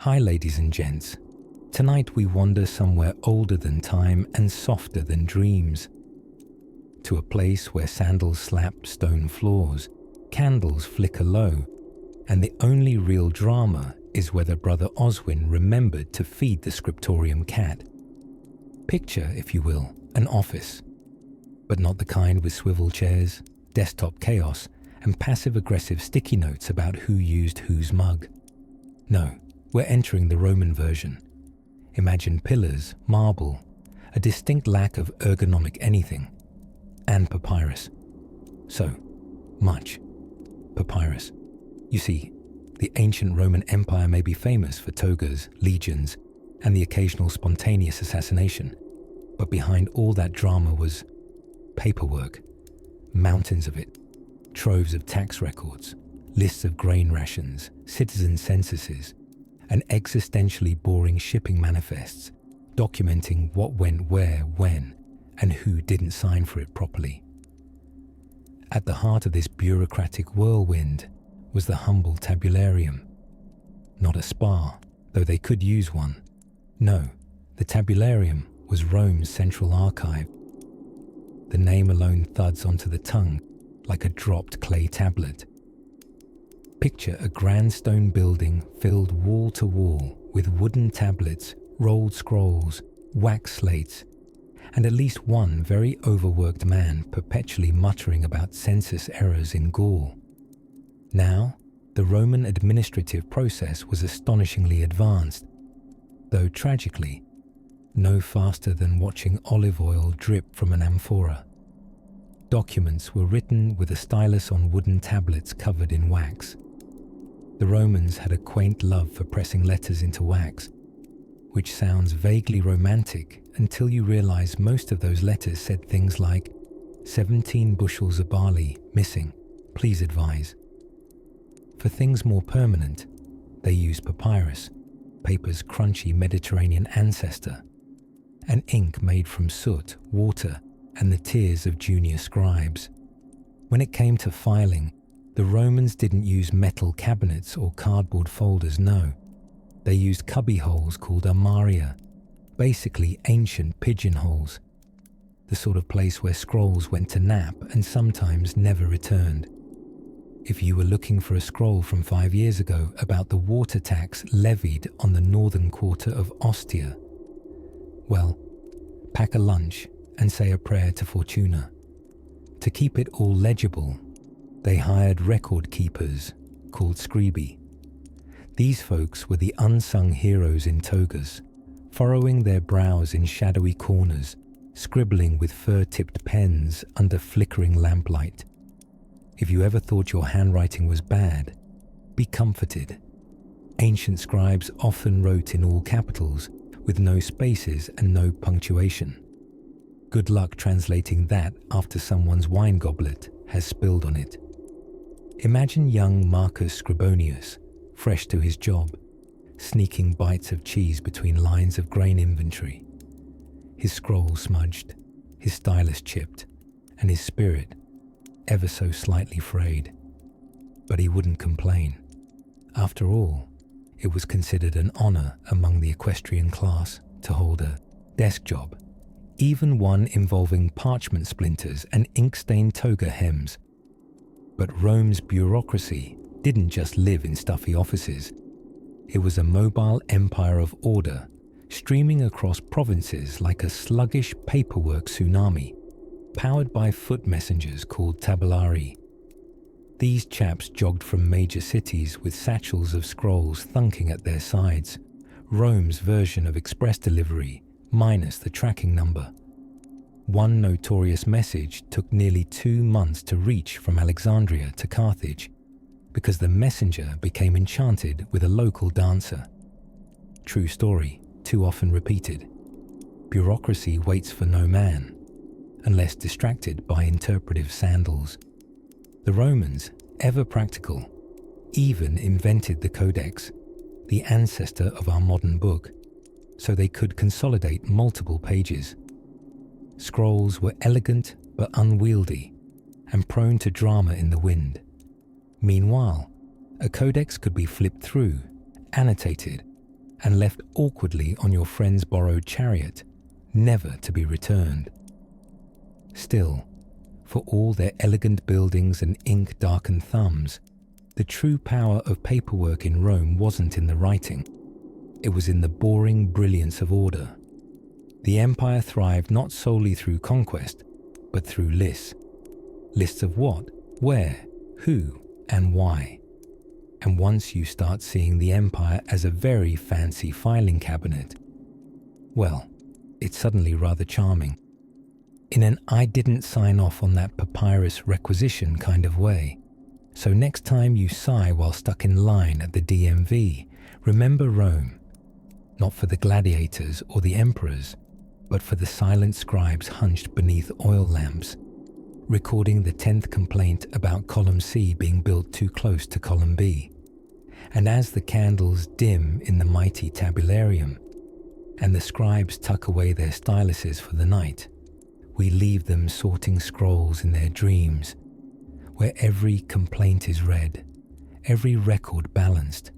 Hi ladies and gents. Tonight we wander somewhere older than time and softer than dreams. To a place where sandals slap stone floors, candles flicker low, and the only real drama is whether Brother Oswin remembered to feed the scriptorium cat. Picture, if you will, an office, but not the kind with swivel chairs, desktop chaos, and passive-aggressive sticky notes about who used whose mug. No, we're entering the Roman version. Imagine pillars, marble, a distinct lack of ergonomic anything, and papyrus. So, much papyrus. You see, the ancient Roman Empire may be famous for togas, legions, and the occasional spontaneous assassination, but behind all that drama was paperwork, mountains of it, troves of tax records, lists of grain rations, citizen censuses, and existentially boring shipping manifests documenting what went where, when, and who didn't sign for it properly. At the heart of this bureaucratic whirlwind was the humble tabularium. Not a spa, though they could use one. No, the tabularium was Rome's central archive. The name alone thuds onto the tongue like a dropped clay tablet. Picture a grand stone building filled wall to wall with wooden tablets, rolled scrolls, wax slates, and at least one very overworked man perpetually muttering about census errors in Gaul. Now, the Roman administrative process was astonishingly advanced, though tragically, no faster than watching olive oil drip from an amphora. Documents were written with a stylus on wooden tablets covered in wax. The Romans had a quaint love for pressing letters into wax, which sounds vaguely romantic until you realize most of those letters said things like, 17 bushels of barley, missing, please advise. For things more permanent, they used papyrus, paper's crunchy Mediterranean ancestor, an ink made from soot, water, and the tears of junior scribes. When it came to filing, the Romans didn't use metal cabinets or cardboard folders, no. They used cubbyholes called armaria, basically ancient pigeonholes, the sort of place where scrolls went to nap and sometimes never returned. If you were looking for a scroll from 5 years ago about the water tax levied on the northern quarter of Ostia, well, pack a lunch and say a prayer to Fortuna. To keep it all legible, they hired record keepers called scribi. These folks were the unsung heroes in togas, furrowing their brows in shadowy corners, scribbling with fur-tipped pens under flickering lamplight. If you ever thought your handwriting was bad, be comforted. Ancient scribes often wrote in all capitals, with no spaces and no punctuation. Good luck translating that after someone's wine goblet has spilled on it. Imagine young Marcus Scribonius, fresh to his job, sneaking bites of cheese between lines of grain inventory. His scroll smudged, his stylus chipped, and his spirit ever so slightly frayed. But he wouldn't complain. After all, it was considered an honor among the equestrian class to hold a desk job, even one involving parchment splinters and ink-stained toga hems. But Rome's bureaucracy didn't just live in stuffy offices. It was a mobile empire of order, streaming across provinces like a sluggish paperwork tsunami, powered by foot messengers called tabellari. These chaps jogged from major cities with satchels of scrolls thunking at their sides, Rome's version of express delivery, minus the tracking number. One notorious message took nearly 2 months to reach from Alexandria to Carthage, because the messenger became enchanted with a local dancer. True story, too often repeated. Bureaucracy waits for no man, unless distracted by interpretive sandals. The Romans, ever practical, even invented the codex, the ancestor of our modern book, so they could consolidate multiple pages. Scrolls were elegant but unwieldy and prone to drama in the wind. Meanwhile, a codex could be flipped through, annotated, and left awkwardly on your friend's borrowed chariot, never to be returned. Still, for all their elegant buildings and ink-darkened thumbs, the true power of paperwork in Rome wasn't in the writing. It was in the boring brilliance of order. The empire thrived not solely through conquest, but through lists. Lists of what, where, who, and why. And once you start seeing the empire as a very fancy filing cabinet, well, it's suddenly rather charming. In an I didn't sign off on that papyrus requisition kind of way. So next time you sigh while stuck in line at the DMV, remember Rome. Not for the gladiators or the emperors, but for the silent scribes hunched beneath oil lamps, recording the 10th complaint about column C being built too close to column B. And as the candles dim in the mighty tabularium, and the scribes tuck away their styluses for the night, we leave them sorting scrolls in their dreams, where every complaint is read, every record balanced,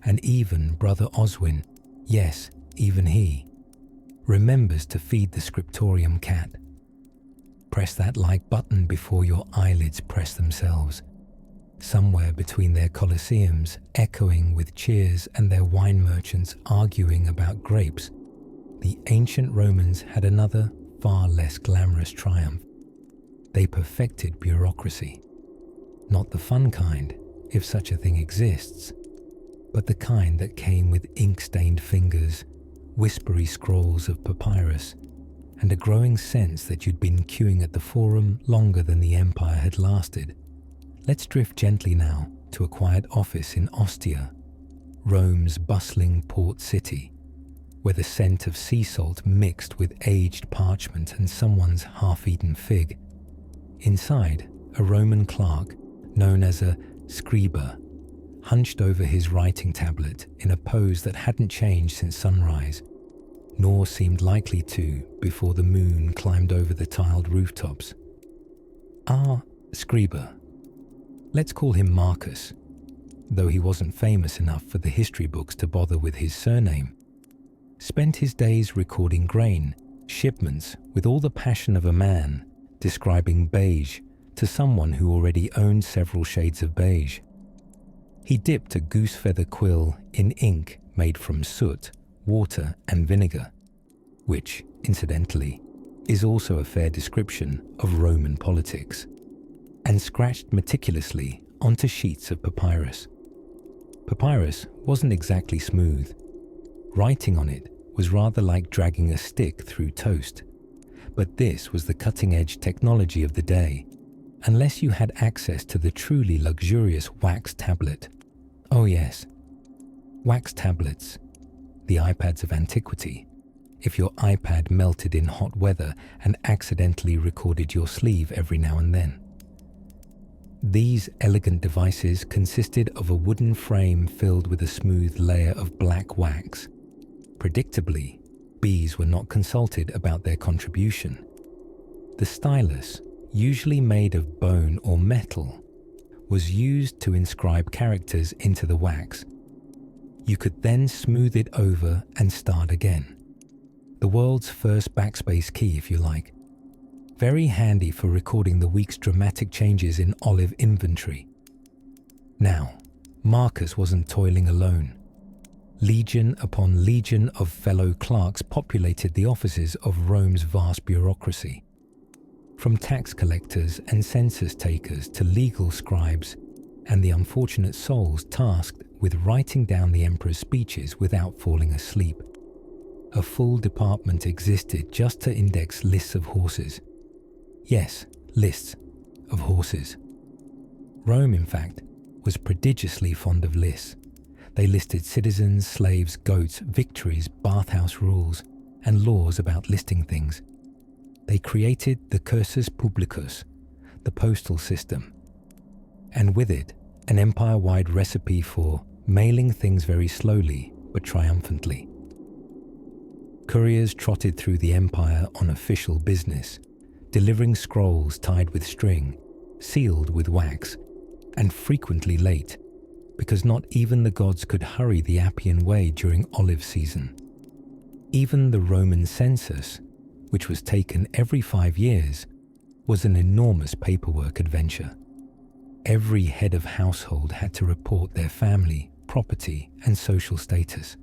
and even Brother Oswin, yes, even he, remembers to feed the scriptorium cat. Press that like button before your eyelids press themselves. Somewhere between their colosseums echoing with cheers and their wine merchants arguing about grapes, the ancient Romans had another, far less glamorous triumph. They perfected bureaucracy. Not the fun kind, if such a thing exists, but the kind that came with ink-stained fingers, whispery scrolls of papyrus, and a growing sense that you'd been queuing at the Forum longer than the empire had lasted. Let's drift gently now to a quiet office in Ostia, Rome's bustling port city, where the scent of sea salt mixed with aged parchment and someone's half-eaten fig. Inside, a Roman clerk, known as a scriba, hunched over his writing tablet in a pose that hadn't changed since sunrise, nor seemed likely to before the moon climbed over the tiled rooftops. Our scriba, let's call him Marcus, though he wasn't famous enough for the history books to bother with his surname, spent his days recording grain, shipments with all the passion of a man, describing beige to someone who already owned several shades of beige. He dipped a goose-feather quill in ink made from soot, water and vinegar, which, incidentally, is also a fair description of Roman politics, and scratched meticulously onto sheets of papyrus. Papyrus wasn't exactly smooth. Writing on it was rather like dragging a stick through toast, but this was the cutting-edge technology of the day, unless you had access to the truly luxurious wax tablet. Oh yes, wax tablets, the iPads of antiquity, if your iPad melted in hot weather and accidentally recorded your sleeve every now and then. These elegant devices consisted of a wooden frame filled with a smooth layer of black wax. Predictably, bees were not consulted about their contribution. The stylus, usually made of bone or metal, was used to inscribe characters into the wax. You could then smooth it over and start again. The world's first backspace key, if you like. Very handy for recording the week's dramatic changes in olive inventory. Now, Marcus wasn't toiling alone. Legion upon legion of fellow clerks populated the offices of Rome's vast bureaucracy. From tax collectors and census takers to legal scribes and the unfortunate souls tasked with writing down the emperor's speeches without falling asleep. A full department existed just to index lists of horses. Yes, lists of horses. Rome, in fact, was prodigiously fond of lists. They listed citizens, slaves, goats, victories, bathhouse rules, and laws about listing things. They created the cursus publicus, the postal system, and with it, an empire-wide recipe for mailing things very slowly but triumphantly. Couriers trotted through the empire on official business, delivering scrolls tied with string, sealed with wax, and frequently late, because not even the gods could hurry the Appian Way during olive season. Even the Roman census, which was taken every 5 years, was an enormous paperwork adventure. Every head of household had to report their family, property, and social status,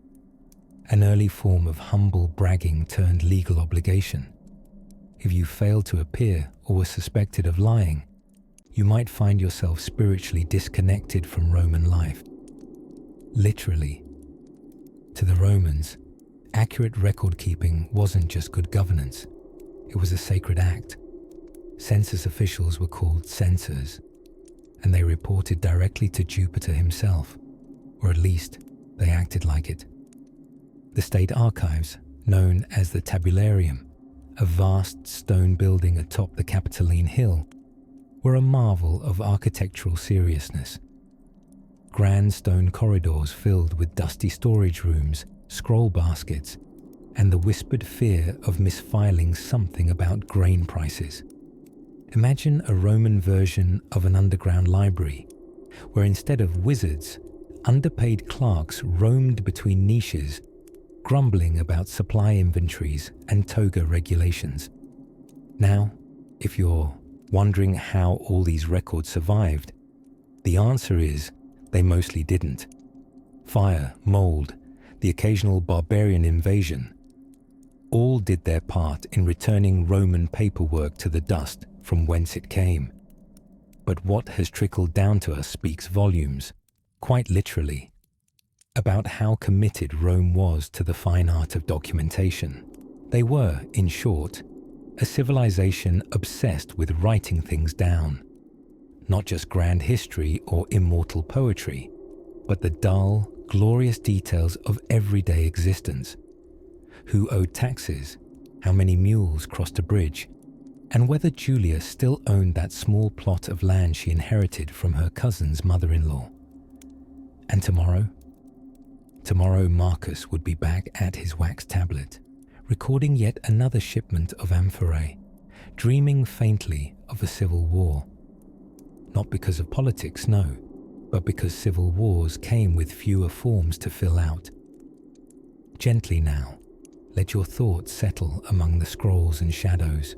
an early form of humble bragging turned legal obligation. If you failed to appear or were suspected of lying, you might find yourself spiritually disconnected from Roman life. Literally. To the Romans, accurate record-keeping wasn't just good governance, it was a sacred act. Census officials were called censors, and they reported directly to Jupiter himself, or at least they acted like it. The state archives, known as the tabularium, a vast stone building atop the Capitoline Hill, were a marvel of architectural seriousness. Grand stone corridors filled with dusty storage rooms, scroll baskets, and the whispered fear of misfiling something about grain prices. Imagine a Roman version of an underground library, where instead of wizards, underpaid clerks roamed between niches, grumbling about supply inventories and toga regulations. Now, if you're wondering how all these records survived, the answer is they mostly didn't. Fire, mold, the occasional barbarian invasion, all did their part in returning Roman paperwork to the dust from whence it came. But what has trickled down to us speaks volumes, quite literally, about how committed Rome was to the fine art of documentation. They were, in short, a civilization obsessed with writing things down. Not just grand history or immortal poetry, but the dull, glorious details of everyday existence. Who owed taxes, how many mules crossed a bridge, and whether Julia still owned that small plot of land she inherited from her cousin's mother-in-law. And tomorrow? Tomorrow Marcus would be back at his wax tablet, recording yet another shipment of amphorae, dreaming faintly of a civil war. Not because of politics, no, but because civil wars came with fewer forms to fill out. Gently now, let your thoughts settle among the scrolls and shadows.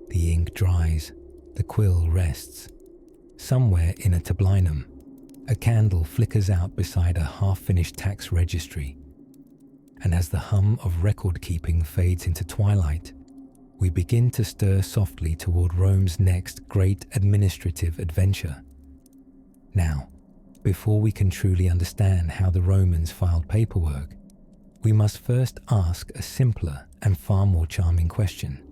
The ink dries, the quill rests. Somewhere in a tablinum, a candle flickers out beside a half-finished tax registry. And as the hum of record-keeping fades into twilight, we begin to stir softly toward Rome's next great administrative adventure. Now, before we can truly understand how the Romans filed paperwork, we must first ask a simpler and far more charming question.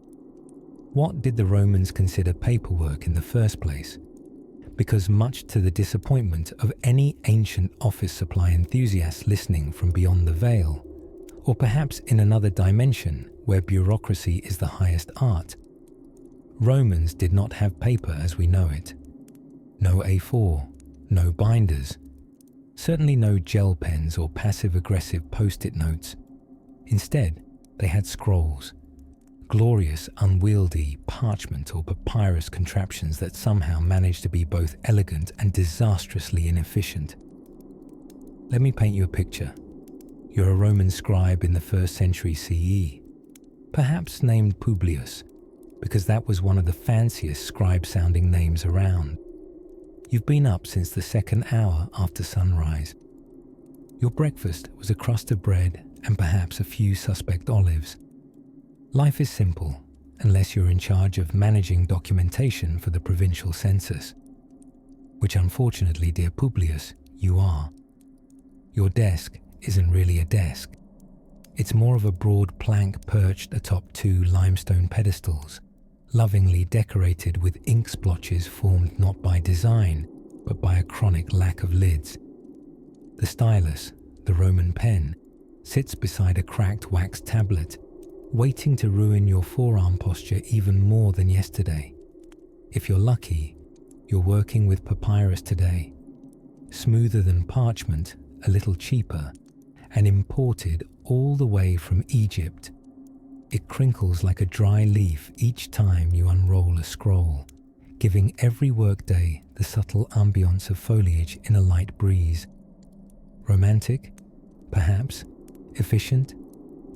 What did the Romans consider paperwork in the first place? Because much to the disappointment of any ancient office supply enthusiast listening from beyond the veil, or perhaps in another dimension where bureaucracy is the highest art, Romans did not have paper as we know it. No A4, no binders, certainly no gel pens or passive-aggressive post-it notes. Instead, they had scrolls, glorious, unwieldy parchment or papyrus contraptions that somehow managed to be both elegant and disastrously inefficient. Let me paint you a picture. You're a Roman scribe in the 1st century CE, perhaps named Publius, because that was one of the fanciest scribe-sounding names around. You've been up since the 2nd hour after sunrise. Your breakfast was a crust of bread and perhaps a few suspect olives. Life is simple, unless you're in charge of managing documentation for the provincial census, which unfortunately, dear Publius, you are. Your desk isn't really a desk. It's more of a broad plank perched atop 2 limestone pedestals, lovingly decorated with ink splotches formed not by design, but by a chronic lack of lids. The stylus, the Roman pen, sits beside a cracked wax tablet, waiting to ruin your forearm posture even more than yesterday. If you're lucky, you're working with papyrus today, smoother than parchment, a little cheaper, and imported all the way from Egypt. It crinkles like a dry leaf each time you unroll a scroll, giving every workday the subtle ambience of foliage in a light breeze. Romantic? Perhaps. Efficient?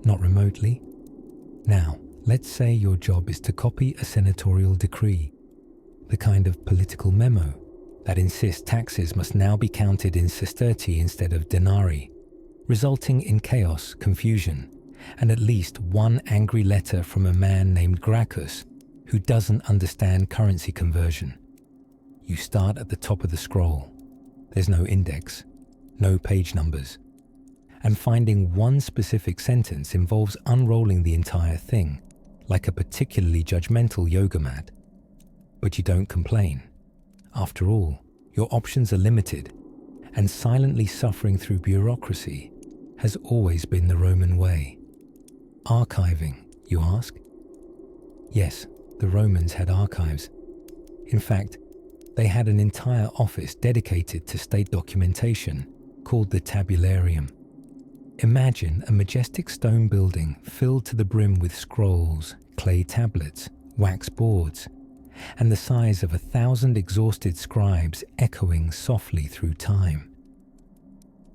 Not remotely. Now, let's say your job is to copy a senatorial decree, the kind of political memo that insists taxes must now be counted in sestertii instead of denarii, resulting in chaos, confusion, and at least one angry letter from a man named Gracchus who doesn't understand currency conversion. You start at the top of the scroll. There's no index, no page numbers. And finding one specific sentence involves unrolling the entire thing, like a particularly judgmental yoga mat. But you don't complain. After all, your options are limited, and silently suffering through bureaucracy has always been the Roman way. Archiving, you ask? Yes, the Romans had archives. In fact, they had an entire office dedicated to state documentation called the tabularium. Imagine a majestic stone building filled to the brim with scrolls, clay tablets, wax boards, and the size of 1,000 exhausted scribes echoing softly through time.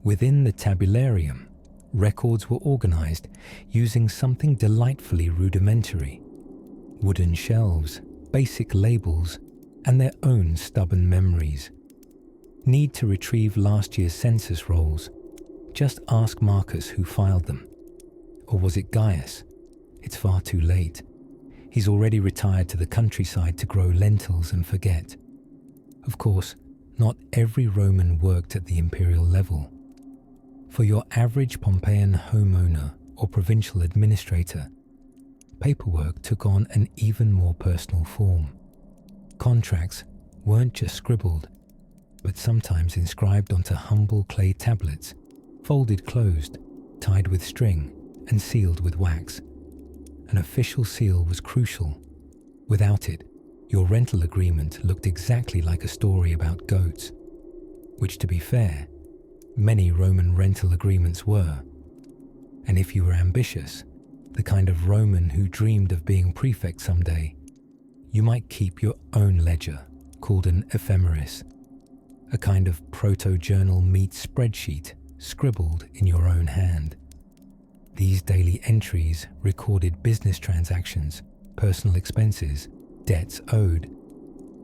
Within the tabularium, records were organized using something delightfully rudimentary: wooden shelves, basic labels, and their own stubborn memories. Need to retrieve last year's census rolls? Just ask Marcus who filed them. Or was it Gaius? It's far too late. He's already retired to the countryside to grow lentils and forget. Of course, not every Roman worked at the imperial level. For your average Pompeian homeowner or provincial administrator, paperwork took on an even more personal form. Contracts weren't just scribbled, but sometimes inscribed onto humble clay tablets, folded closed, tied with string, and sealed with wax. An official seal was crucial. Without it, your rental agreement looked exactly like a story about goats, which, to be fair, many Roman rental agreements were. And if you were ambitious, the kind of Roman who dreamed of being prefect someday, you might keep your own ledger, called an ephemeris, a kind of proto-journal meets spreadsheet scribbled in your own hand. These daily entries recorded business transactions, personal expenses, debts owed,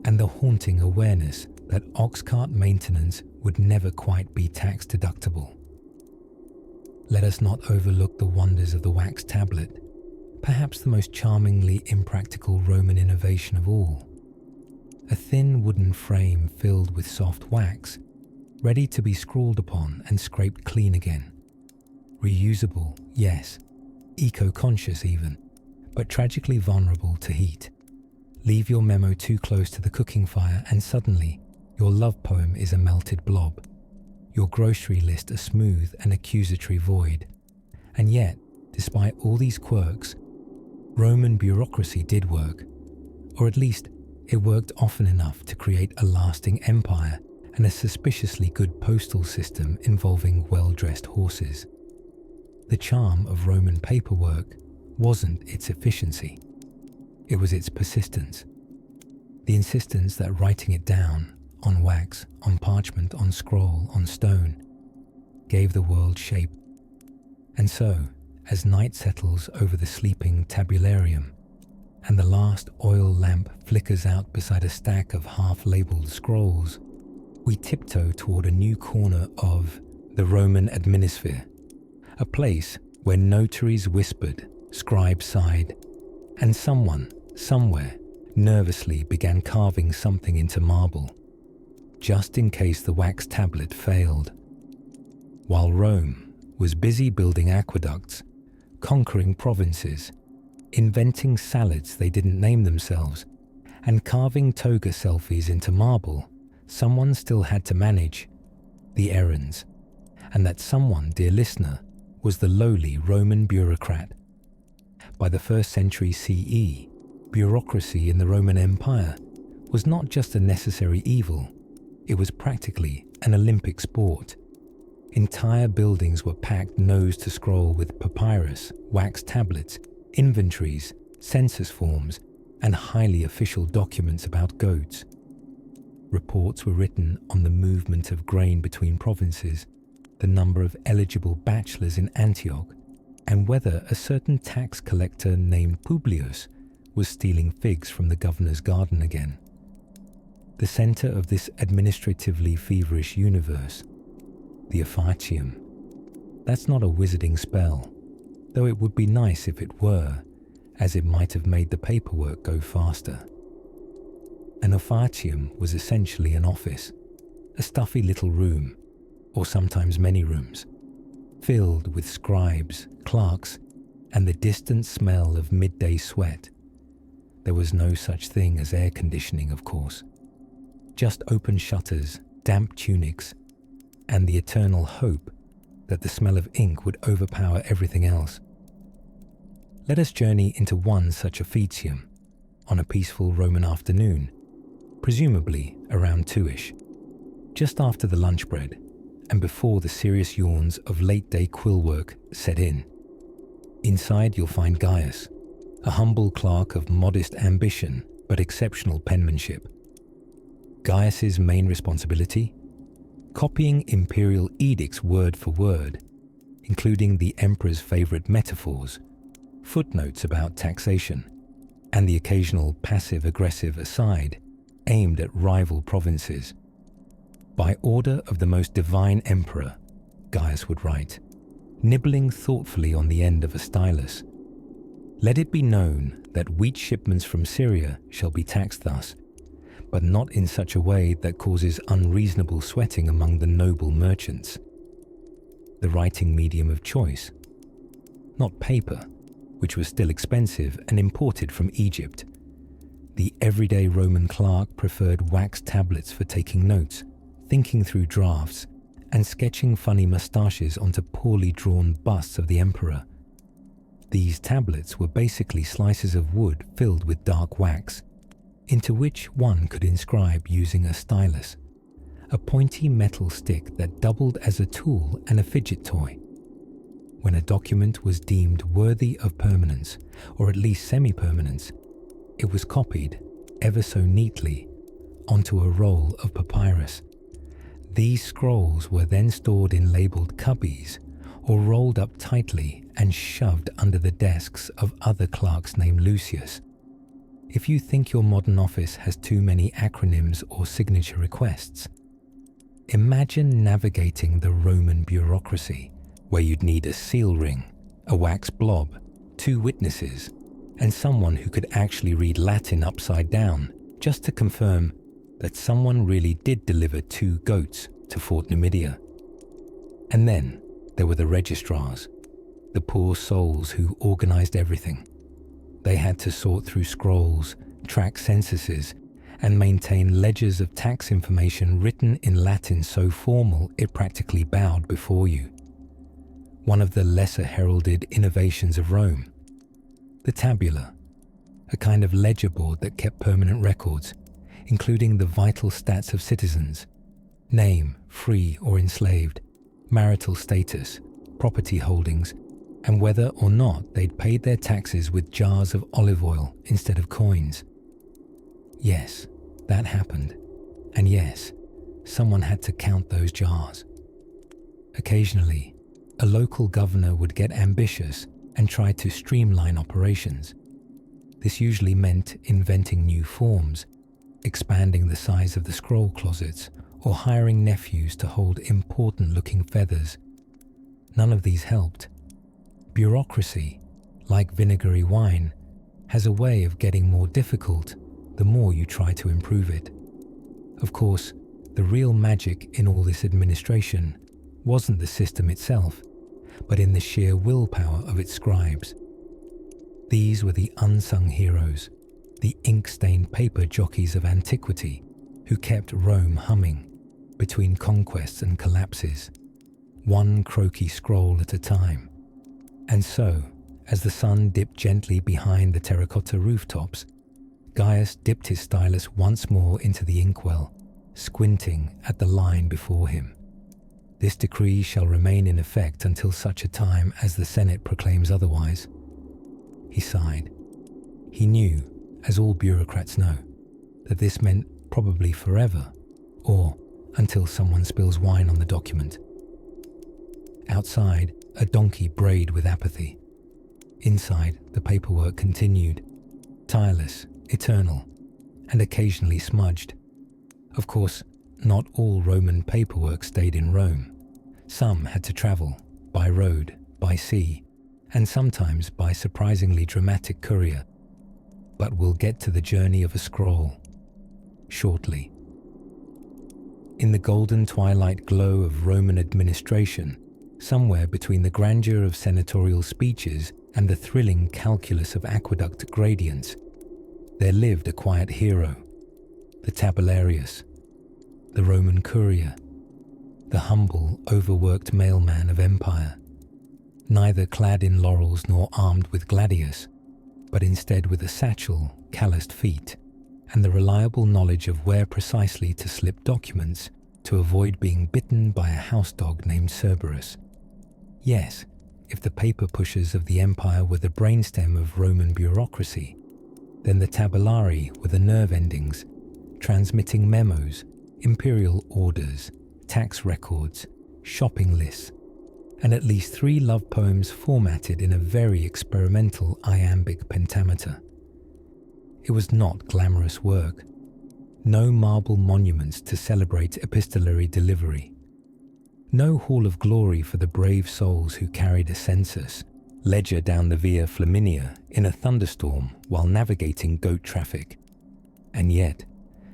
and the haunting awareness that ox cart maintenance would never quite be tax deductible. Let us not overlook the wonders of the wax tablet, perhaps the most charmingly impractical Roman innovation of all. A thin wooden frame filled with soft wax, ready to be scrawled upon and scraped clean again. Reusable, yes, eco-conscious even, but tragically vulnerable to heat. Leave your memo too close to the cooking fire and suddenly your love poem is a melted blob, your grocery list a smooth and accusatory void. And yet, despite all these quirks, Roman bureaucracy did work, or at least it worked often enough to create a lasting empire and a suspiciously good postal system involving well-dressed horses. The charm of Roman paperwork wasn't its efficiency. It was its persistence. The insistence that writing it down, on wax, on parchment, on scroll, on stone, gave the world shape. And so, as night settles over the sleeping tabularium, and the last oil lamp flickers out beside a stack of half-labeled scrolls, we tiptoe toward a new corner of the Roman administsphere, a place where notaries whispered, scribes sighed, and someone, somewhere, nervously began carving something into marble, just in case the wax tablet failed. While Rome was busy building aqueducts, conquering provinces, inventing salads they didn't name themselves, and carving toga selfies into marble, someone still had to manage the errands. And that someone, dear listener, was the lowly Roman bureaucrat. By the 1st century CE, bureaucracy in the Roman Empire was not just a necessary evil, it was practically an Olympic sport. Entire buildings were packed nose to scroll with papyrus, wax tablets, inventories, census forms, and highly official documents about goats. Reports were written on the movement of grain between provinces, the number of eligible bachelors in Antioch, and whether a certain tax collector named Publius was stealing figs from the governor's garden again. The center of this administratively feverish universe, the Ophartium. That's not a wizarding spell, though it would be nice if it were, as it might have made the paperwork go faster. An Ophartium was essentially an office, a stuffy little room, or sometimes many rooms, filled with scribes, clerks, and the distant smell of midday sweat. There was no such thing as air conditioning, of course. Just open shutters, damp tunics, and the eternal hope that the smell of ink would overpower everything else. Let us journey into one such Ophartium on a peaceful Roman afternoon, presumably around 2ish, just after the lunch bread and before the serious yawns of late-day quill work set in. Inside you'll find Gaius, a humble clerk of modest ambition but exceptional penmanship. Gaius's main responsibility? Copying imperial edicts word for word, including the emperor's favorite metaphors, footnotes about taxation, and the occasional passive-aggressive aside aimed at rival provinces. By order of the most divine emperor, Gaius would write, nibbling thoughtfully on the end of a stylus, let it be known that wheat shipments from Syria shall be taxed thus, but not in such a way that causes unreasonable sweating among the noble merchants. The writing medium of choice, not paper, which was still expensive and imported from Egypt. The everyday Roman clerk preferred wax tablets for taking notes, thinking through drafts, and sketching funny moustaches onto poorly drawn busts of the emperor. These tablets were basically slices of wood filled with dark wax, into which one could inscribe using a stylus, a pointy metal stick that doubled as a tool and a fidget toy. When a document was deemed worthy of permanence, or at least semi-permanence, it was copied, ever so neatly, onto a roll of papyrus. These scrolls were then stored in labelled cubbies, or rolled up tightly and shoved under the desks of other clerks named Lucius. If you think your modern office has too many acronyms or signature requests, imagine navigating the Roman bureaucracy, where you'd need a seal ring, a wax blob, 2 witnesses, and someone who could actually read Latin upside down, just to confirm that someone really did deliver 2 goats to Fort Numidia. And then there were the registrars, the poor souls who organized everything. They had to sort through scrolls, track censuses, and maintain ledgers of tax information written in Latin so formal it practically bowed before you. One of the lesser heralded innovations of Rome. The tabula, a kind of ledger board that kept permanent records, including the vital stats of citizens, name, free or enslaved, marital status, property holdings, and whether or not they'd paid their taxes with jars of olive oil instead of coins. Yes, that happened. And yes, someone had to count those jars. Occasionally, a local governor would get ambitious and try to streamline operations. This usually meant inventing new forms, expanding the size of the scroll closets, or hiring nephews to hold important-looking feathers. None of these helped. Bureaucracy, like vinegary wine, has a way of getting more difficult the more you try to improve it. Of course, the real magic in all this administration wasn't the system itself, but in the sheer willpower of its scribes. These were the unsung heroes, the ink-stained paper jockeys of antiquity who kept Rome humming between conquests and collapses, one croaky scroll at a time. And so, as the sun dipped gently behind the terracotta rooftops, Gaius dipped his stylus once more into the inkwell, squinting at the line before him. This decree shall remain in effect until such a time as the Senate proclaims otherwise. He sighed. He knew, as all bureaucrats know, that this meant probably forever, or until someone spills wine on the document. Outside, a donkey brayed with apathy. Inside, the paperwork continued, tireless, eternal, and occasionally smudged. Of course, not all Roman paperwork stayed in Rome. Some had to travel, by road, by sea, and sometimes by surprisingly dramatic courier. But we'll get to the journey of a scroll shortly. In the golden twilight glow of Roman administration, somewhere between the grandeur of senatorial speeches and the thrilling calculus of aqueduct gradients, there lived a quiet hero, the tabularius, the Roman courier, the humble, overworked mailman of empire, neither clad in laurels nor armed with gladius, but instead with a satchel, calloused feet, and the reliable knowledge of where precisely to slip documents to avoid being bitten by a house dog named Cerberus. Yes, if the paper pushers of the empire were the brainstem of Roman bureaucracy, then the tabulari were the nerve endings, transmitting memos, imperial orders, tax records, shopping lists, and at least 3 love poems formatted in a very experimental iambic pentameter. It was not glamorous work. No marble monuments to celebrate epistolary delivery. No hall of glory for the brave souls who carried a census, ledger down the Via Flaminia in a thunderstorm while navigating goat traffic. And yet,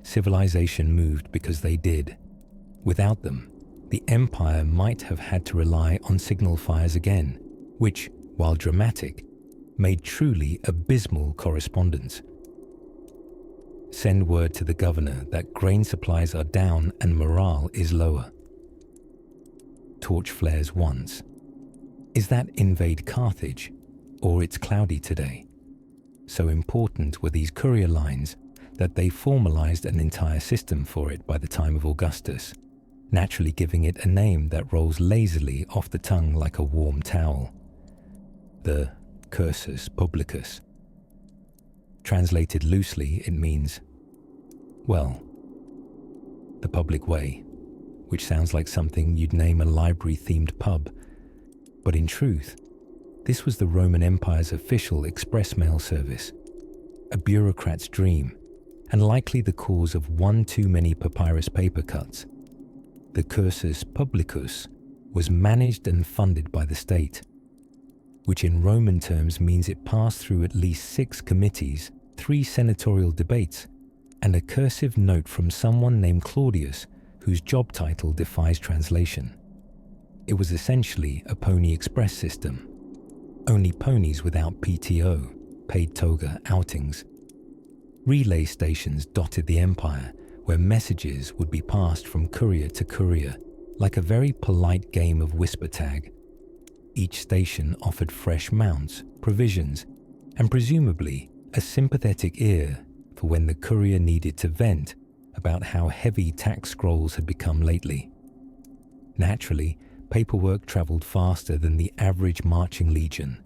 civilization moved because they did. Without them, the empire might have had to rely on signal fires again, which, while dramatic, made truly abysmal correspondence. Send word to the governor that grain supplies are down and morale is lower. Torch flares once. Is that invade Carthage, or it's cloudy today? So important were these courier lines that they formalized an entire system for it by the time of Augustus, naturally giving it a name that rolls lazily off the tongue like a warm towel. The cursus publicus. Translated loosely, it means, well, the public way, which sounds like something you'd name a library-themed pub. But in truth, this was the Roman Empire's official express mail service, a bureaucrat's dream, and likely the cause of one too many papyrus paper cuts. The cursus publicus was managed and funded by the state, which in Roman terms means it passed through at least 6 committees, 3 senatorial debates, and a cursive note from someone named Claudius, whose job title defies translation. It was essentially a pony express system, only ponies without PTO, paid toga outings. Relay stations dotted the empire, where messages would be passed from courier to courier, like a very polite game of whisper tag. Each station offered fresh mounts, provisions, and presumably a sympathetic ear for when the courier needed to vent about how heavy tax scrolls had become lately. Naturally, paperwork traveled faster than the average marching legion,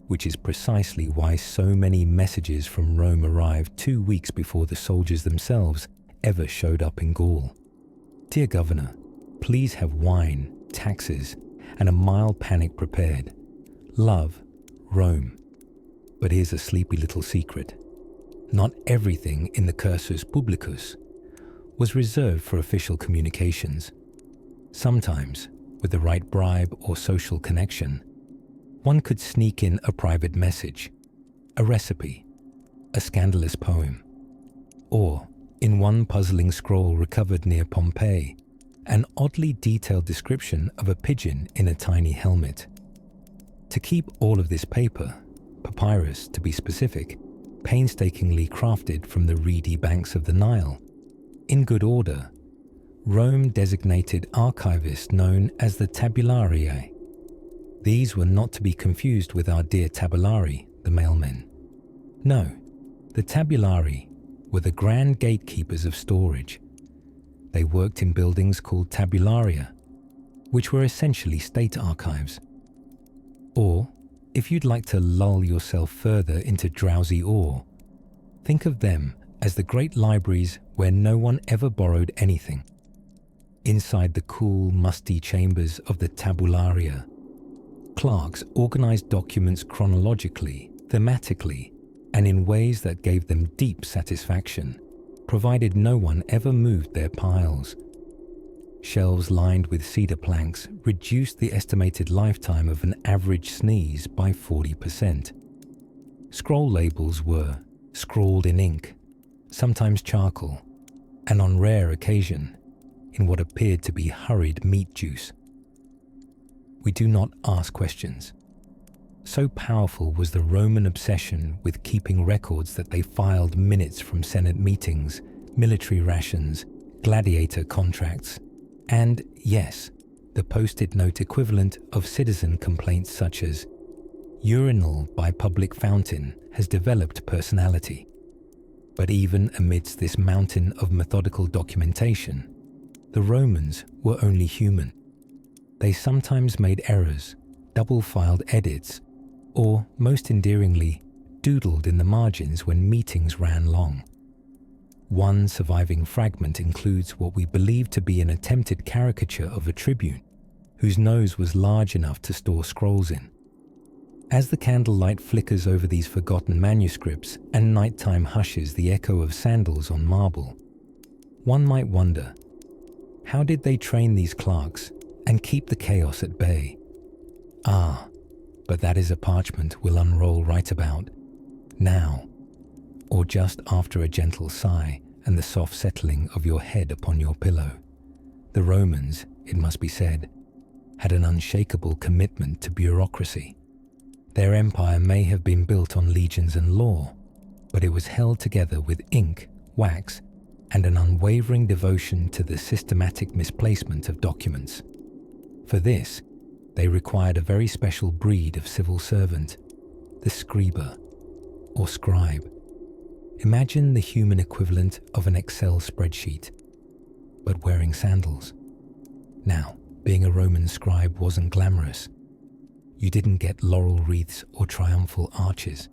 which is precisely why so many messages from Rome arrived 2 weeks before the soldiers themselves ever showed up in Gaul. Dear Governor, please have wine, taxes, and a mild panic prepared. Love, Rome. But here's a sleepy little secret. Not everything in the cursus publicus was reserved for official communications. Sometimes, with the right bribe or social connection, one could sneak in a private message, a recipe, a scandalous poem, or, in one puzzling scroll recovered near Pompeii, an oddly detailed description of a pigeon in a tiny helmet. To keep all of this paper, papyrus to be specific, painstakingly crafted from the reedy banks of the Nile, in good order, Rome designated archivists known as the tabularii. These were not to be confused with our dear tabulari, the mailmen. No, the tabulari were the grand gatekeepers of storage. They worked in buildings called tabularia, which were essentially state archives. Or, if you'd like to lull yourself further into drowsy awe, Think of them as the great libraries where no one ever borrowed anything. Inside the cool, musty chambers of the tabularia, clerks organized documents chronologically, thematically, and in ways that gave them deep satisfaction, provided no one ever moved their piles. Shelves lined with cedar planks reduced the estimated lifetime of an average sneeze by 40%. Scroll labels were scrawled in ink, sometimes charcoal, and on rare occasion, in what appeared to be hurried meat juice. We do not ask questions. So powerful was the Roman obsession with keeping records that they filed minutes from Senate meetings, military rations, gladiator contracts, and, yes, the post-it note equivalent of citizen complaints such as, "Urinal by public fountain has developed personality." But even amidst this mountain of methodical documentation, the Romans were only human. They sometimes made errors, double-filed edits, or, most endearingly, doodled in the margins when meetings ran long. One surviving fragment includes what we believe to be an attempted caricature of a tribune, whose nose was large enough to store scrolls in. As the candlelight flickers over these forgotten manuscripts and nighttime hushes the echo of sandals on marble, one might wonder, how did they train these clerks and keep the chaos at bay? But that is a parchment we'll unroll right about now, or just after a gentle sigh and the soft settling of your head upon your pillow. The Romans, it must be said, had an unshakable commitment to bureaucracy. Their empire may have been built on legions and law, but it was held together with ink, wax, and an unwavering devotion to the systematic misplacement of documents. For this, they required a very special breed of civil servant, the scriba, or scribe. Imagine the human equivalent of an Excel spreadsheet, but wearing sandals. Now, being a Roman scribe wasn't glamorous. You didn't get laurel wreaths or triumphal arches.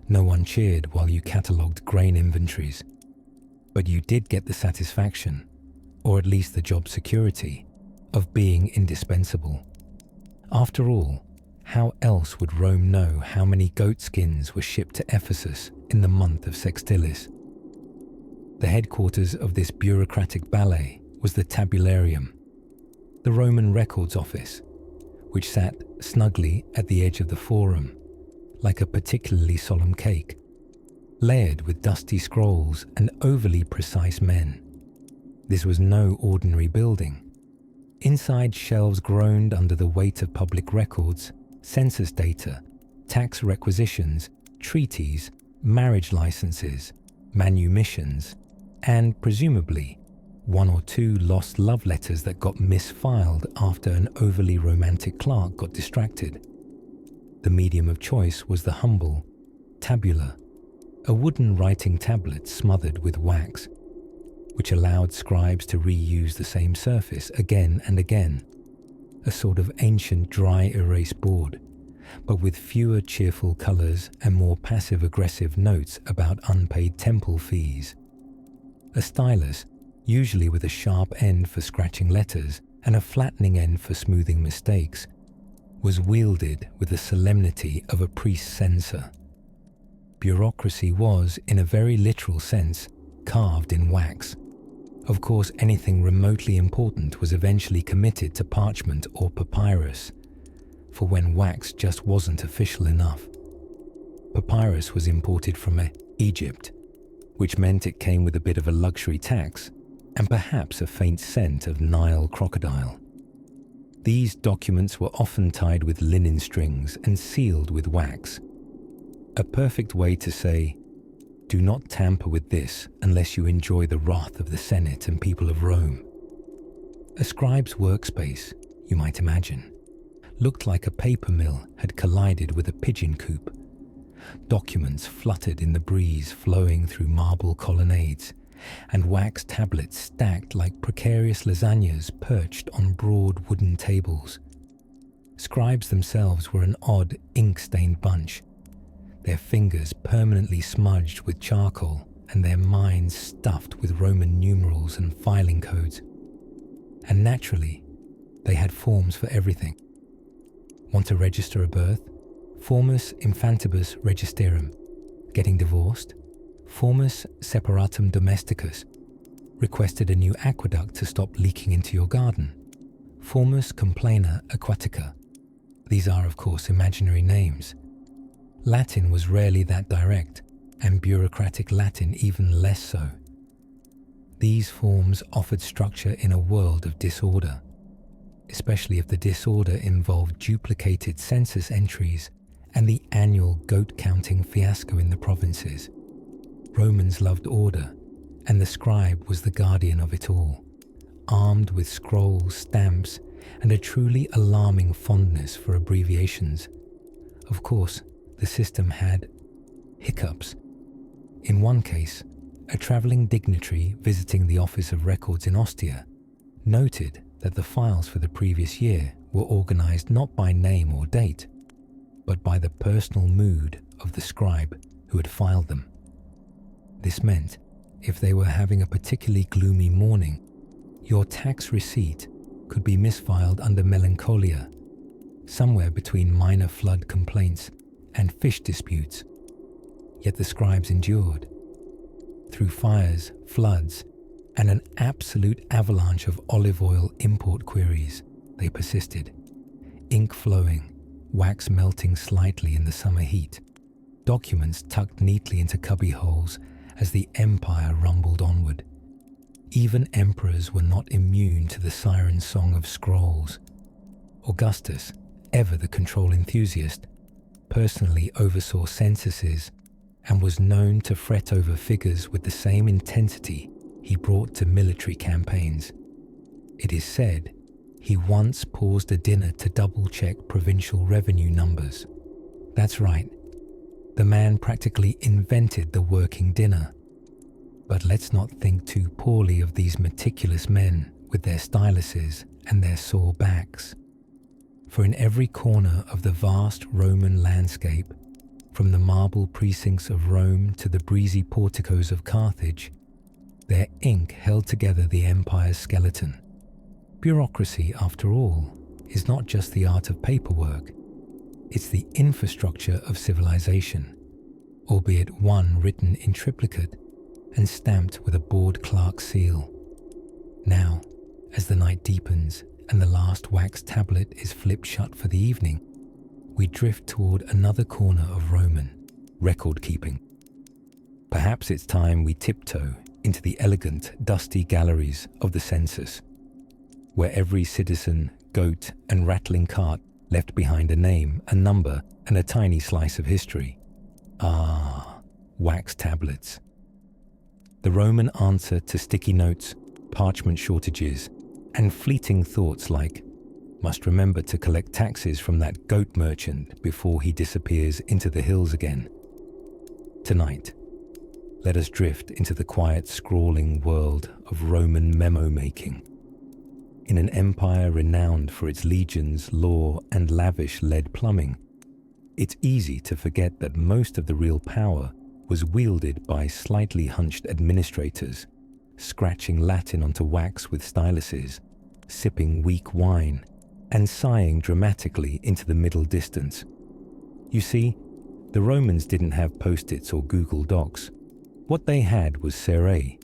No one cheered while you catalogued grain inventories. But you did get the satisfaction, or at least the job security, of being indispensable. After all, how else would Rome know how many goat skins were shipped to Ephesus in the month of Sextilis? The headquarters of this bureaucratic ballet was the tabularium, the Roman records office, which sat snugly at the edge of the forum, like a particularly solemn cake, layered with dusty scrolls and overly precise men. This was no ordinary building. Inside, shelves groaned under the weight of public records, census data, tax requisitions, treaties, marriage licenses, manumissions, and, presumably, one or two lost love letters that got misfiled after an overly romantic clerk got distracted. The medium of choice was the humble tabula, a wooden writing tablet smothered with wax, which allowed scribes to reuse the same surface again and again, a sort of ancient dry erase board, but with fewer cheerful colors and more passive-aggressive notes about unpaid temple fees. A stylus, usually with a sharp end for scratching letters and a flattening end for smoothing mistakes, was wielded with the solemnity of a priest's censer. Bureaucracy was, in a very literal sense, carved in wax. Of course, anything remotely important was eventually committed to parchment or papyrus, for when wax just wasn't official enough. Papyrus was imported from Egypt, which meant it came with a bit of a luxury tax and perhaps a faint scent of Nile crocodile. These documents were often tied with linen strings and sealed with wax. A perfect way to say, do not tamper with this unless you enjoy the wrath of the Senate and people of Rome. A scribe's workspace, you might imagine, looked like a paper mill had collided with a pigeon coop. Documents fluttered in the breeze flowing through marble colonnades, and wax tablets stacked like precarious lasagnas perched on broad wooden tables. Scribes themselves were an odd, ink-stained bunch. their fingers permanently smudged with charcoal and their minds stuffed with Roman numerals and filing codes. And naturally, they had forms for everything. Want to register a birth? Formus infantibus registerum. Getting divorced? Formus separatum domesticus. Requested a new aqueduct to stop leaking into your garden? Formus complaina aquatica. These are, of course, imaginary names. Latin was rarely that direct, and bureaucratic Latin even less so. These forms offered structure in a world of disorder, especially if the disorder involved duplicated census entries and the annual goat-counting fiasco in the provinces. Romans loved order, and the scribe was the guardian of it all, armed with scrolls, stamps, and a truly alarming fondness for abbreviations. Of course, the system had hiccups. In one case, a travelling dignitary visiting the Office of Records in Ostia noted that the files for the previous year were organised not by name or date, but by the personal mood of the scribe who had filed them. This meant, if they were having a particularly gloomy morning, your tax receipt could be misfiled under melancholia, somewhere between minor flood complaints and fish disputes. Yet the scribes endured. Through fires, floods, and an absolute avalanche of olive oil import queries, they persisted. Ink flowing, wax melting slightly in the summer heat, documents tucked neatly into cubby holes as the empire rumbled onward. Even emperors were not immune to the siren song of scrolls. Augustus, ever the control enthusiast, personally oversaw censuses and was known to fret over figures with the same intensity he brought to military campaigns. It is said he once paused a dinner to double-check provincial revenue numbers. That's right, the man practically invented the working dinner. But let's not think too poorly of these meticulous men with their styluses and their sore backs. For in every corner of the vast Roman landscape, from the marble precincts of Rome to the breezy porticos of Carthage, their ink held together the empire's skeleton. Bureaucracy, after all, is not just the art of paperwork. It's the infrastructure of civilization, albeit one written in triplicate and stamped with a bored clerk's seal. Now, as the night deepens and the last wax tablet is flipped shut for the evening, we drift toward another corner of Roman record-keeping. Perhaps it's time we tiptoe into the elegant, dusty galleries of the census, where every citizen, goat, and rattling cart left behind a name, a number, and a tiny slice of history. Ah, wax tablets. The Roman answer to sticky notes, parchment shortages, and fleeting thoughts like, must remember to collect taxes from that goat merchant before he disappears into the hills again. Tonight, let us drift into the quiet, scrawling world of Roman memo-making. In an empire renowned for its legions, law, and lavish lead plumbing, it's easy to forget that most of the real power was wielded by slightly hunched administrators, scratching Latin onto wax with styluses, sipping weak wine, and sighing dramatically into the middle distance. You see, the Romans didn't have Post-its or Google Docs. What they had was serae,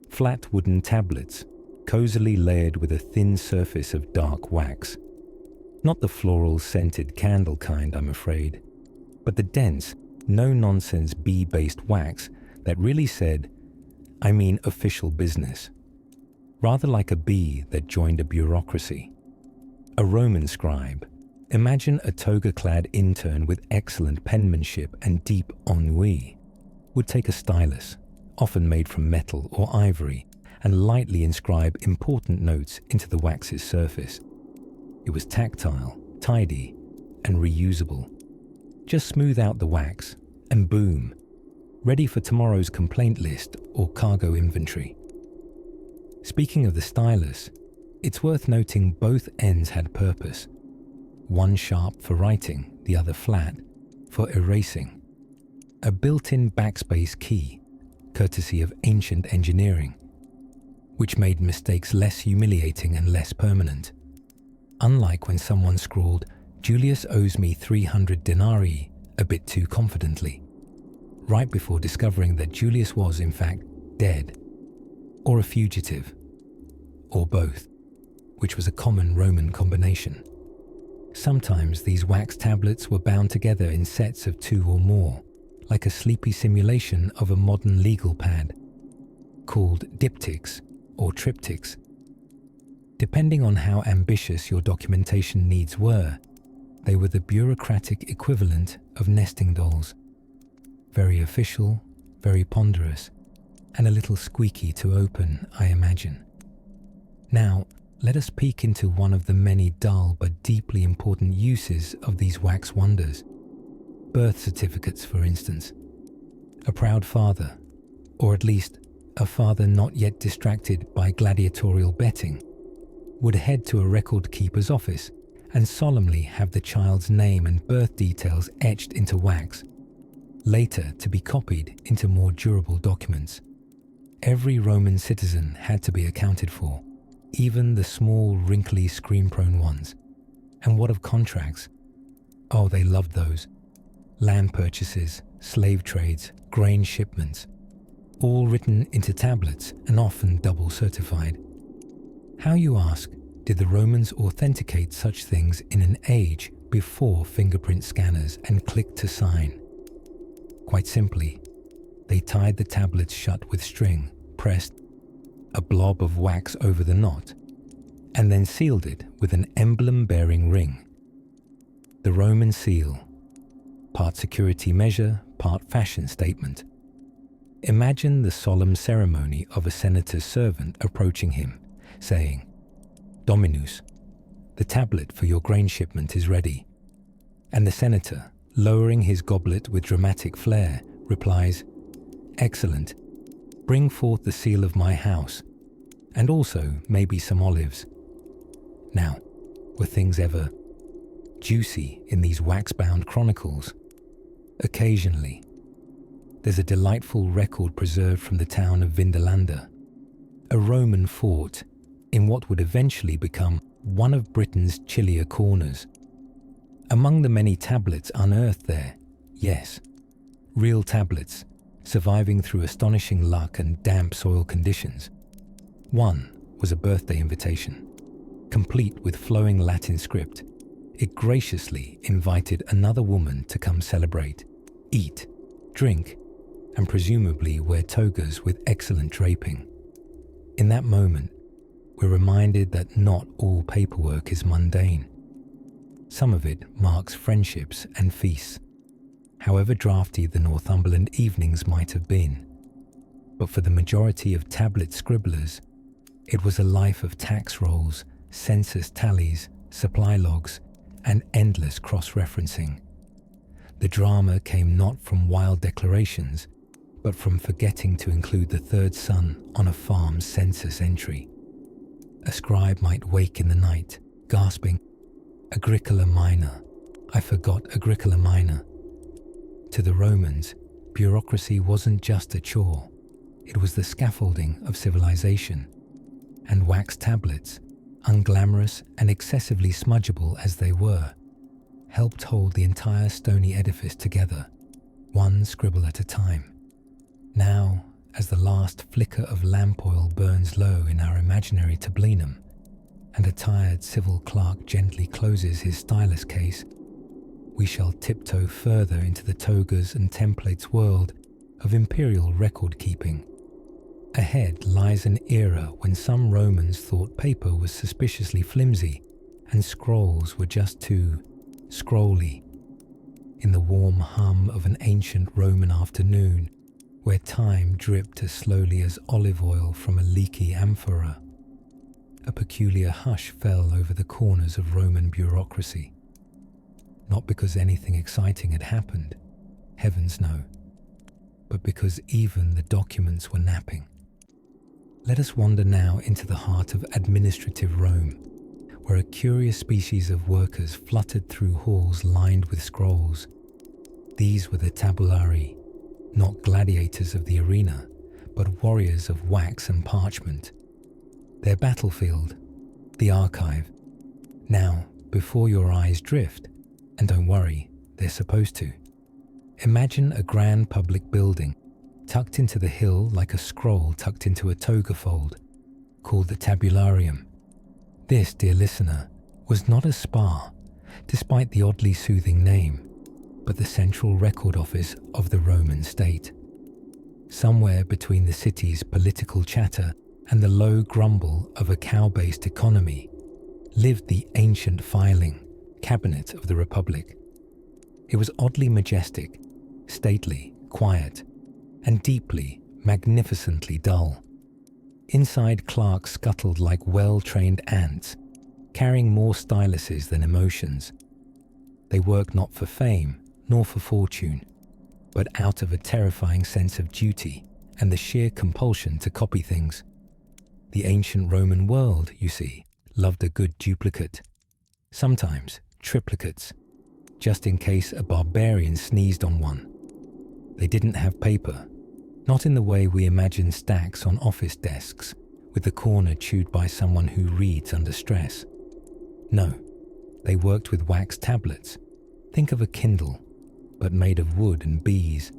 flat wooden tablets, cozily layered with a thin surface of dark wax. Not the floral scented candle kind, I'm afraid, but the dense, no-nonsense bee-based wax that really said, I mean official business. Rather like a bee that joined a bureaucracy. A Roman scribe. Imagine a toga-clad intern with excellent penmanship and deep ennui would take a stylus, often made from metal or ivory, and lightly inscribe important notes into the wax's surface. It was tactile, tidy, and reusable. Just smooth out the wax, and boom, ready for tomorrow's complaint list or cargo inventory. Speaking of the stylus, it's worth noting both ends had purpose. One sharp for writing, the other flat for erasing. a built-in backspace key, courtesy of ancient engineering, which made mistakes less humiliating and less permanent. Unlike when someone scrawled, "Julius owes me 300 denarii," a bit too confidently, right before discovering that Julius was, in fact, dead, or a fugitive, or both, which was a common Roman combination. Sometimes these wax tablets were bound together in sets of 2 or more, like a sleepy simulation of a modern legal pad, called diptychs or triptychs. Depending on how ambitious your documentation needs were, they were the bureaucratic equivalent of nesting dolls. Very official, very ponderous, and a little squeaky to open, I imagine. Now, let us peek into one of the many dull but deeply important uses of these wax wonders. Birth certificates, for instance. A proud father, or at least a father not yet distracted by gladiatorial betting, would head to a record keeper's office and solemnly have the child's name and birth details etched into wax, later to be copied into more durable documents. Every Roman citizen had to be accounted for, even the small, wrinkly, screen-prone ones. And what of contracts? Oh, they loved those. Land purchases, slave trades, grain shipments, all written into tablets and often double certified. How, you ask, did the Romans authenticate such things in an age before fingerprint scanners and click to sign? Quite simply, they tied the tablets shut with string, pressed a blob of wax over the knot, and then sealed it with an emblem-bearing ring. The Roman seal, part security measure, part fashion statement. Imagine the solemn ceremony of a senator's servant approaching him, saying, "Dominus, the tablet for your grain shipment is ready." And the senator, lowering his goblet with dramatic flair, replies, "Excellent. Bring forth the seal of my house, and also maybe some olives." Now, were things ever juicy in these wax-bound chronicles? Occasionally. There's a delightful record preserved from the town of Vindolanda, a Roman fort in what would eventually become one of Britain's chillier corners. Among the many tablets unearthed there, yes, real tablets, surviving through astonishing luck and damp soil conditions. One was a birthday invitation, complete with flowing Latin script. It graciously invited another woman to come celebrate, eat, drink, and presumably wear togas with excellent draping. In that moment, we're reminded that not all paperwork is mundane. Some of it marks friendships and feasts, however drafty the Northumberland evenings might have been. But for the majority of tablet scribblers, it was a life of tax rolls, census tallies, supply logs, and endless cross-referencing. The drama came not from wild declarations, but from forgetting to include the third son on a farm's census entry. A scribe might wake in the night, gasping, "Agricola minor, I forgot Agricola minor." To the Romans, bureaucracy wasn't just a chore, it was the scaffolding of civilization. And wax tablets, unglamorous and excessively smudgeable as they were, helped hold the entire stony edifice together, one scribble at a time. Now, as the last flicker of lamp oil burns low in our imaginary tablinum, and a tired civil clerk gently closes his stylus case, we shall tiptoe further into the togas and templates world of imperial record-keeping. Ahead lies an era when some Romans thought paper was suspiciously flimsy and scrolls were just too scrolly. In the warm hum of an ancient Roman afternoon, where time dripped as slowly as olive oil from a leaky amphora, a peculiar hush fell over the corners of Roman bureaucracy. Not because anything exciting had happened, heavens no, but because even the documents were napping. Let us wander now into the heart of administrative Rome, where a curious species of workers fluttered through halls lined with scrolls. These were the tabulari, not gladiators of the arena, but warriors of wax and parchment. Their battlefield, the archive. Now, before your eyes drift, and don't worry, they're supposed to, imagine a grand public building tucked into the hill like a scroll tucked into a toga fold, called the tabularium. This, dear listener, was not a spa, despite the oddly soothing name, but the central record office of the Roman state. Somewhere between the city's political chatter and the low grumble of a cow-based economy lived the ancient filing cabinet of the Republic. It was oddly majestic, stately, quiet, and deeply, magnificently dull. Inside, clerks scuttled like well-trained ants, carrying more styluses than emotions. They worked not for fame, nor for fortune, but out of a terrifying sense of duty and the sheer compulsion to copy things. The ancient Roman world, you see, loved a good duplicate, sometimes triplicates, just in case a barbarian sneezed on one. They didn't have paper, not in the way we imagine stacks on office desks, with the corner chewed by someone who reads under stress. No, they worked with wax tablets. Think of a Kindle, but made of wood and bees.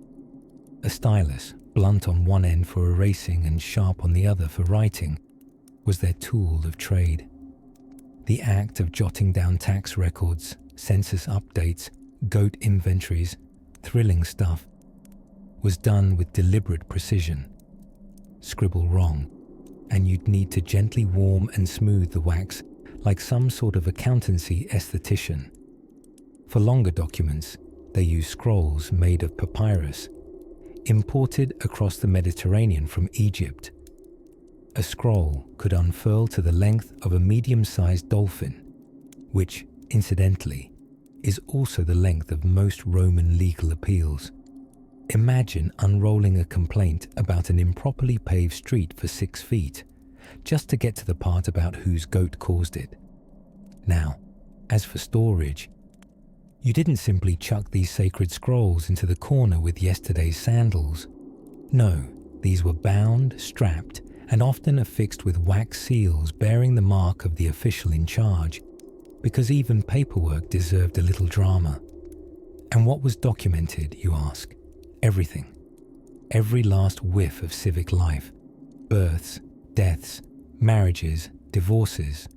A stylus, blunt on one end for erasing and sharp on the other for writing, was their tool of trade. The act of jotting down tax records, census updates, goat inventories, thrilling stuff, was done with deliberate precision. Scribble wrong, and you'd need to gently warm and smooth the wax like some sort of accountancy esthetician. For longer documents, they used scrolls made of papyrus, imported across the Mediterranean from Egypt. A scroll could unfurl to the length of a medium-sized dolphin, which, incidentally, is also the length of most Roman legal appeals. Imagine unrolling a complaint about an improperly paved street for 6 feet, just to get to the part about whose goat caused it. Now, as for storage, you didn't simply chuck these sacred scrolls into the corner with yesterday's sandals. No, these were bound, strapped, and often affixed with wax seals bearing the mark of the official in charge, because even paperwork deserved a little drama. And what was documented, you ask? Everything. Every last whiff of civic life. Births, deaths, marriages, divorces.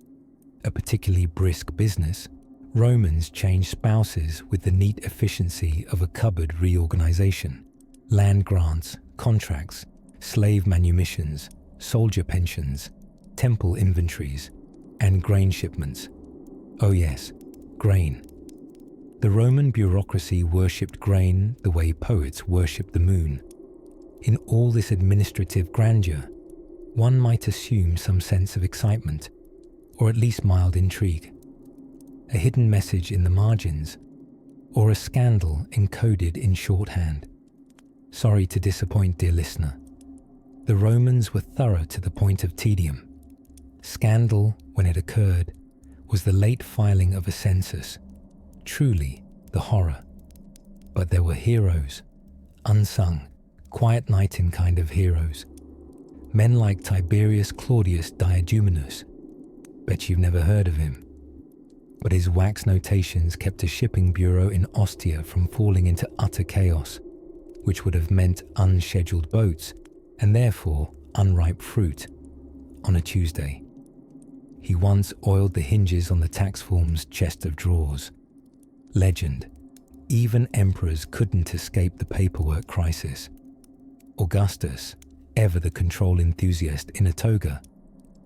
A particularly brisk business, Romans changed spouses with the neat efficiency of a cupboard reorganization. Land grants, contracts, slave manumissions, soldier pensions, temple inventories, and grain shipments. Oh yes, grain. The Roman bureaucracy worshipped grain the way poets worshipped the moon. In all this administrative grandeur, one might assume some sense of excitement, or at least mild intrigue. A hidden message in the margins, or a scandal encoded in shorthand. Sorry to disappoint, dear listener. The Romans were thorough to the point of tedium. Scandal, when it occurred, was the late filing of a census. Truly, the horror. But there were heroes, unsung, quiet nighting kind of heroes. Men like Tiberius Claudius Diogeminus. Bet you've never heard of him. But his wax notations kept a shipping bureau in Ostia from falling into utter chaos, which would have meant unscheduled boats and therefore unripe fruit on a Tuesday. He once oiled the hinges on the tax form's chest of drawers. Legend. Even emperors couldn't escape the paperwork crisis. Augustus, ever the control enthusiast in a toga,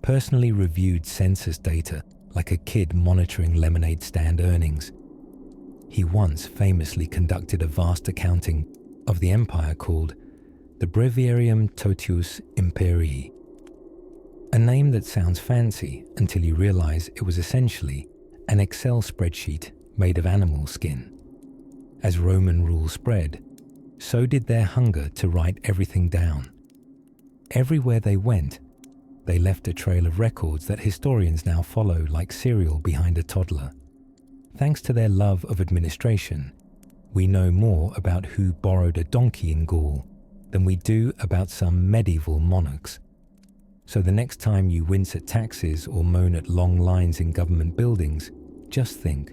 personally reviewed census data like a kid monitoring lemonade stand earnings. He once famously conducted a vast accounting of the empire called the Breviarium Totius Imperii, a name that sounds fancy until you realize it was essentially an Excel spreadsheet made of animal skin. As Roman rule spread, so did their hunger to write everything down. Everywhere they went, they left a trail of records that historians now follow like cereal behind a toddler. Thanks to their love of administration, We know more about who borrowed a donkey in Gaul than we do about some medieval monarchs. So the next time you wince at taxes or moan at long lines in government buildings, just think,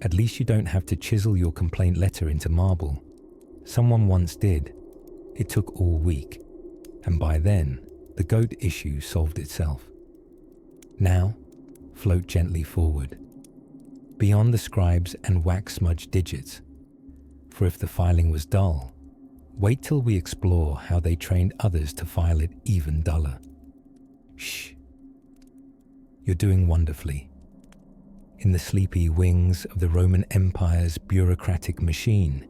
at least you don't have to chisel your complaint letter into marble. Someone once did. It took all week, and by then, the goat issue solved itself. Now, float gently forward, beyond the scribes and wax-smudged digits. For if the filing was dull, wait till we explore how they trained others to file it even duller. Shh. You're doing wonderfully. In the sleepy wings of the Roman Empire's bureaucratic machine,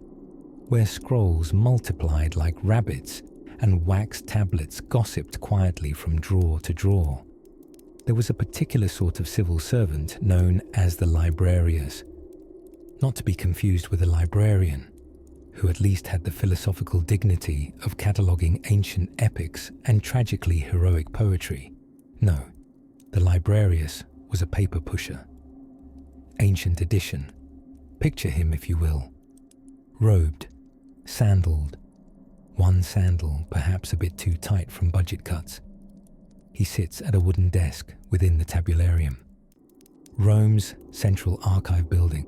where scrolls multiplied like rabbits and wax tablets gossiped quietly from drawer to drawer, there was a particular sort of civil servant known as the librarius, not to be confused with a librarian, who at least had the philosophical dignity of cataloguing ancient epics and tragically heroic poetry. No, the librarius was a paper pusher. Ancient edition. Picture him, if you will. Robed, sandaled, one sandal perhaps a bit too tight from budget cuts. He sits at a wooden desk within the tabularium, Rome's central archive building.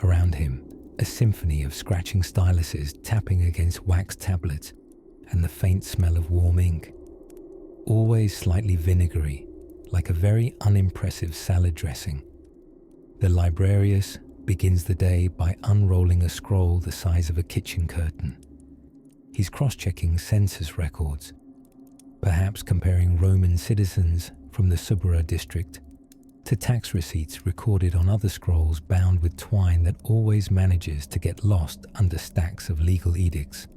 Around him, a symphony of scratching styluses tapping against wax tablets and the faint smell of warm ink, always slightly vinegary, like a very unimpressive salad dressing. The librarius begins the day by unrolling a scroll the size of a kitchen curtain. He's cross-checking census records, perhaps comparing Roman citizens from the Subura district to tax receipts recorded on other scrolls bound with twine that always manages to get lost under stacks of legal edicts.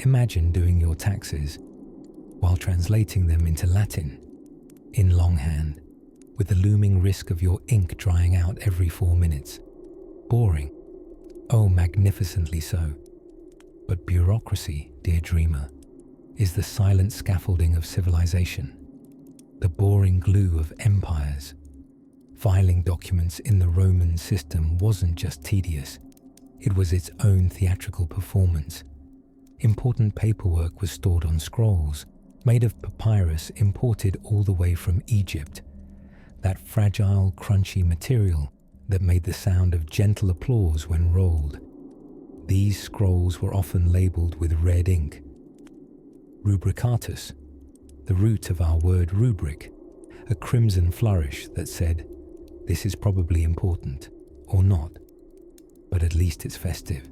Imagine doing your taxes while translating them into Latin, in longhand, with the looming risk of your ink drying out every 4 minutes. Boring. Oh, magnificently so. But bureaucracy, dear dreamer, is the silent scaffolding of civilization, the boring glue of empires. Filing documents in the Roman system wasn't just tedious, it was its own theatrical performance. Important paperwork was stored on scrolls, made of papyrus imported all the way from Egypt, that fragile, crunchy material that made the sound of gentle applause when rolled. These scrolls were often labelled with red ink. Rubricatus, the root of our word rubric, a crimson flourish that said, "This is probably important," or not, but at least it's festive.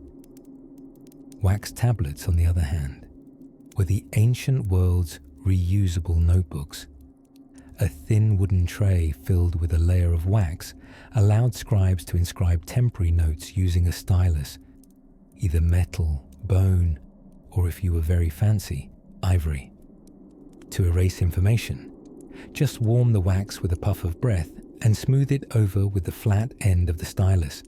Wax tablets, on the other hand, were the ancient world's reusable notebooks. A thin wooden tray filled with a layer of wax allowed scribes to inscribe temporary notes using a stylus, either metal, bone, or if you were very fancy, ivory. To erase information, just warm the wax with a puff of breath and smooth it over with the flat end of the stylus,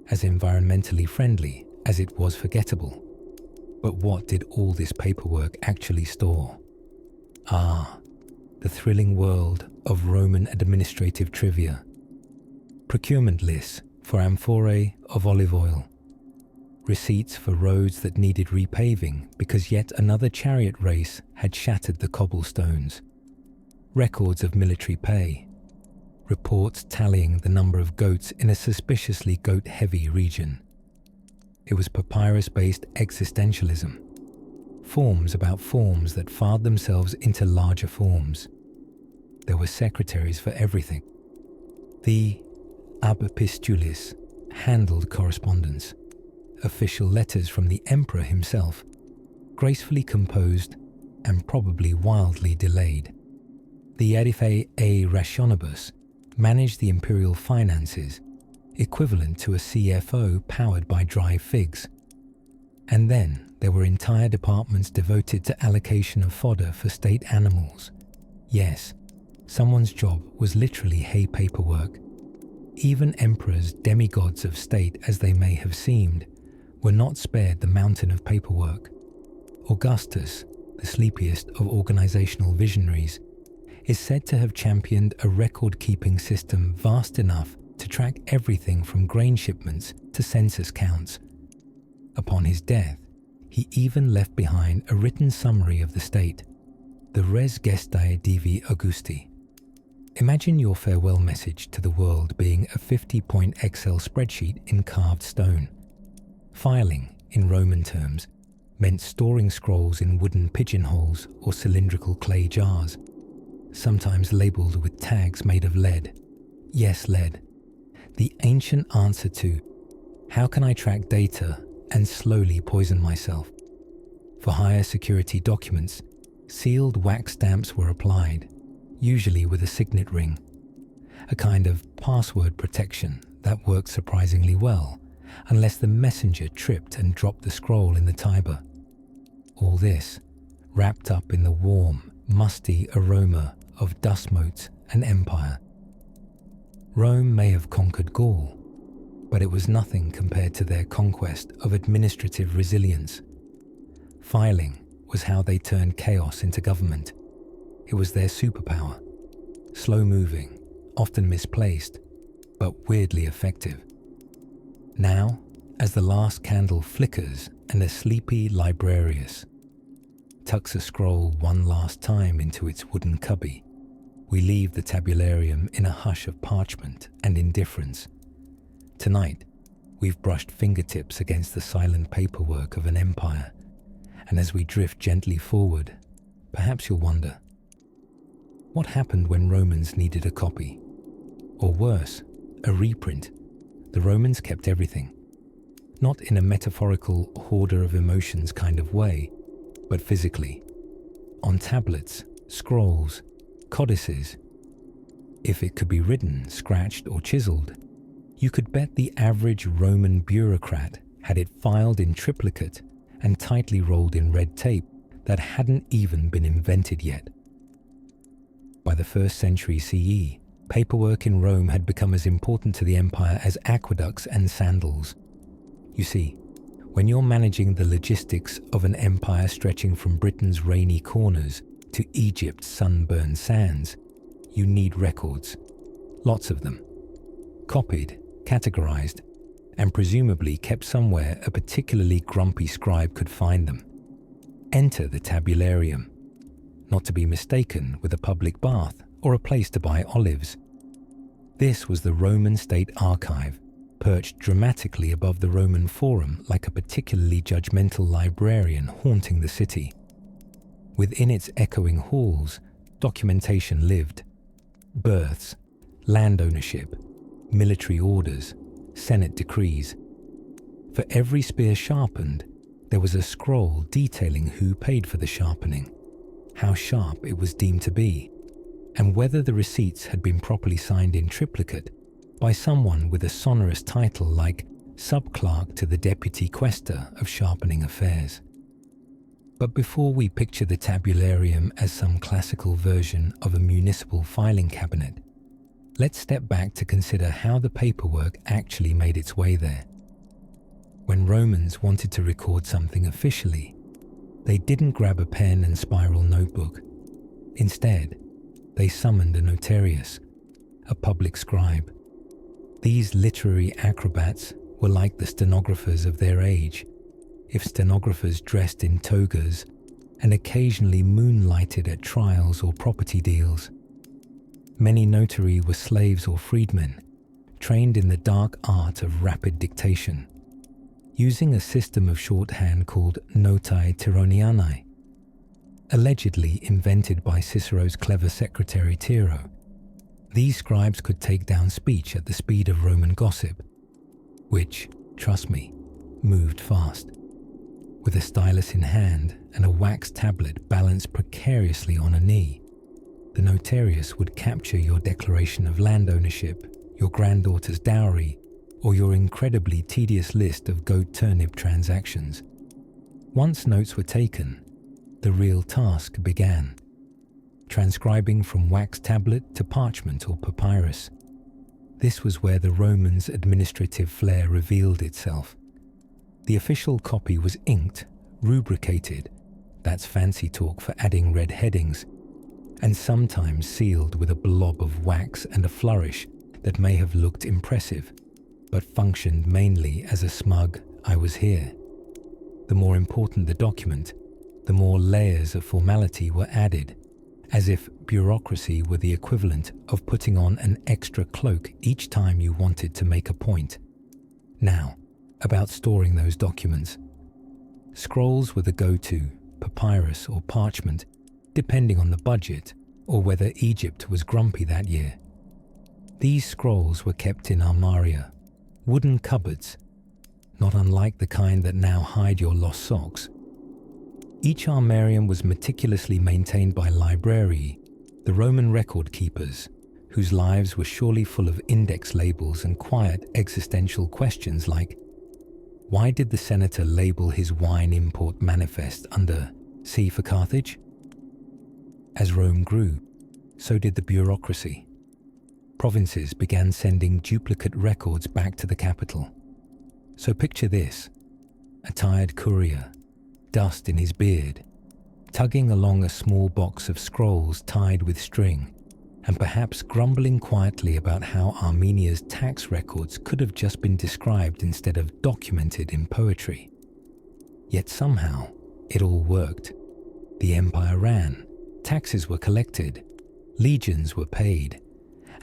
as environmentally friendly as it was forgettable. But what did all this paperwork actually store? Ah, the thrilling world of Roman administrative trivia. Procurement lists for amphorae of olive oil. Receipts for roads that needed repaving because yet another chariot race had shattered the cobblestones. Records of military pay. Reports tallying the number of goats in a suspiciously goat-heavy region. It was papyrus-based existentialism. Forms about forms that filed themselves into larger forms. There were secretaries for everything. The ab epistulis handled correspondence, official letters from the emperor himself, gracefully composed and probably wildly delayed. The Erife a Rationibus managed the imperial finances, equivalent to a CFO powered by dry figs. And then there were entire departments devoted to allocation of fodder for state animals. Yes, someone's job was literally hay paperwork. Even emperors, demigods of state as they may have seemed, were not spared the mountain of paperwork. Augustus, the sleepiest of organizational visionaries, is said to have championed a record-keeping system vast enough to track everything from grain shipments to census counts. Upon his death, he even left behind a written summary of the state, the Res Gestae Divi Augusti. Imagine your farewell message to the world being a 50-point Excel spreadsheet in carved stone. Filing, in Roman terms, meant storing scrolls in wooden pigeonholes or cylindrical clay jars, sometimes labelled with tags made of lead. Yes, lead. The ancient answer to, how can I track data and slowly poison myself? For higher security documents, sealed wax stamps were applied, usually with a signet ring, a kind of password protection that worked surprisingly well, unless the messenger tripped and dropped the scroll in the Tiber. All this wrapped up in the warm, musty aroma of dust motes and empire. Rome may have conquered Gaul, but it was nothing compared to their conquest of administrative resilience. Filing was how they turned chaos into government. It was their superpower, slow-moving, often misplaced, but weirdly effective. Now, as the last candle flickers and a sleepy librarius tucks a scroll one last time into its wooden cubby, we leave the tabularium in a hush of parchment and indifference. Tonight, we've brushed fingertips against the silent paperwork of an empire, and as we drift gently forward, perhaps you'll wonder, what happened when Romans needed a copy? Or worse, a reprint? The Romans kept everything. Not in a metaphorical hoarder of emotions kind of way, but physically. On tablets, scrolls, codices. If it could be written, scratched, or chiseled, you could bet the average Roman bureaucrat had it filed in triplicate and tightly rolled in red tape that hadn't even been invented yet. By the 1st century CE, paperwork in Rome had become as important to the empire as aqueducts and sandals. You see, when you're managing the logistics of an empire stretching from Britain's rainy corners to Egypt's sunburned sands, you need records. Lots of them. Copied, categorized, and presumably kept somewhere a particularly grumpy scribe could find them. Enter the tabularium, not to be mistaken with a public bath or a place to buy olives. This was the Roman state archive, perched dramatically above the Roman Forum like a particularly judgmental librarian haunting the city. Within its echoing halls, documentation lived. Births, land ownership, military orders, Senate decrees. For every spear sharpened, there was a scroll detailing who paid for the sharpening, how sharp it was deemed to be, and whether the receipts had been properly signed in triplicate by someone with a sonorous title like sub-clerk to the deputy quaestor of sharpening affairs. But before we picture the tabularium as some classical version of a municipal filing cabinet, let's step back to consider how the paperwork actually made its way there. When Romans wanted to record something officially, they didn't grab a pen and spiral notebook. Instead, they summoned a notarius, a public scribe. These literary acrobats were like the stenographers of their age, if stenographers dressed in togas and occasionally moonlighted at trials or property deals. Many notary were slaves or freedmen, trained in the dark art of rapid dictation, using a system of shorthand called notae Tironianae, allegedly invented by Cicero's clever secretary Tiro. These scribes could take down speech at the speed of Roman gossip, which, trust me, moved fast. With a stylus in hand and a wax tablet balanced precariously on a knee, the notarius would capture your declaration of land ownership, your granddaughter's dowry, or your incredibly tedious list of goat-turnip transactions. Once notes were taken, the real task began, transcribing from wax tablet to parchment or papyrus. This was where the Romans' administrative flair revealed itself. The official copy was inked, rubricated, that's fancy talk for adding red headings, and sometimes sealed with a blob of wax and a flourish that may have looked impressive, but functioned mainly as a smug "I was here." The more important the document, the more layers of formality were added, as if bureaucracy were the equivalent of putting on an extra cloak each time you wanted to make a point. Now, about storing those documents. Scrolls were the go-to, papyrus or parchment, depending on the budget or whether Egypt was grumpy that year. These scrolls were kept in armaria, wooden cupboards, not unlike the kind that now hide your lost socks. Each armarium was meticulously maintained by librarii, the Roman record keepers, whose lives were surely full of index labels and quiet existential questions like, why did the senator label his wine import manifest under C for Carthage? As Rome grew, so did the bureaucracy. Provinces began sending duplicate records back to the capital. So picture this: a tired courier, dust in his beard, tugging along a small box of scrolls tied with string, and perhaps grumbling quietly about how Armenia's tax records could have just been described instead of documented in poetry. Yet somehow, it all worked. The empire ran, taxes were collected, legions were paid,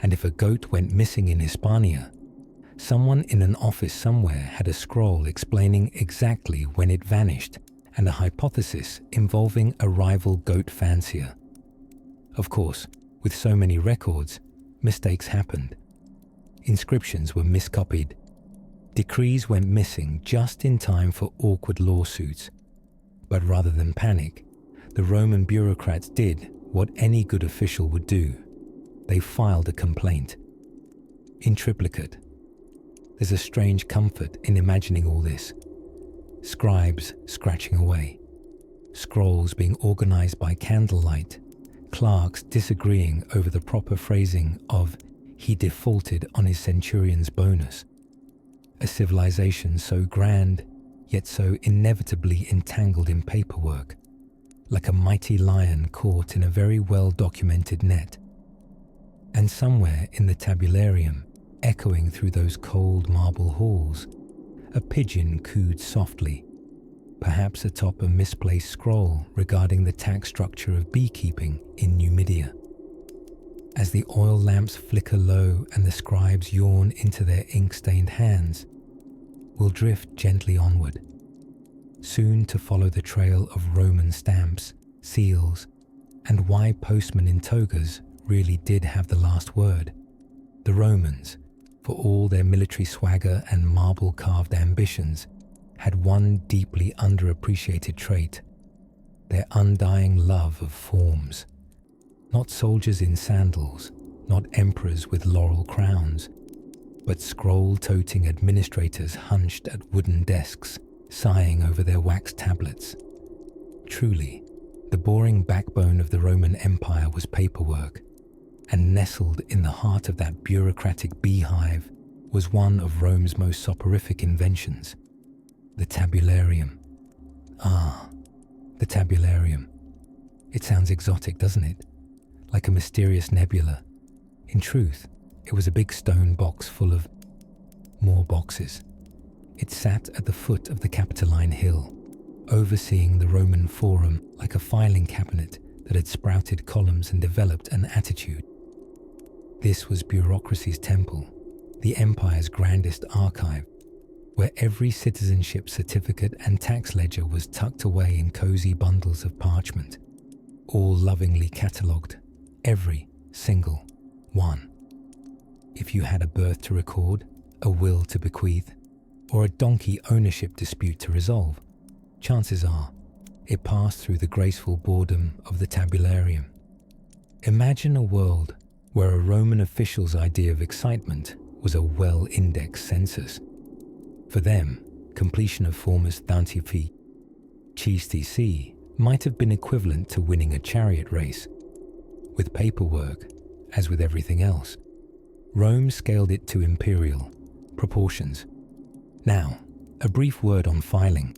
and if a goat went missing in Hispania, someone in an office somewhere had a scroll explaining exactly when it vanished and a hypothesis involving a rival goat fancier. Of course, with so many records, mistakes happened. Inscriptions were miscopied. Decrees went missing just in time for awkward lawsuits. But rather than panic, the Roman bureaucrats did what any good official would do. They filed a complaint. In triplicate. There's a strange comfort in imagining all this. Scribes scratching away. Scrolls being organized by candlelight. Clerks disagreeing over the proper phrasing of "he defaulted on his centurion's bonus." A civilization so grand, yet so inevitably entangled in paperwork, like a mighty lion caught in a very well-documented net. And somewhere in the tabularium, echoing through those cold marble halls, a pigeon cooed softly, perhaps atop a misplaced scroll regarding the tax structure of beekeeping in Numidia. As the oil lamps flicker low and the scribes yawn into their ink-stained hands, we'll drift gently onward, soon to follow the trail of Roman stamps, seals, and why postmen in togas really did have the last word. The Romans, for all their military swagger and marble-carved ambitions, had one deeply underappreciated trait: their undying love of forms. Not soldiers in sandals, not emperors with laurel crowns, but scroll-toting administrators hunched at wooden desks, sighing over their wax tablets. Truly, the boring backbone of the Roman Empire was paperwork, and nestled in the heart of that bureaucratic beehive was one of Rome's most soporific inventions, the tabularium. Ah, the tabularium. It sounds exotic, doesn't it? Like a mysterious nebula. In truth, it was a big stone box full of more boxes. It sat at the foot of the Capitoline Hill, overseeing the Roman Forum like a filing cabinet that had sprouted columns and developed an attitude. This was bureaucracy's temple, the empire's grandest archive, where every citizenship certificate and tax ledger was tucked away in cozy bundles of parchment, all lovingly catalogued, every single one. If you had a birth to record, a will to bequeath, or a donkey ownership dispute to resolve, chances are it passed through the graceful boredom of the tabularium. Imagine a world where a Roman official's idea of excitement was a well-indexed census. For them, completion of formus tantifi cistici might have been equivalent to winning a chariot race. With paperwork, as with everything else, Rome scaled it to imperial proportions. Now, a brief word on filing.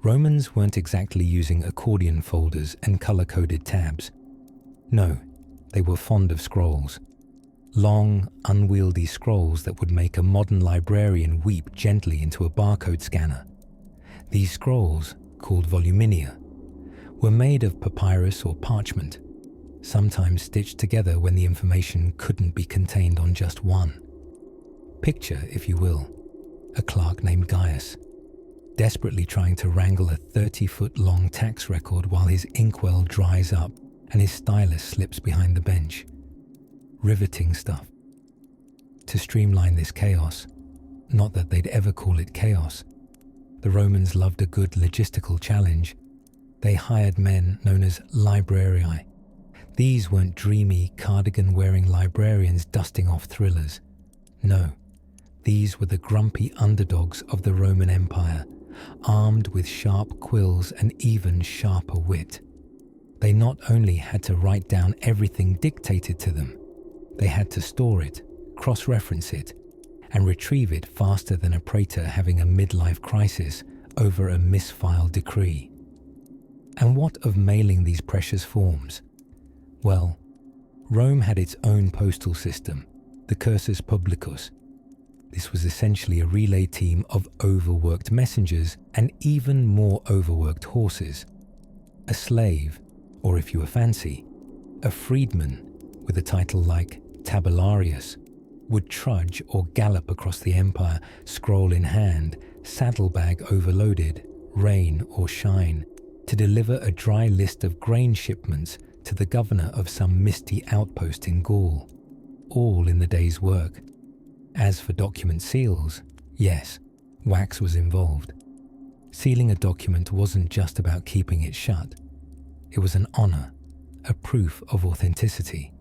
Romans weren't exactly using accordion folders and color-coded tabs. No, they were fond of scrolls. long, unwieldy scrolls that would make a modern librarian weep gently into a barcode scanner. These scrolls, called voluminia, were made of papyrus or parchment, sometimes stitched together when the information couldn't be contained on just one. Picture, if you will, a clerk named Gaius, desperately trying to wrangle a 30-foot-long tax record while his inkwell dries up and his stylus slips behind the bench. Riveting stuff. To streamline this chaos, not that they'd ever call it chaos, the Romans loved a good logistical challenge. They hired men known as librarii. These weren't dreamy, cardigan-wearing librarians dusting off thrillers. No, these were the grumpy underdogs of the Roman Empire, armed with sharp quills and even sharper wit. They not only had to write down everything dictated to them, they had to store it, cross-reference it, and retrieve it faster than a praetor having a midlife crisis over a misfiled decree. And what of mailing these precious forms? Well, Rome had its own postal system, the cursus publicus. This was essentially a relay team of overworked messengers and even more overworked horses. A slave, or if you were fancy, a freedman with a title like tabellarius, would trudge or gallop across the empire, scroll in hand, saddlebag overloaded, rain or shine, to deliver a dry list of grain shipments to the governor of some misty outpost in Gaul, all in the day's work. As for document seals, yes, wax was involved. Sealing a document wasn't just about keeping it shut. It was an honor, a proof of authenticity.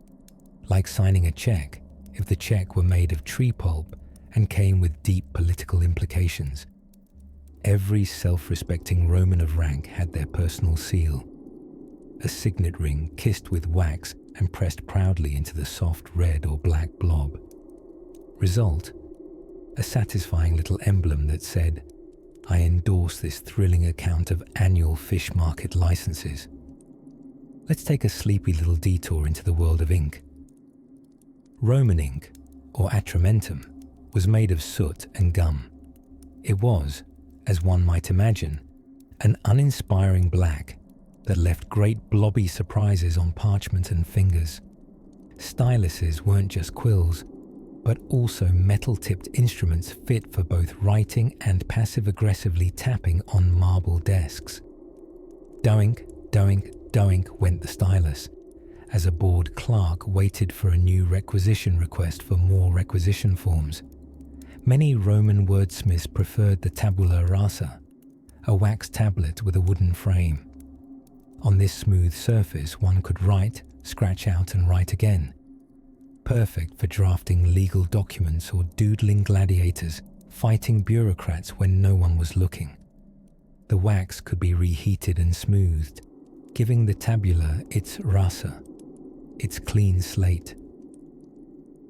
Like signing a check, if the check were made of tree pulp and came with deep political implications. Every self-respecting Roman of rank had their personal seal, a signet ring kissed with wax and pressed proudly into the soft red or black blob. Result, a satisfying little emblem that said, "I endorse this thrilling account of annual fish market licenses." Let's take a sleepy little detour into the world of ink. Roman ink, or atramentum, was made of soot and gum. It was, as one might imagine, an uninspiring black that left great blobby surprises on parchment and fingers. Styluses weren't just quills, but also metal-tipped instruments fit for both writing and passive-aggressively tapping on marble desks. Doink, doink, doink went the stylus, as a bored clerk waited for a new requisition request for more requisition forms. Many Roman wordsmiths preferred the tabula rasa, a wax tablet with a wooden frame. On this smooth surface one could write, scratch out and write again. Perfect for drafting legal documents or doodling gladiators, fighting bureaucrats when no one was looking. The wax could be reheated and smoothed, giving the tabula its rasa, its clean slate.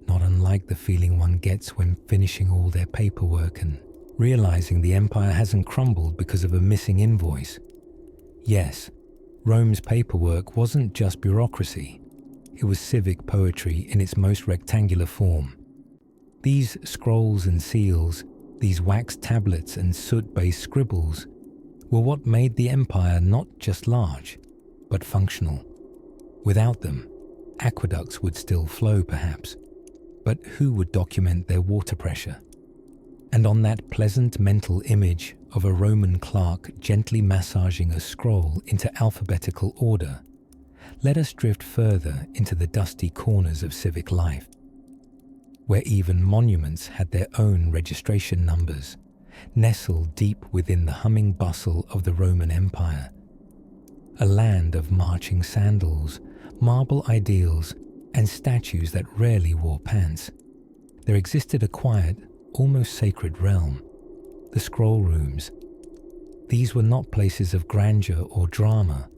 Not unlike the feeling one gets when finishing all their paperwork and realizing the empire hasn't crumbled because of a missing invoice. Yes, Rome's paperwork wasn't just bureaucracy. It was civic poetry in its most rectangular form. These scrolls and seals, these wax tablets and soot-based scribbles, were what made the empire not just large, but functional. Without them, aqueducts would still flow perhaps, but who would document their water pressure? And on that pleasant mental image of a Roman clerk gently massaging a scroll into alphabetical order, let us drift further into the dusty corners of civic life, where even monuments had their own registration numbers, nestled deep within the humming bustle of the Roman Empire. A land of marching sandals, marble ideals, and statues that rarely wore pants. There existed a quiet, almost sacred realm, the scroll rooms. These were not places of grandeur or drama.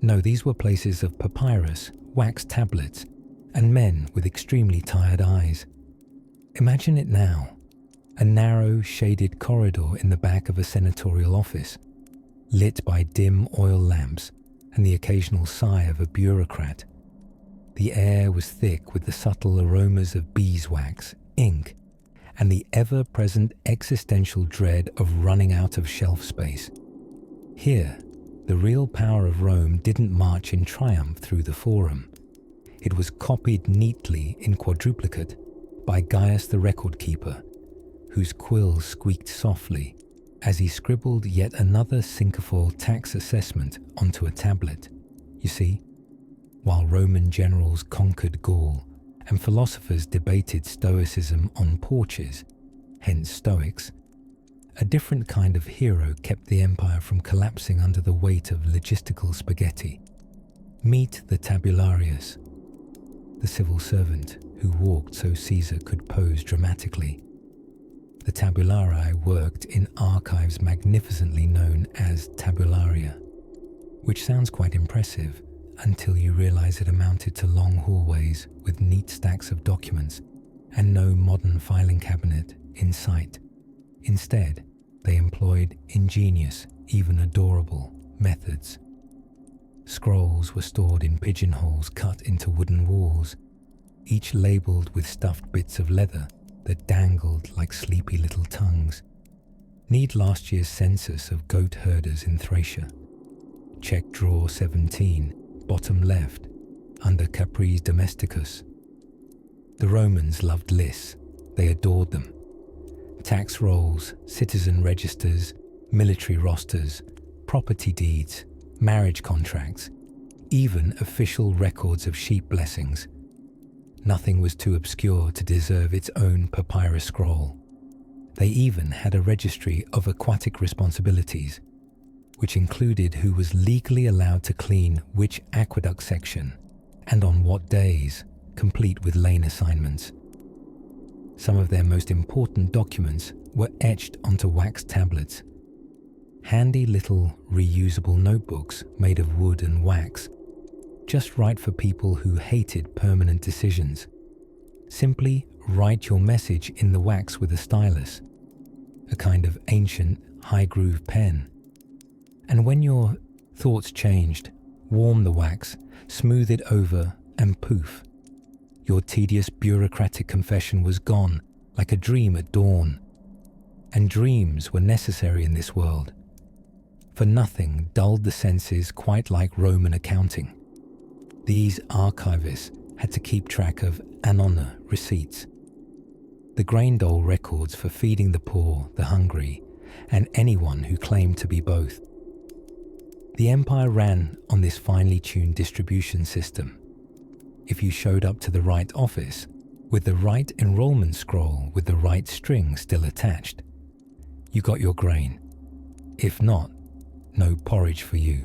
No, these were places of papyrus, wax tablets, and men with extremely tired eyes. Imagine it now, a narrow, shaded corridor in the back of a senatorial office, lit by dim oil lamps and the occasional sigh of a bureaucrat. The air was thick with the subtle aromas of beeswax, ink, and the ever-present existential dread of running out of shelf space. Here, the real power of Rome didn't march in triumph through the Forum. It was copied neatly in quadruplicate by Gaius the record keeper, whose quill squeaked softly as he scribbled yet another cinquefoil tax assessment onto a tablet. You see, while Roman generals conquered Gaul and philosophers debated Stoicism on porches, hence Stoics, a different kind of hero kept the empire from collapsing under the weight of logistical spaghetti. Meet the tabularius, the civil servant who walked so Caesar could pose dramatically. The tabulari worked in archives magnificently known as tabularia, which sounds quite impressive until you realize it amounted to long hallways with neat stacks of documents and no modern filing cabinet in sight. Instead, they employed ingenious, even adorable, methods. Scrolls were stored in pigeonholes cut into wooden walls, each labelled with stuffed bits of leather that dangled like sleepy little tongues. Need last year's census of goat herders in Thracia. Check drawer 17, bottom left, under Capres Domesticus. The Romans loved lists. They adored them. Tax rolls, citizen registers, military rosters, property deeds, marriage contracts, even official records of sheep blessings. Nothing was too obscure to deserve its own papyrus scroll. They even had a registry of aquatic responsibilities, which included who was legally allowed to clean which aqueduct section and on what days, complete with lane assignments. Some of their most important documents were etched onto wax tablets. Handy little reusable notebooks made of wood and wax, just right for people who hated permanent decisions. Simply write your message in the wax with a stylus, a kind of ancient high-groove pen. And when your thoughts changed, warm the wax, smooth it over, and poof, your tedious bureaucratic confession was gone like a dream at dawn. And dreams were necessary in this world, for nothing dulled the senses quite like Roman accounting. These archivists had to keep track of annona receipts, the grain dole records for feeding the poor, the hungry, and anyone who claimed to be both. The empire ran on this finely tuned distribution system. If you showed up to the right office, with the right enrollment scroll with the right string still attached, you got your grain. If not, no porridge for you.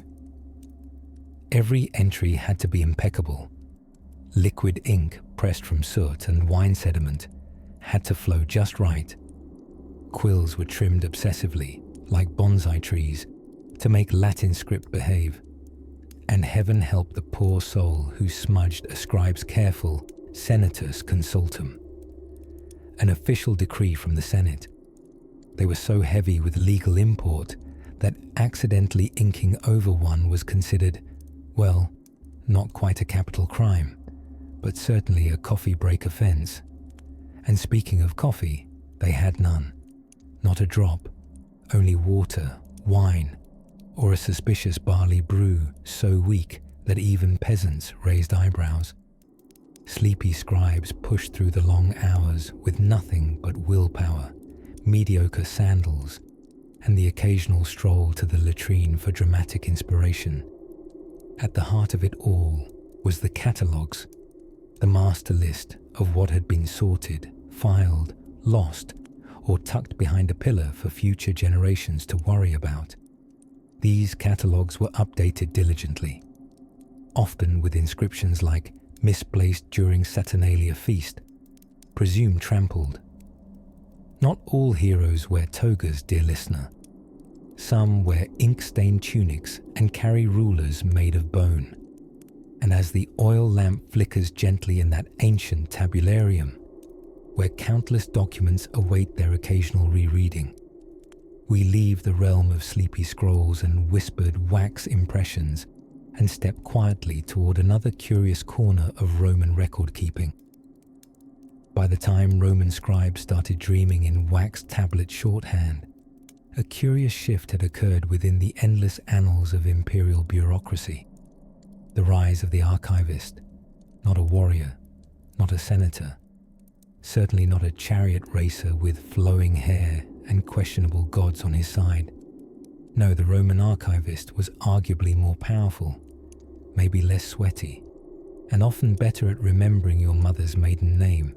Every entry had to be impeccable. Liquid ink pressed from soot and wine sediment had to flow just right. Quills were trimmed obsessively, like bonsai trees, to make Latin script behave. And heaven help the poor soul who smudged a scribe's careful senatus consultum, an official decree from the Senate. They were so heavy with legal import that accidentally inking over one was considered, well, not quite a capital crime, but certainly a coffee break offence. And speaking of coffee, they had none. Not a drop, only water, wine, or a suspicious barley brew so weak that even peasants raised eyebrows. Sleepy scribes pushed through the long hours with nothing but willpower, mediocre sandals, and the occasional stroll to the latrine for dramatic inspiration. At the heart of it all was the catalogues, the master list of what had been sorted, filed, lost, or tucked behind a pillar for future generations to worry about. These catalogues were updated diligently, often with inscriptions like misplaced during Saturnalia feast, presumed trampled. Not all heroes wear togas, dear listener. Some wear ink-stained tunics and carry rulers made of bone. And as the oil lamp flickers gently in that ancient tabularium, where countless documents await their occasional rereading, we leave the realm of sleepy scrolls and whispered wax impressions and stepped quietly toward another curious corner of Roman record keeping. By the time Roman scribes started dreaming in wax tablet shorthand, a curious shift had occurred within the endless annals of imperial bureaucracy. The rise of the archivist, not a warrior, not a senator, certainly not a chariot racer with flowing hair and questionable gods on his side. No, the Roman archivist was arguably more powerful, maybe less sweaty, and often better at remembering your mother's maiden name.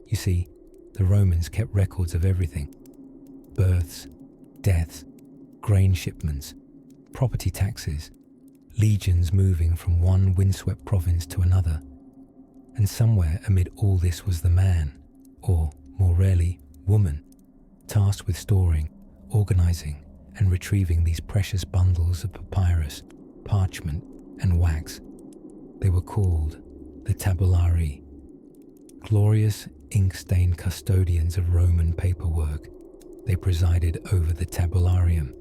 You see, the Romans kept records of everything: births, deaths, grain shipments, property taxes, legions moving from one windswept province to another. And somewhere amid all this was the man, or more rarely, woman, tasked with storing, organizing, and retrieving these precious bundles of papyrus, parchment, and wax. They were called the tabulari. Glorious, ink-stained custodians of Roman paperwork, they presided over the tabularium,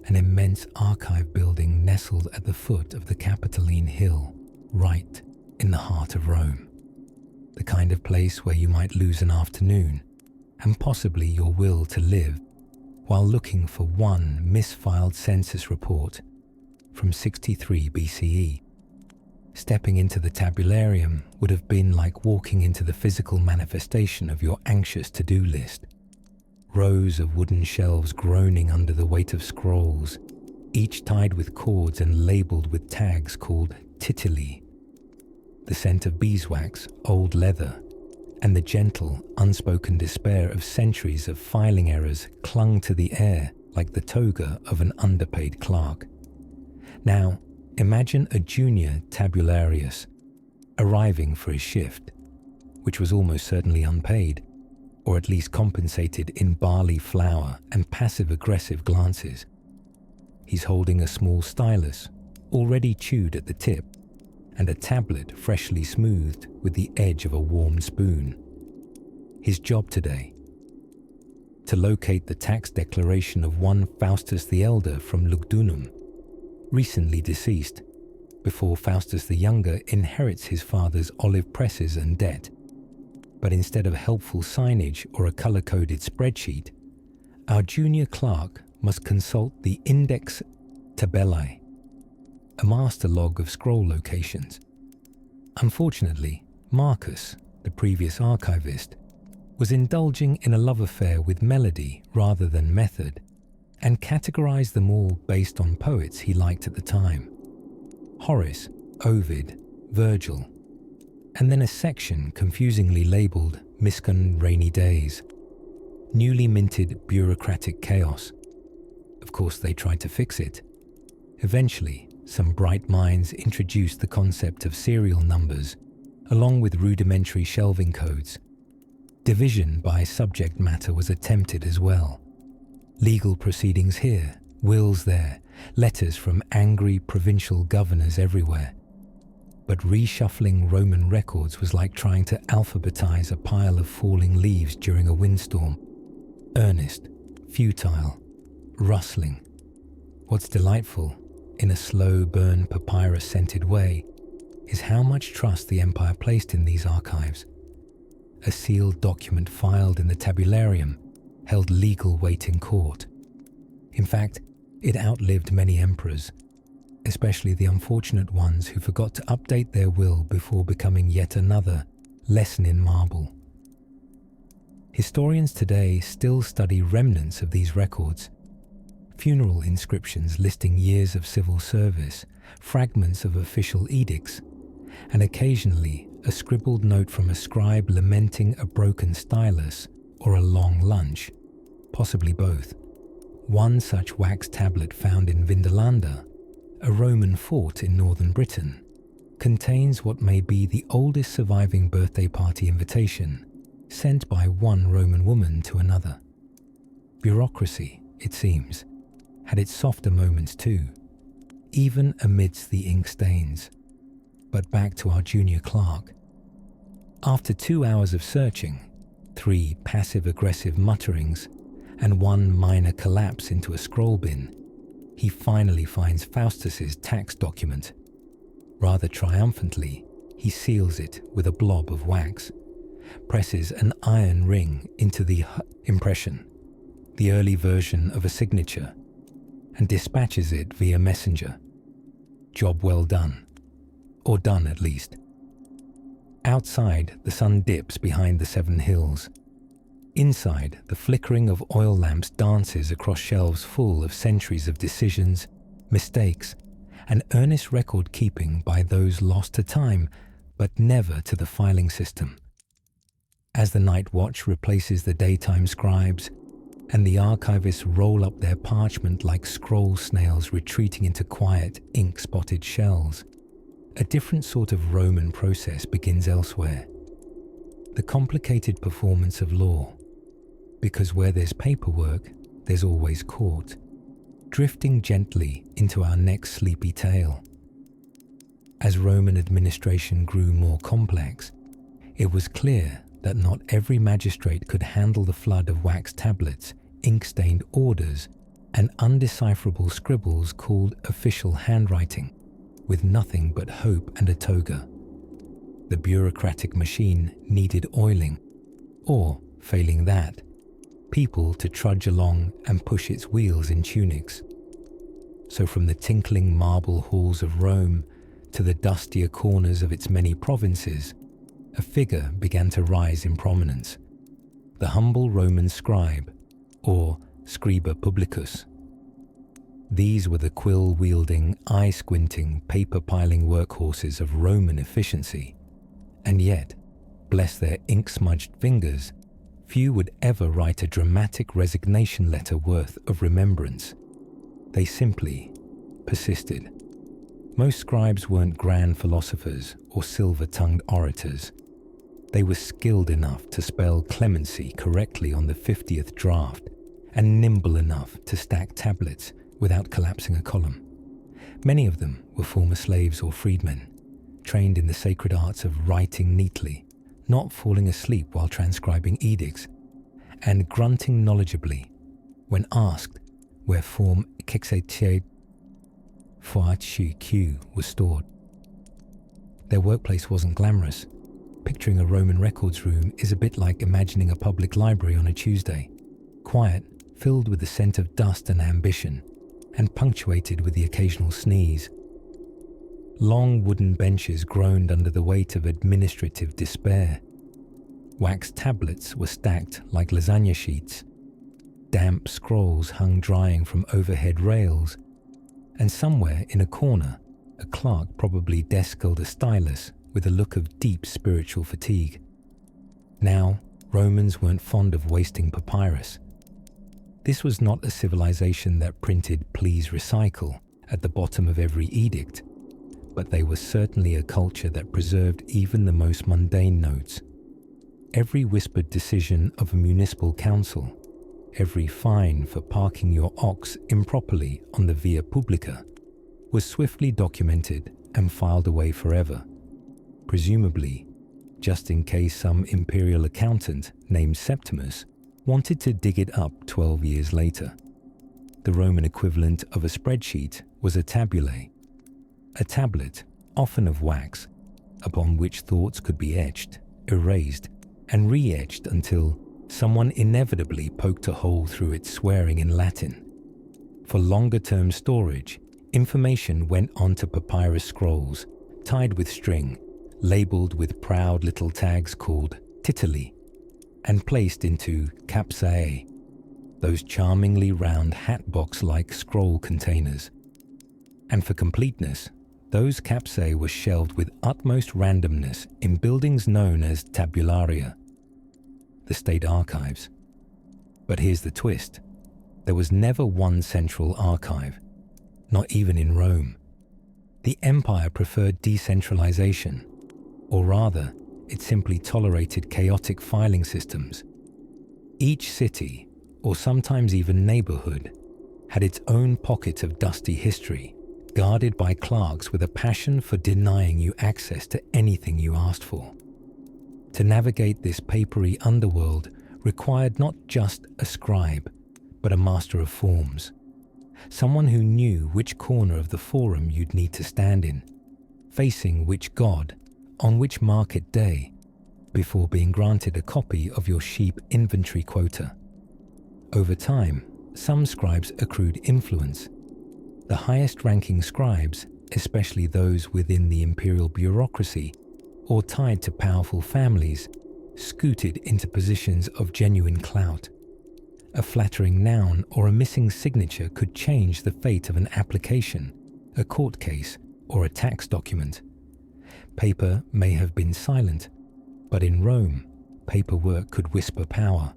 an immense archive building nestled at the foot of the Capitoline Hill, right in the heart of Rome. The kind of place where you might lose an afternoon, and possibly your will to live, while looking for one misfiled census report from 63 BCE. Stepping into the tabularium would have been like walking into the physical manifestation of your anxious to-do list. Rows of wooden shelves groaning under the weight of scrolls, each tied with cords and labelled with tags called tituli. The scent of beeswax, old leather, and the gentle, unspoken despair of centuries of filing errors clung to the air like the toga of an underpaid clerk. Now, imagine a junior tabularius arriving for his shift, which was almost certainly unpaid, or at least compensated in barley flour and passive-aggressive glances. He's holding a small stylus, already chewed at the tip, and a tablet freshly smoothed with the edge of a warm spoon. His job today: to locate the tax declaration of one Faustus the Elder from Lugdunum, recently deceased, before Faustus the Younger inherits his father's olive presses and debt. But instead of helpful signage or a color-coded spreadsheet, our junior clerk must consult the Index Tabellae, a master log of scroll locations. Unfortunately, Marcus, the previous archivist, was indulging in a love affair with melody rather than method, and categorized them all based on poets he liked at the time: Horace, Ovid, Virgil, and then a section confusingly labelled Miscun Rainy Days, newly minted bureaucratic chaos. Of course, they tried to fix it. Eventually, some bright minds introduced the concept of serial numbers, along with rudimentary shelving codes. Division by subject matter was attempted as well. Legal proceedings here, wills there, letters from angry provincial governors everywhere. But reshuffling Roman records was like trying to alphabetize a pile of falling leaves during a windstorm. Earnest, futile, rustling. What's delightful, in a slow burn papyrus-scented way, is how much trust the empire placed in these archives. A sealed document filed in the tabularium held legal weight in court. In fact, it outlived many emperors, especially the unfortunate ones who forgot to update their will before becoming yet another lesson in marble. Historians today still study remnants of these records: funeral inscriptions listing years of civil service, fragments of official edicts, and occasionally a scribbled note from a scribe lamenting a broken stylus or a long lunch, possibly both. One such wax tablet found in Vindolanda, a Roman fort in northern Britain, contains what may be the oldest surviving birthday party invitation sent by one Roman woman to another. Bureaucracy, it seems, had its softer moments too, even amidst the ink stains. But back to our junior clerk. After 2 hours of searching, 3 passive-aggressive mutterings, and 1 minor collapse into a scroll bin, he finally finds Faustus's tax document. Rather triumphantly, he seals it with a blob of wax, presses an iron ring into the impression, the early version of a signature, and dispatches it via messenger. Job well done. Or done at least. Outside, the sun dips behind the 7 hills. Inside, the flickering of oil lamps dances across shelves full of centuries of decisions, mistakes, and earnest record-keeping by those lost to time, but never to the filing system. As the night watch replaces the daytime scribes, and the archivists roll up their parchment like scroll snails retreating into quiet, ink-spotted shells, a different sort of Roman process begins elsewhere. The complicated performance of law, because where there's paperwork, there's always court, drifting gently into our next sleepy tale. As Roman administration grew more complex, it was clear that not every magistrate could handle the flood of wax tablets, ink-stained orders, and undecipherable scribbles called official handwriting, with nothing but hope and a toga. The bureaucratic machine needed oiling, or, failing that, people to trudge along and push its wheels in tunics. So from the tinkling marble halls of Rome to the dustier corners of its many provinces, a figure began to rise in prominence, the humble Roman scribe, or scriba publicus. These were the quill-wielding, eye-squinting, paper-piling workhorses of Roman efficiency, and yet, bless their ink-smudged fingers, few would ever write a dramatic resignation letter worth of remembrance. They simply persisted. Most scribes weren't grand philosophers or silver-tongued orators. They were skilled enough to spell clemency correctly on the 50th draft and nimble enough to stack tablets without collapsing a column. Many of them were former slaves or freedmen, trained in the sacred arts of writing neatly, not falling asleep while transcribing edicts, and grunting knowledgeably when asked where form XHA Q was stored. Their workplace wasn't glamorous. Picturing a Roman records room is a bit like imagining a public library on a Tuesday, quiet, filled with the scent of dust and ambition, and punctuated with the occasional sneeze. Long wooden benches groaned under the weight of administrative despair. Wax tablets were stacked like lasagna sheets. Damp scrolls hung drying from overhead rails, and somewhere in a corner, a clerk probably desk-skilled a stylus with a look of deep spiritual fatigue. Now, Romans weren't fond of wasting papyrus. This was not a civilization that printed "please recycle" at the bottom of every edict, but they were certainly a culture that preserved even the most mundane notes. Every whispered decision of a municipal council, every fine for parking your ox improperly on the via publica, was swiftly documented and filed away forever, presumably just in case some imperial accountant named Septimus wanted to dig it up 12 years later. The Roman equivalent of a spreadsheet was a tabulae, a tablet, often of wax, upon which thoughts could be etched, erased, and re-etched until someone inevitably poked a hole through it swearing in Latin. For longer-term storage, information went onto papyrus scrolls, tied with string, labeled with proud little tags called tituli, and placed into capsae, those charmingly round hatbox-like scroll containers. And for completeness, those capsae were shelved with utmost randomness in buildings known as tabularia, the state archives. But here's the twist. There was never one central archive, not even in Rome. The empire preferred decentralization, or rather, it simply tolerated chaotic filing systems. Each city, or sometimes even neighborhood, had its own pocket of dusty history, guarded by clerks with a passion for denying you access to anything you asked for. To navigate this papery underworld required not just a scribe, but a master of forms, someone who knew which corner of the forum you'd need to stand in, facing which god, on which market day, before being granted a copy of your sheep inventory quota. Over time, some scribes accrued influence. The highest-ranking scribes, especially those within the imperial bureaucracy or tied to powerful families, scooted into positions of genuine clout. A flattering noun or a missing signature could change the fate of an application, a court case, or a tax document. Paper may have been silent, but in Rome, paperwork could whisper power,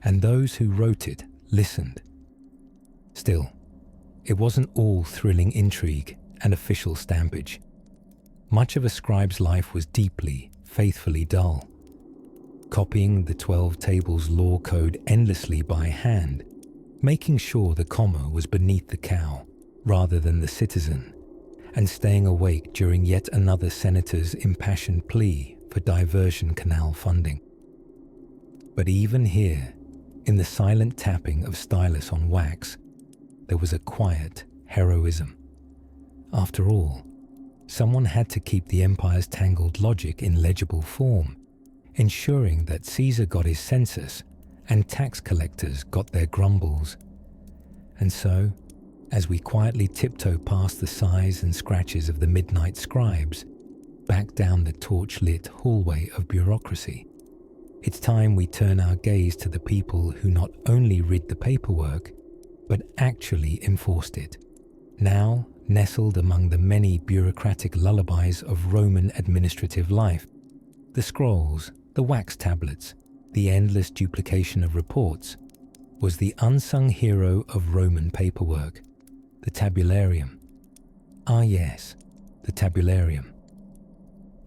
and those who wrote it listened. Still, it wasn't all thrilling intrigue and official stampage. Much of a scribe's life was deeply, faithfully dull. Copying the 12 tables law code endlessly by hand, making sure the comma was beneath the cow rather than the citizen, and staying awake during yet another senator's impassioned plea for diversion canal funding. But even here, in the silent tapping of stylus on wax, there was a quiet heroism. After all, someone had to keep the empire's tangled logic in legible form, ensuring that Caesar got his census and tax collectors got their grumbles. And so, as we quietly tiptoe past the sighs and scratches of the midnight scribes, back down the torch-lit hallway of bureaucracy, it's time we turn our gaze to the people who not only read the paperwork, but actually enforced it. Now, nestled among the many bureaucratic lullabies of Roman administrative life, the scrolls, the wax tablets, the endless duplication of reports, was the unsung hero of Roman paperwork, the tabularium. Ah yes, the tabularium.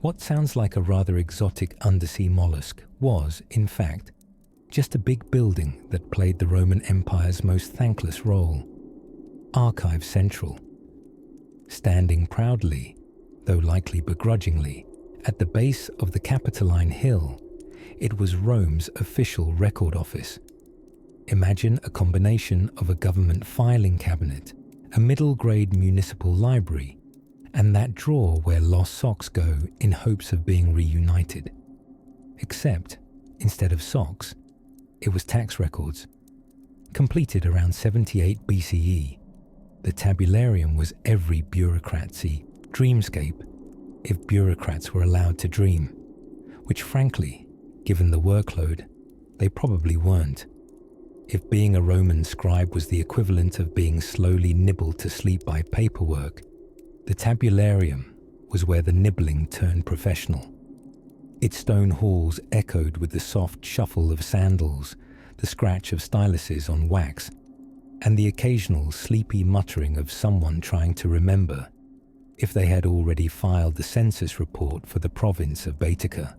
What sounds like a rather exotic undersea mollusk was, in fact, just a big building that played the Roman Empire's most thankless role, Archive Central. Standing proudly, though likely begrudgingly, at the base of the Capitoline Hill, it was Rome's official record office. Imagine a combination of a government filing cabinet, a middle-grade municipal library, and that drawer where lost socks go in hopes of being reunited. Except, instead of socks, it was tax records. Completed around 78 BCE, the tabularium was every bureaucracy dreamscape, if bureaucrats were allowed to dream, which frankly, given the workload, they probably weren't. If being a Roman scribe was the equivalent of being slowly nibbled to sleep by paperwork, the tabularium was where the nibbling turned professional. Its stone halls echoed with the soft shuffle of sandals, the scratch of styluses on wax, and the occasional sleepy muttering of someone trying to remember if they had already filed the census report for the province of Baetica.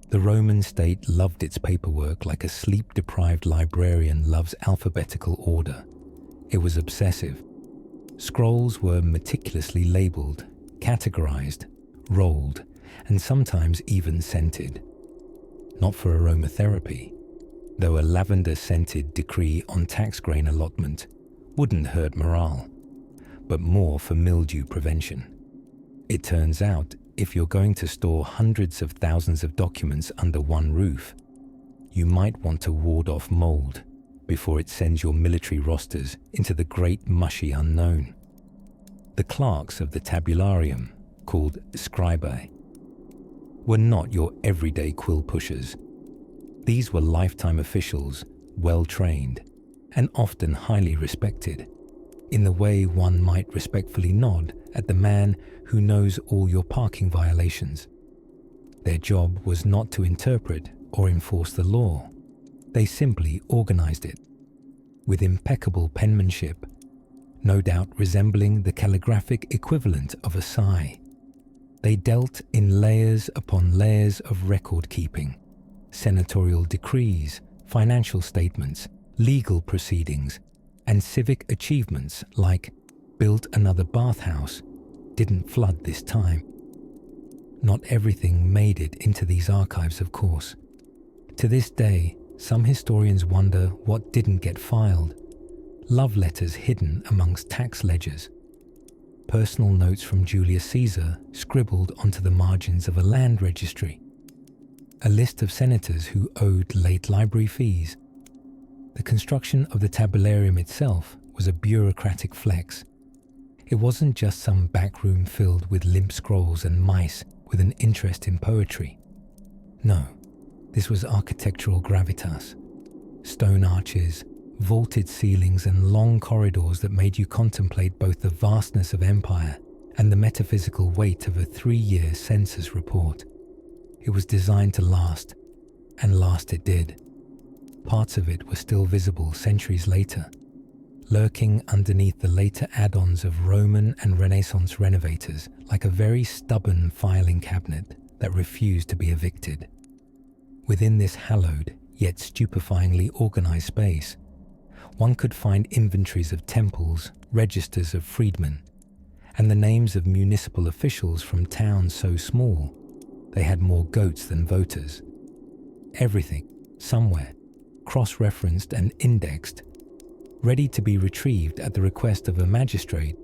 The Roman state loved its paperwork like a sleep-deprived librarian loves alphabetical order. It was obsessive. Scrolls were meticulously labeled, categorized, rolled, and sometimes even scented. Not for aromatherapy, though a lavender-scented decree on tax grain allotment wouldn't hurt morale, but more for mildew prevention. It turns out, if you're going to store hundreds of thousands of documents under one roof, you might want to ward off mold before it sends your military rosters into the great mushy unknown. The clerks of the tabularium, called scribae, were not your everyday quill pushers. These were lifetime officials, well-trained, and often highly respected, in the way one might respectfully nod at the man who knows all your parking violations. Their job was not to interpret or enforce the law. They simply organized it, with impeccable penmanship, no doubt resembling the calligraphic equivalent of a sigh. They dealt in layers upon layers of record-keeping, senatorial decrees, financial statements, legal proceedings, and civic achievements like built another bathhouse, didn't flood this time. Not everything made it into these archives, of course. To this day, some historians wonder what didn't get filed, love letters hidden amongst tax ledgers, personal notes from Julius Caesar scribbled onto the margins of a land registry, a list of senators who owed late library fees. The construction of the tabularium itself was a bureaucratic flex. It wasn't just some back room filled with limp scrolls and mice with an interest in poetry. No, this was architectural gravitas. Stone arches, vaulted ceilings and long corridors that made you contemplate both the vastness of empire and the metaphysical weight of a 3-year census report. It was designed to last, and last it did. Parts of it were still visible centuries later, lurking underneath the later add-ons of Roman and Renaissance renovators like a very stubborn filing cabinet that refused to be evicted. Within this hallowed yet stupefyingly organized space, one could find inventories of temples, registers of freedmen, and the names of municipal officials from towns so small they had more goats than voters. Everything, somewhere, cross-referenced and indexed, ready to be retrieved at the request of a magistrate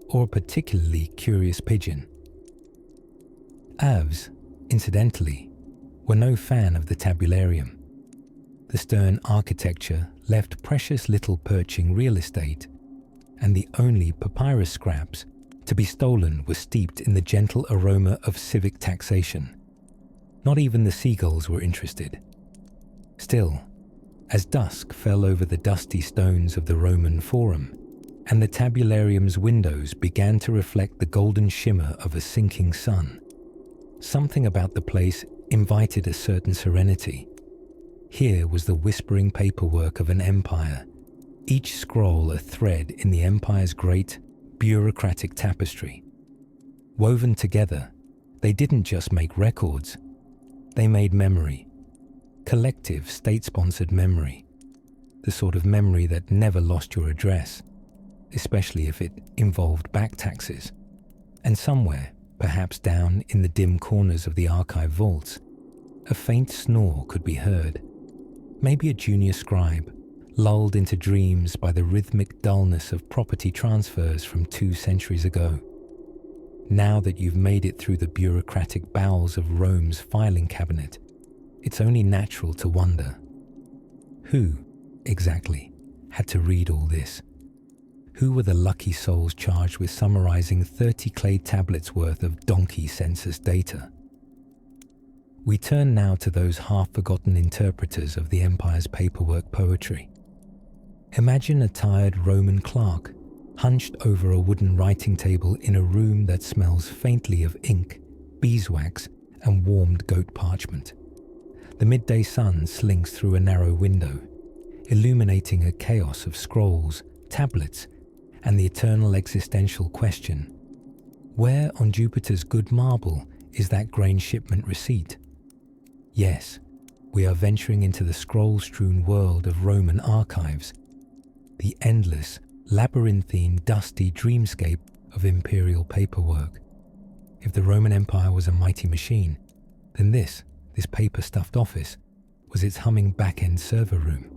or a particularly curious pigeon. Avs, incidentally, were no fan of the tabularium. The stern architecture left precious little perching real estate, and the only papyrus scraps to be stolen were steeped in the gentle aroma of civic taxation. Not even the seagulls were interested. Still, as dusk fell over the dusty stones of the Roman Forum, and the tabularium's windows began to reflect the golden shimmer of a sinking sun, something about the place invited a certain serenity. Here was the whispering paperwork of an empire, each scroll a thread in the empire's great, bureaucratic tapestry. Woven together, they didn't just make records, they made memory. Collective, state-sponsored memory. The sort of memory that never lost your address, especially if it involved back taxes. And somewhere, perhaps down in the dim corners of the archive vaults, a faint snore could be heard. Maybe a junior scribe, lulled into dreams by the rhythmic dullness of property transfers from 2 centuries ago. Now that you've made it through the bureaucratic bowels of Rome's filing cabinet, it's only natural to wonder, who, exactly, had to read all this? Who were the lucky souls charged with summarizing 30 clay tablets worth of donkey census data? We turn now to those half-forgotten interpreters of the empire's paperwork poetry. Imagine a tired Roman clerk hunched over a wooden writing table in a room that smells faintly of ink, beeswax, and warmed goat parchment. The midday sun slinks through a narrow window, illuminating a chaos of scrolls, tablets, and the eternal existential question: where on Jupiter's good marble is that grain shipment receipt? Yes, we are venturing into the scroll-strewn world of Roman archives, the endless, labyrinthine, dusty dreamscape of imperial paperwork. If the Roman Empire was a mighty machine, then this paper-stuffed office was its humming back-end server room.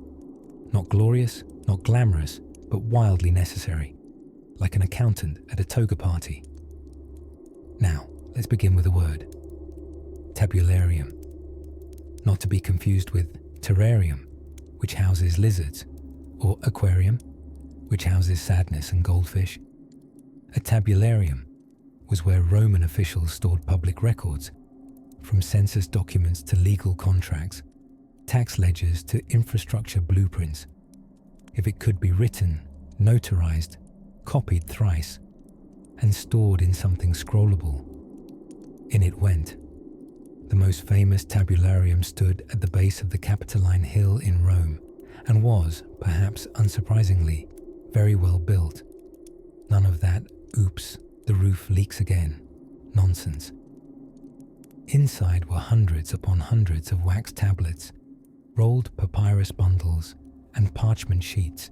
Not glorious, not glamorous, but wildly necessary, like an accountant at a toga party. Now, let's begin with a word. Tabularium. Not to be confused with terrarium, which houses lizards, or aquarium, which houses sadness and goldfish. A tabularium was where Roman officials stored public records, from census documents to legal contracts, tax ledgers to infrastructure blueprints. If it could be written, notarized, copied thrice, and stored in something scrollable, in it went. The most famous tabularium stood at the base of the Capitoline Hill in Rome, and was, perhaps unsurprisingly, very well built. None of that, oops, the roof leaks again, nonsense. Inside were hundreds upon hundreds of wax tablets, rolled papyrus bundles, and parchment sheets.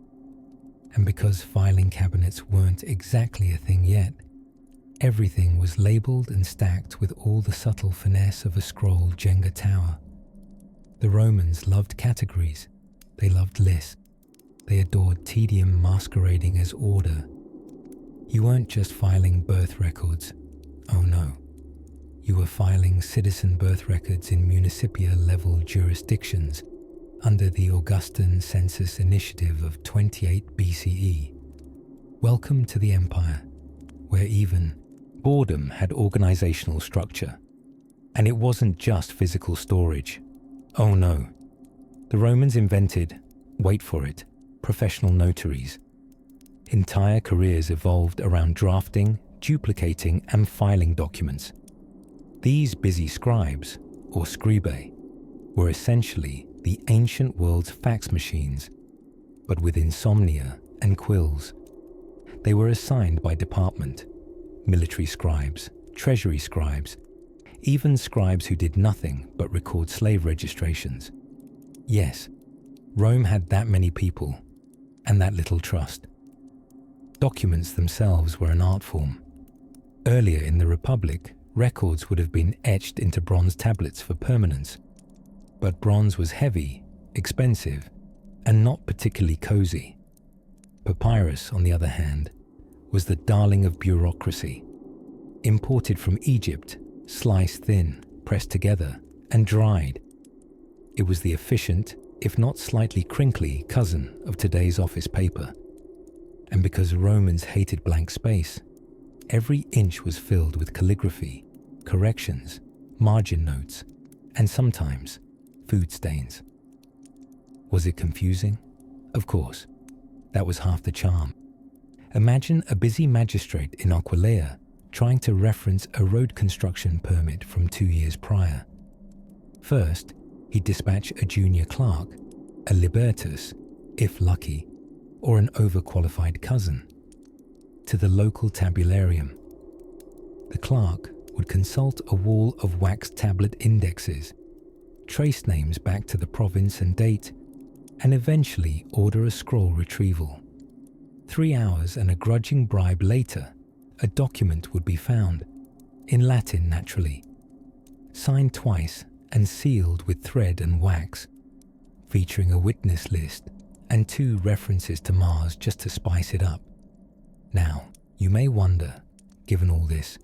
And because filing cabinets weren't exactly a thing yet, everything was labelled and stacked with all the subtle finesse of a scroll Jenga tower. The Romans loved categories, they loved lists. They adored tedium masquerading as order. You weren't just filing birth records. Oh no. You were filing citizen birth records in municipal-level jurisdictions under the Augustan census initiative of 28 BCE. Welcome to the empire, where even boredom had organizational structure. And it wasn't just physical storage. Oh no. The Romans invented, wait for it, professional notaries. Entire careers evolved around drafting, duplicating, and filing documents. These busy scribes, or scribae, were essentially the ancient world's fax machines, but with insomnia and quills. They were assigned by department: military scribes, treasury scribes, even scribes who did nothing but record slave registrations. Yes, Rome had that many people, and that little trust. Documents themselves were an art form. Earlier in the Republic, records would have been etched into bronze tablets for permanence. But bronze was heavy, expensive, and not particularly cozy. Papyrus, on the other hand, was the darling of bureaucracy. Imported from Egypt, sliced thin, pressed together, and dried. It was the efficient, if not slightly crinkly, cousin of today's office paper. And because Romans hated blank space, every inch was filled with calligraphy, corrections, margin notes, and sometimes food stains. Was it confusing? Of course. That was half the charm. Imagine a busy magistrate in Aquileia trying to reference a road construction permit from 2 years prior. First, he'd dispatch a junior clerk, a libertus, if lucky, or an overqualified cousin, to the local tabularium. The clerk would consult a wall of wax tablet indexes, trace names back to the province and date, and eventually order a scroll retrieval. 3 hours and a grudging bribe later, a document would be found, in Latin naturally, signed twice and sealed with thread and wax, featuring a witness list and 2 references to Mars just to spice it up. Now, you may wonder, given all this,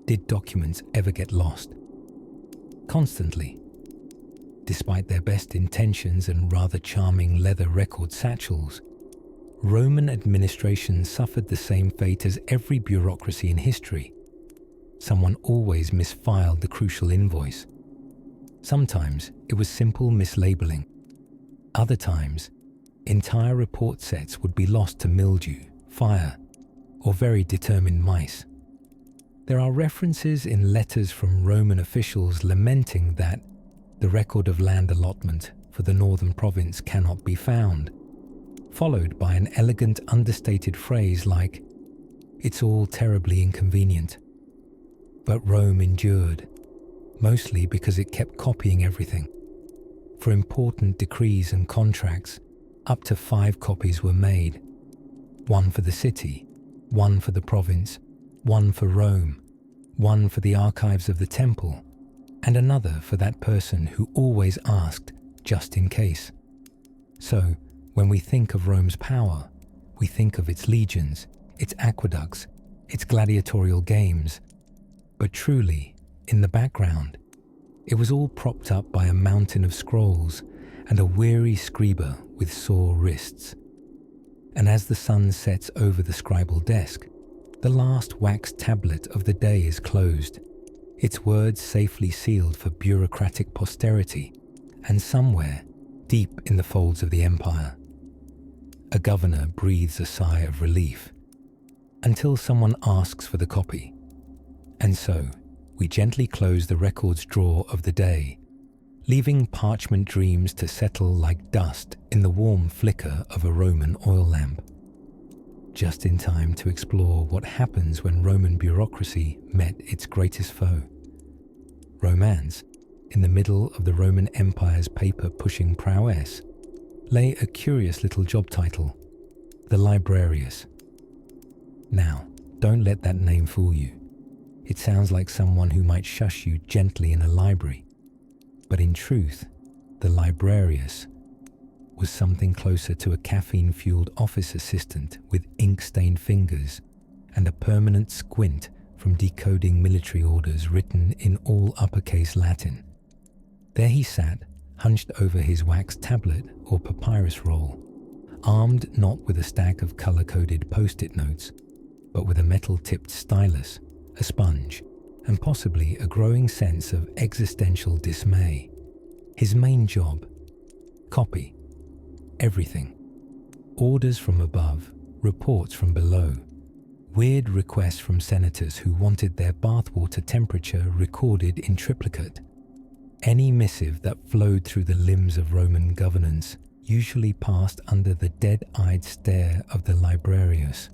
did documents ever get lost? Constantly. Despite their best intentions and rather charming leather record satchels, Roman administration suffered the same fate as every bureaucracy in history. Someone always misfiled the crucial invoice. Sometimes it was simple mislabeling. Other times, entire report sets would be lost to mildew, fire, or very determined mice. There are references in letters from Roman officials lamenting that the record of land allotment for the northern province cannot be found, followed by an elegant understated phrase like, "It's all terribly inconvenient." But Rome endured, mostly because it kept copying everything. For important decrees and contracts, up to 5 copies were made. 1 for the city, 1 for the province, 1 for Rome, 1 for the archives of the temple, and another for that person who always asked just in case. So, when we think of Rome's power, we think of its legions, its aqueducts, its gladiatorial games. But truly, in the background, it was all propped up by a mountain of scrolls and a weary scriber with sore wrists. And as the sun sets over the scribal desk, the last wax tablet of the day is closed, its words safely sealed for bureaucratic posterity, and somewhere, deep in the folds of the empire, a governor breathes a sigh of relief, until someone asks for the copy. And so, we gently close the records drawer of the day, leaving parchment dreams to settle like dust in the warm flicker of a Roman oil lamp. Just in time to explore what happens when Roman bureaucracy met its greatest foe. Romance, in the middle of the Roman Empire's paper-pushing prowess, lay a curious little job title, the librarius. Now, don't let that name fool you. It sounds like someone who might shush you gently in a library. But in truth, the librarius was something closer to a caffeine-fueled office assistant with ink-stained fingers and a permanent squint from decoding military orders written in all uppercase Latin. There he sat, hunched over his wax tablet or papyrus roll, armed not with a stack of color-coded post-it notes, but with a metal-tipped stylus, a sponge, and possibly a growing sense of existential dismay. His main job: copy. Everything. Orders from above, reports from below, weird requests from senators who wanted their bathwater temperature recorded in triplicate. Any missive that flowed through the limbs of Roman governance usually passed under the dead-eyed stare of the librarius,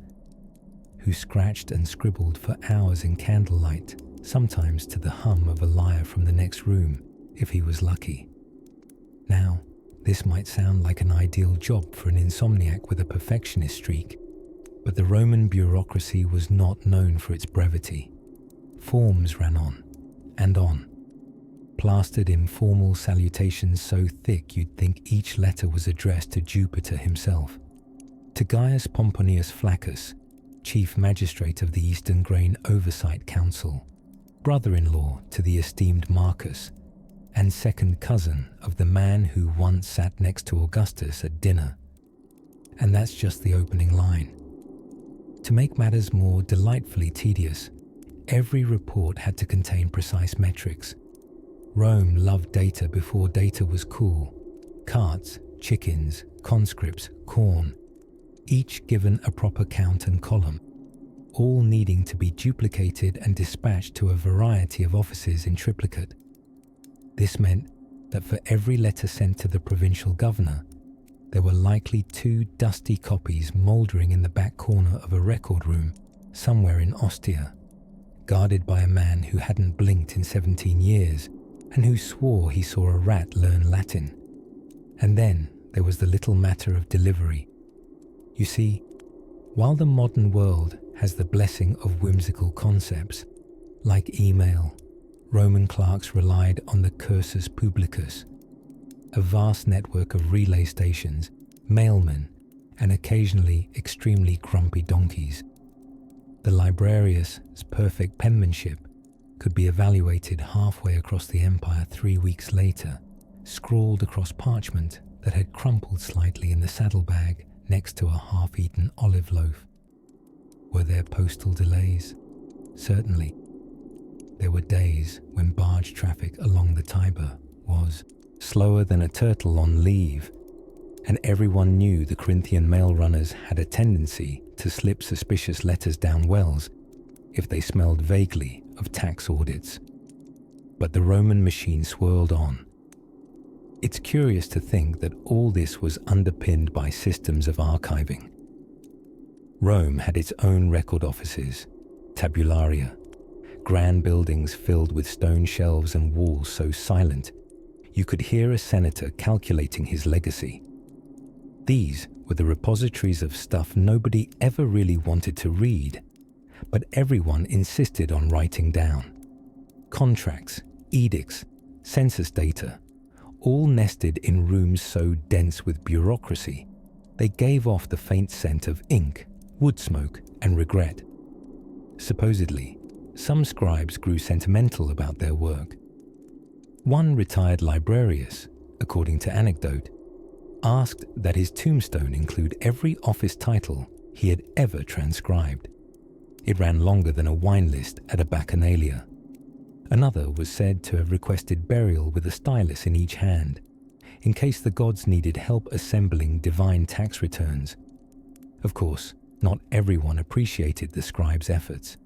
who scratched and scribbled for hours in candlelight, sometimes to the hum of a lyre from the next room, if he was lucky. Now, this might sound like an ideal job for an insomniac with a perfectionist streak, but the Roman bureaucracy was not known for its brevity. Forms ran on, and on, plastered in formal salutations so thick you'd think each letter was addressed to Jupiter himself. To Gaius Pomponius Flaccus, chief magistrate of the Eastern Grain Oversight Council, brother-in-law to the esteemed Marcus, and second cousin of the man who once sat next to Augustus at dinner. And that's just the opening line. To make matters more delightfully tedious, every report had to contain precise metrics. Rome loved data before data was cool. Carts, chickens, conscripts, corn, each given a proper count and column, all needing to be duplicated and dispatched to a variety of offices in triplicate. This meant that for every letter sent to the provincial governor, there were likely 2 dusty copies mouldering in the back corner of a record room somewhere in Ostia, guarded by a man who hadn't blinked in 17 years and who swore he saw a rat learn Latin. And then there was the little matter of delivery. You see, while the modern world has the blessing of whimsical concepts, like email, Roman clerks relied on the cursus publicus, a vast network of relay stations, mailmen, and occasionally extremely grumpy donkeys. The librarius's perfect penmanship could be evaluated halfway across the empire 3 weeks later, scrawled across parchment that had crumpled slightly in the saddlebag next to a half-eaten olive loaf. Were there postal delays? Certainly. There were days when barge traffic along the Tiber was slower than a turtle on leave, and everyone knew the Corinthian mail runners had a tendency to slip suspicious letters down wells if they smelled vaguely of tax audits. But the Roman machine swirled on. It's curious to think that all this was underpinned by systems of archiving. Rome had its own record offices, tabularia, grand buildings filled with stone shelves and walls so silent you could hear a senator calculating his legacy. These were the repositories of stuff nobody ever really wanted to read, but everyone insisted on writing down. Contracts, edicts, census data, all nested in rooms so dense with bureaucracy, they gave off the faint scent of ink, wood smoke, and regret. Supposedly, some scribes grew sentimental about their work. One retired librarius, according to anecdote, asked that his tombstone include every office title he had ever transcribed. It ran longer than a wine list at a bacchanalia. Another was said to have requested burial with a stylus in each hand, in case the gods needed help assembling divine tax returns. Of course, not everyone appreciated the scribe's efforts.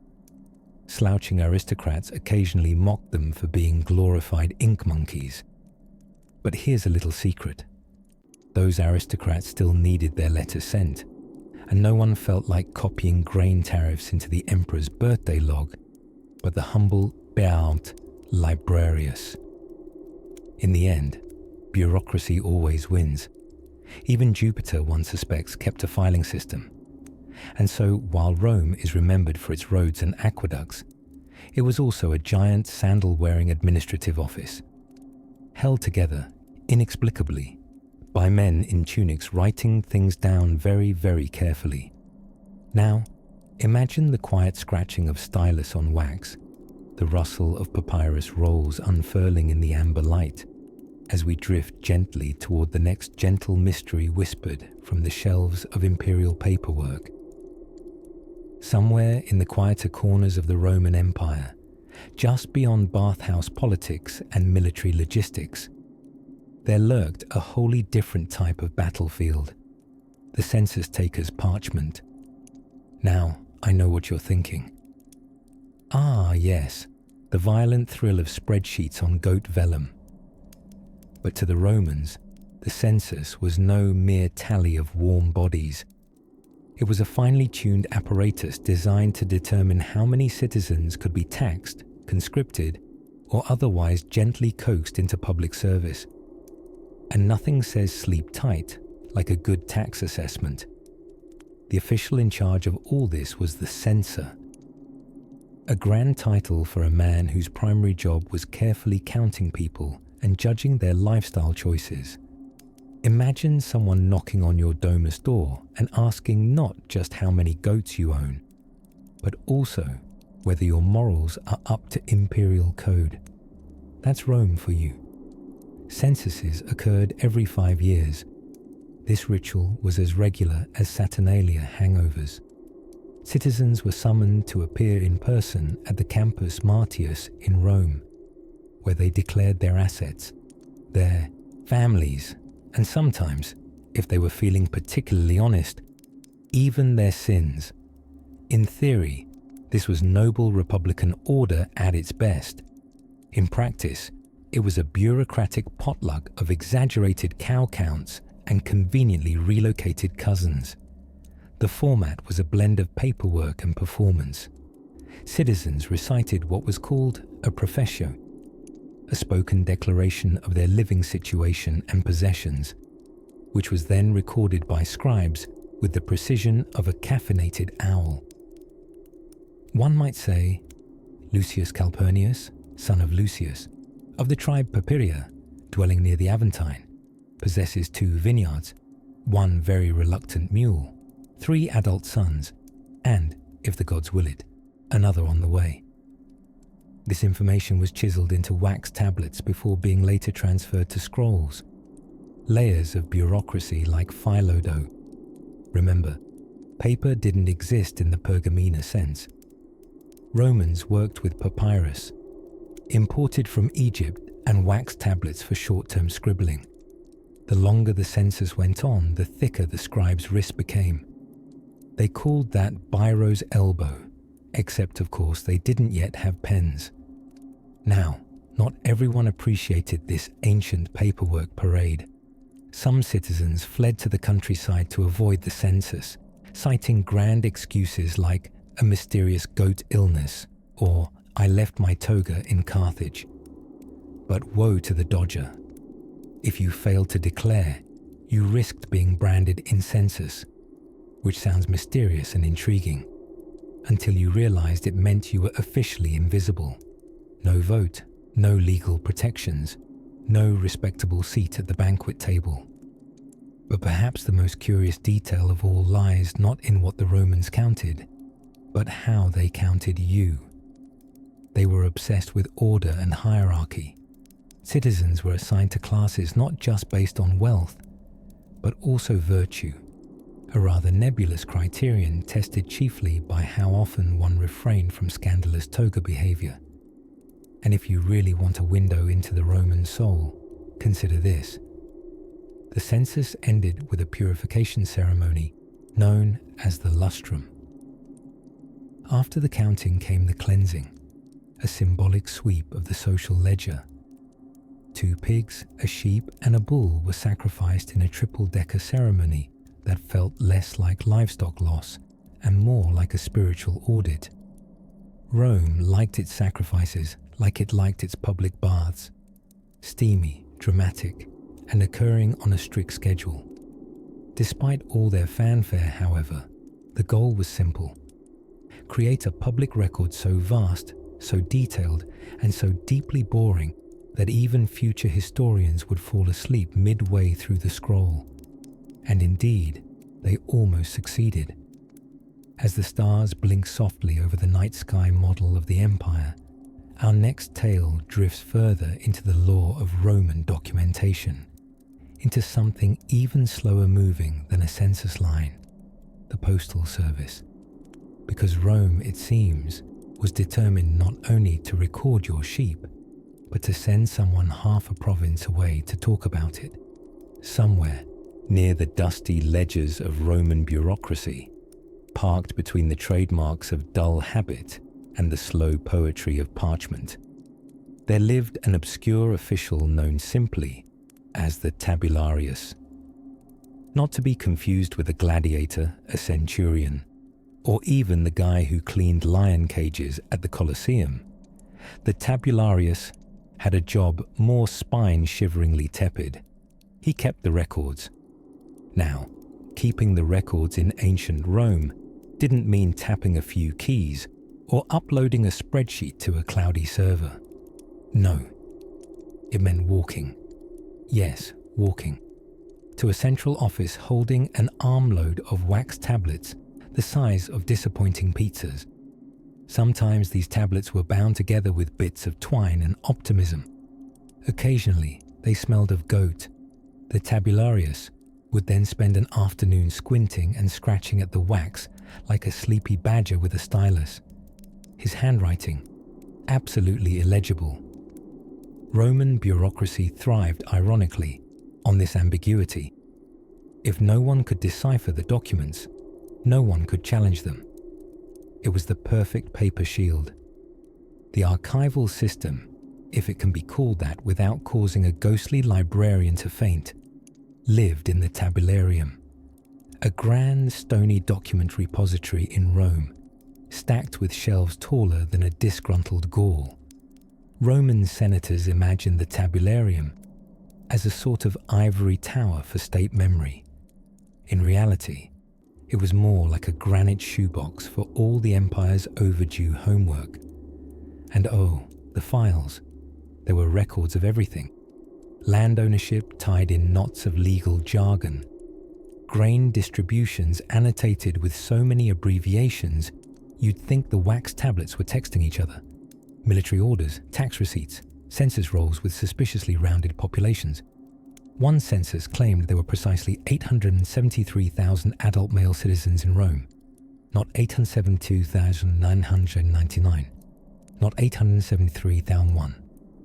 Slouching aristocrats occasionally mocked them for being glorified ink monkeys. But here's a little secret. Those aristocrats still needed their letters sent, and no one felt like copying grain tariffs into the emperor's birthday log, but the humble Beat librarius. In the end, bureaucracy always wins. Even Jupiter, one suspects, kept a filing system. And so, while Rome is remembered for its roads and aqueducts, it was also a giant sandal-wearing administrative office, held together, inexplicably, by men in tunics writing things down very, very carefully. Now, imagine the quiet scratching of stylus on wax, the rustle of papyrus rolls unfurling in the amber light, as we drift gently toward the next gentle mystery whispered from the shelves of imperial paperwork. Somewhere in the quieter corners of the Roman Empire, just beyond bathhouse politics and military logistics, there lurked a wholly different type of battlefield, the census taker's parchment. Now, I know what you're thinking. Ah, yes, the violent thrill of spreadsheets on goat vellum. But to the Romans, the census was no mere tally of warm bodies. It was a finely tuned apparatus designed to determine how many citizens could be taxed, conscripted, or otherwise gently coaxed into public service. And nothing says sleep tight like a good tax assessment. The official in charge of all this was the censor, a grand title for a man whose primary job was carefully counting people and judging their lifestyle choices. Imagine someone knocking on your domus door and asking not just how many goats you own, but also whether your morals are up to imperial code. That's Rome for you. Censuses occurred every 5 years. This ritual was as regular as Saturnalia hangovers. Citizens were summoned to appear in person at the Campus Martius in Rome, where they declared their assets, their families, and sometimes, if they were feeling particularly honest, even their sins. In theory, this was noble republican order at its best. In practice, it was a bureaucratic potluck of exaggerated cow counts and conveniently relocated cousins. The format was a blend of paperwork and performance. Citizens recited what was called a professio, a spoken declaration of their living situation and possessions, which was then recorded by scribes with the precision of a caffeinated owl. One might say, Lucius Calpurnius, son of Lucius, of the tribe Papiria, dwelling near the Aventine, possesses 2 vineyards, 1 very reluctant mule, 3 adult sons, and, if the gods will it, another on the way. This information was chiseled into wax tablets before being later transferred to scrolls, layers of bureaucracy like phyllo dough. Remember, paper didn't exist in the Pergamena sense. Romans worked with papyrus, imported from Egypt, and wax tablets for short-term scribbling. The longer the census went on, the thicker the scribe's wrist became. They called that biro's elbow, except of course they didn't yet have pens. Now, not everyone appreciated this ancient paperwork parade. Some citizens fled to the countryside to avoid the census, citing grand excuses like a mysterious goat illness or I left my toga in Carthage. But woe to the dodger. If you failed to declare, you risked being branded incensus, which sounds mysterious and intriguing, until you realized it meant you were officially invisible. No vote, no legal protections, no respectable seat at the banquet table. But perhaps the most curious detail of all lies not in what the Romans counted, but how they counted you. They were obsessed with order and hierarchy. Citizens were assigned to classes not just based on wealth, but also virtue, a rather nebulous criterion tested chiefly by how often one refrained from scandalous toga behavior. And if you really want a window into the Roman soul, consider this. The census ended with a purification ceremony known as the lustrum. After the counting came the cleansing, a symbolic sweep of the social ledger. 2 pigs, a sheep, and a bull were sacrificed in a triple-decker ceremony that felt less like livestock loss and more like a spiritual audit. Rome liked its sacrifices like it liked its public baths, steamy, dramatic, and occurring on a strict schedule. Despite all their fanfare, however, the goal was simple: create a public record so vast, so detailed, and so deeply boring that even future historians would fall asleep midway through the scroll. And indeed, they almost succeeded. As the stars blink softly over the night sky model of the empire, our next tale drifts further into the lore of Roman documentation, into something even slower moving than a census line, the postal service. Because Rome, it seems, was determined not only to record your sheep, but to send someone half a province away to talk about it, somewhere near the dusty ledgers of Roman bureaucracy, parked between the trademarks of dull habit and the slow poetry of parchment. There lived an obscure official known simply as the tabularius. Not to be confused with a gladiator, a centurion, or even the guy who cleaned lion cages at the Colosseum. The tabularius had a job more spine-shiveringly tepid. He kept the records. Now, keeping the records in ancient Rome didn't mean tapping a few keys or uploading a spreadsheet to a cloudy server. No, it meant walking. Yes, walking. To a central office holding an armload of wax tablets the size of disappointing pizzas. Sometimes these tablets were bound together with bits of twine and optimism. Occasionally, they smelled of goat. The tabularius would then spend an afternoon squinting and scratching at the wax like a sleepy badger with a stylus. His handwriting, absolutely illegible. Roman bureaucracy thrived, ironically, on this ambiguity. If no one could decipher the documents, no one could challenge them. It was the perfect paper shield. The archival system, if it can be called that without causing a ghostly librarian to faint, lived in the tabularium, a grand stony document repository in Rome, stacked with shelves taller than a disgruntled Gaul. Roman senators imagined the tabularium as a sort of ivory tower for state memory. In reality, it was more like a granite shoebox for all the empire's overdue homework. And oh, the files. There were records of everything. Land ownership tied in knots of legal jargon. Grain distributions annotated with so many abbreviations you'd think the wax tablets were texting each other. Military orders, tax receipts, census rolls with suspiciously rounded populations. One census claimed there were precisely 873,000 adult male citizens in Rome, not 872,999, not 873,001.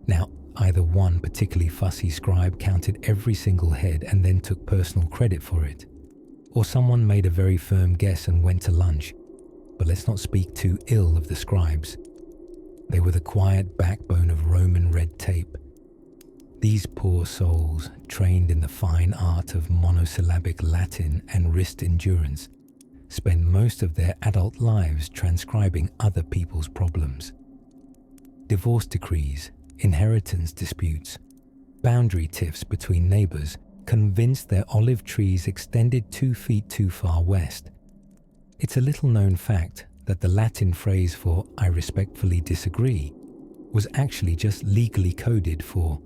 Now, either one particularly fussy scribe counted every single head and then took personal credit for it, or someone made a very firm guess and went to lunch. But let's not speak too ill of the scribes. They were the quiet backbone of Roman red tape. These poor souls, trained in the fine art of monosyllabic Latin and wrist endurance, spend most of their adult lives transcribing other people's problems. Divorce decrees, inheritance disputes, boundary tiffs between neighbors convinced their olive trees extended 2 feet too far west. It's a little-known fact that the Latin phrase for "I respectfully disagree" was actually just legally coded for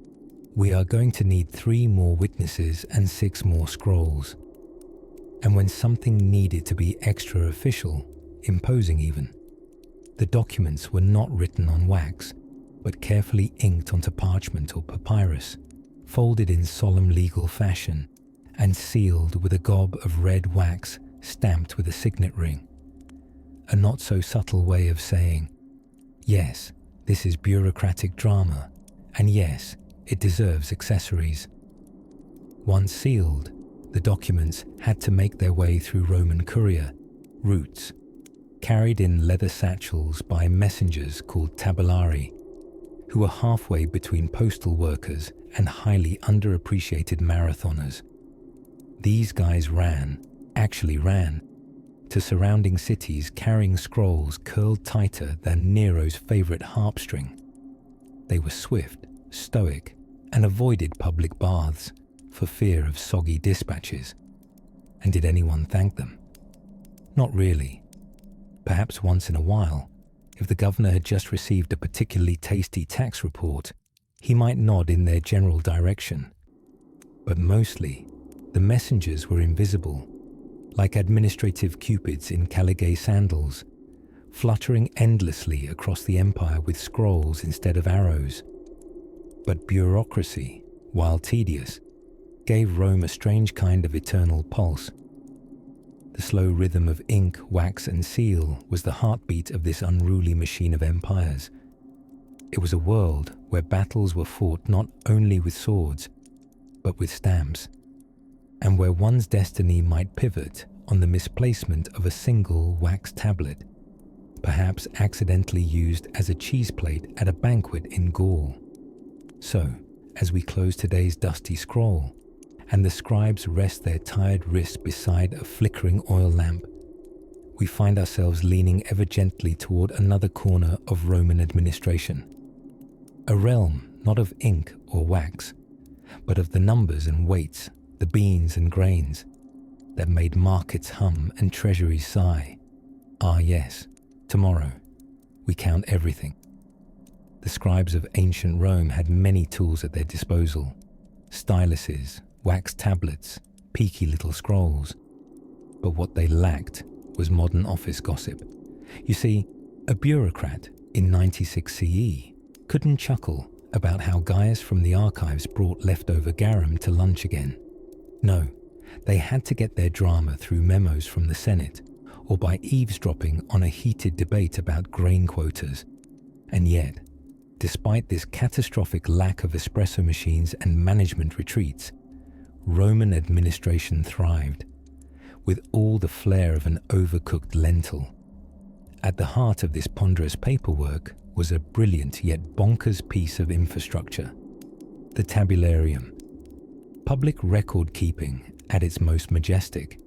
"We are going to need 3 more witnesses and 6 more scrolls." And when something needed to be extra official, imposing even, the documents were not written on wax, but carefully inked onto parchment or papyrus, folded in solemn legal fashion, and sealed with a gob of red wax stamped with a signet ring. A not-so-subtle way of saying, yes, this is bureaucratic drama, and yes, it deserves accessories. Once sealed, the documents had to make their way through Roman courier, routes, carried in leather satchels by messengers called tabellari, who were halfway between postal workers and highly underappreciated marathoners. These guys actually ran, to surrounding cities carrying scrolls curled tighter than Nero's favorite harpstring. They were swift, stoic, and avoided public baths for fear of soggy dispatches. And did anyone thank them? Not really. Perhaps once in a while, if the governor had just received a particularly tasty tax report, he might nod in their general direction. But mostly, the messengers were invisible, like administrative cupids in Caligay sandals, fluttering endlessly across the empire with scrolls instead of arrows. But bureaucracy, while tedious, gave Rome a strange kind of eternal pulse. The slow rhythm of ink, wax, and seal was the heartbeat of this unruly machine of empires. It was a world where battles were fought not only with swords, but with stamps, and where one's destiny might pivot on the misplacement of a single wax tablet, perhaps accidentally used as a cheese plate at a banquet in Gaul. So, as we close today's dusty scroll, and the scribes rest their tired wrists beside a flickering oil lamp, we find ourselves leaning ever gently toward another corner of Roman administration. A realm not of ink or wax, but of the numbers and weights, the beans and grains, that made markets hum and treasuries sigh. Ah yes, tomorrow, we count everything. The scribes of ancient Rome had many tools at their disposal: styluses, wax tablets, peaky little scrolls. But what they lacked was modern office gossip. You see, a bureaucrat in 96 CE couldn't chuckle about how Gaius from the archives brought leftover garum to lunch again. No, they had to get their drama through memos from the Senate, or by eavesdropping on a heated debate about grain quotas. And yet, despite this catastrophic lack of espresso machines and management retreats, Roman administration thrived, with all the flair of an overcooked lentil. At the heart of this ponderous paperwork was a brilliant yet bonkers piece of infrastructure: the tabularium. Public record keeping at its most majestic.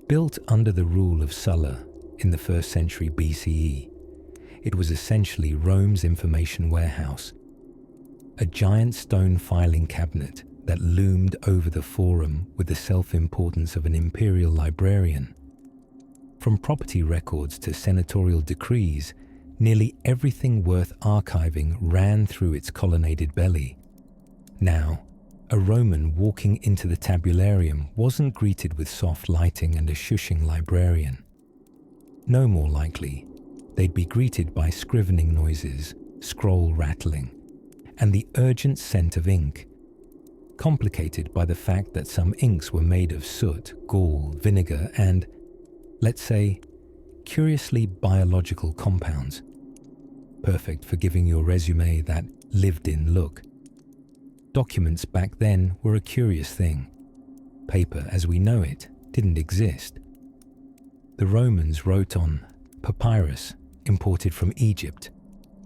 Built under the rule of Sulla in the 1st century BCE, it was essentially Rome's information warehouse. A giant stone filing cabinet that loomed over the forum with the self-importance of an imperial librarian. From property records to senatorial decrees, nearly everything worth archiving ran through its colonnaded belly. Now, a Roman walking into the tabularium wasn't greeted with soft lighting and a shushing librarian. No more likely, they'd be greeted by scrivening noises, scroll rattling, and the urgent scent of ink, complicated by the fact that some inks were made of soot, gall, vinegar, and, let's say, curiously biological compounds. Perfect for giving your resume that lived-in look. Documents back then were a curious thing. Paper as we know it didn't exist. The Romans wrote on papyrus imported from Egypt,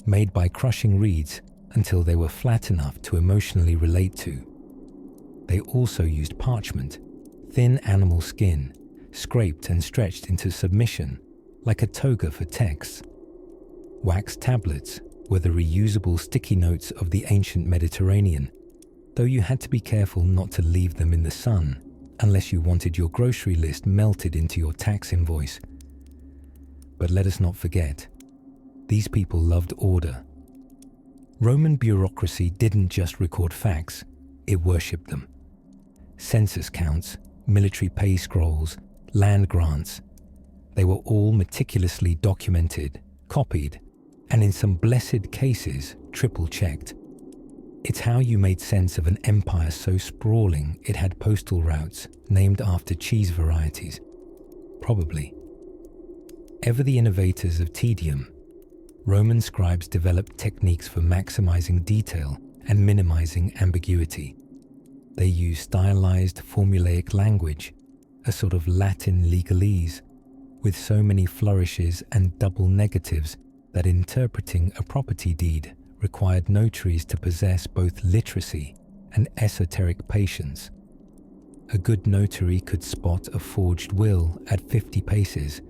made by crushing reeds until they were flat enough to emotionally relate to. They also used parchment, thin animal skin, scraped and stretched into submission like a toga for texts. Wax tablets were the reusable sticky notes of the ancient Mediterranean, though you had to be careful not to leave them in the sun unless you wanted your grocery list melted into your tax invoice. But let us not forget, these people loved order. Roman bureaucracy didn't just record facts, it worshipped them. Census counts, military pay scrolls, land grants, they were all meticulously documented, copied, and in some blessed cases, triple-checked. It's how you made sense of an empire so sprawling it had postal routes named after cheese varieties. Probably. Ever the innovators of tedium, Roman scribes developed techniques for maximizing detail and minimizing ambiguity. They used stylized formulaic language, a sort of Latin legalese, with so many flourishes and double negatives that interpreting a property deed required notaries to possess both literacy and esoteric patience. A good notary could spot a forged will at 50 paces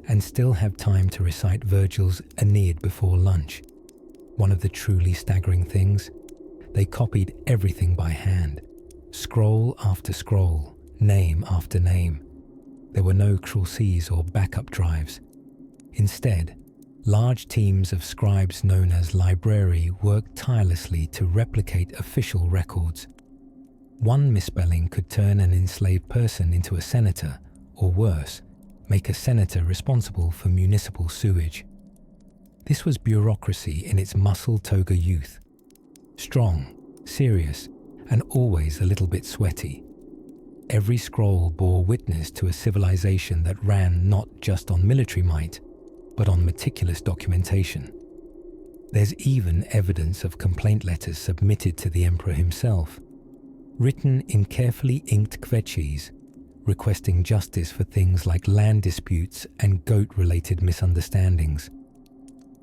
and still have time to recite Virgil's Aeneid before lunch. One of the truly staggering things, they copied everything by hand, scroll after scroll, name after name. There were no cruces or backup drives. Instead, Large teams of scribes known as librari worked tirelessly to replicate official records. One misspelling could turn an enslaved person into a senator, or worse, make a senator responsible for municipal sewage. This was bureaucracy in its muscle toga youth. Strong, serious, and always a little bit sweaty. Every scroll bore witness to a civilization that ran not just on military might, but on meticulous documentation. There's even evidence of complaint letters submitted to the emperor himself, written in carefully inked kvetchis, requesting justice for things like land disputes and goat-related misunderstandings.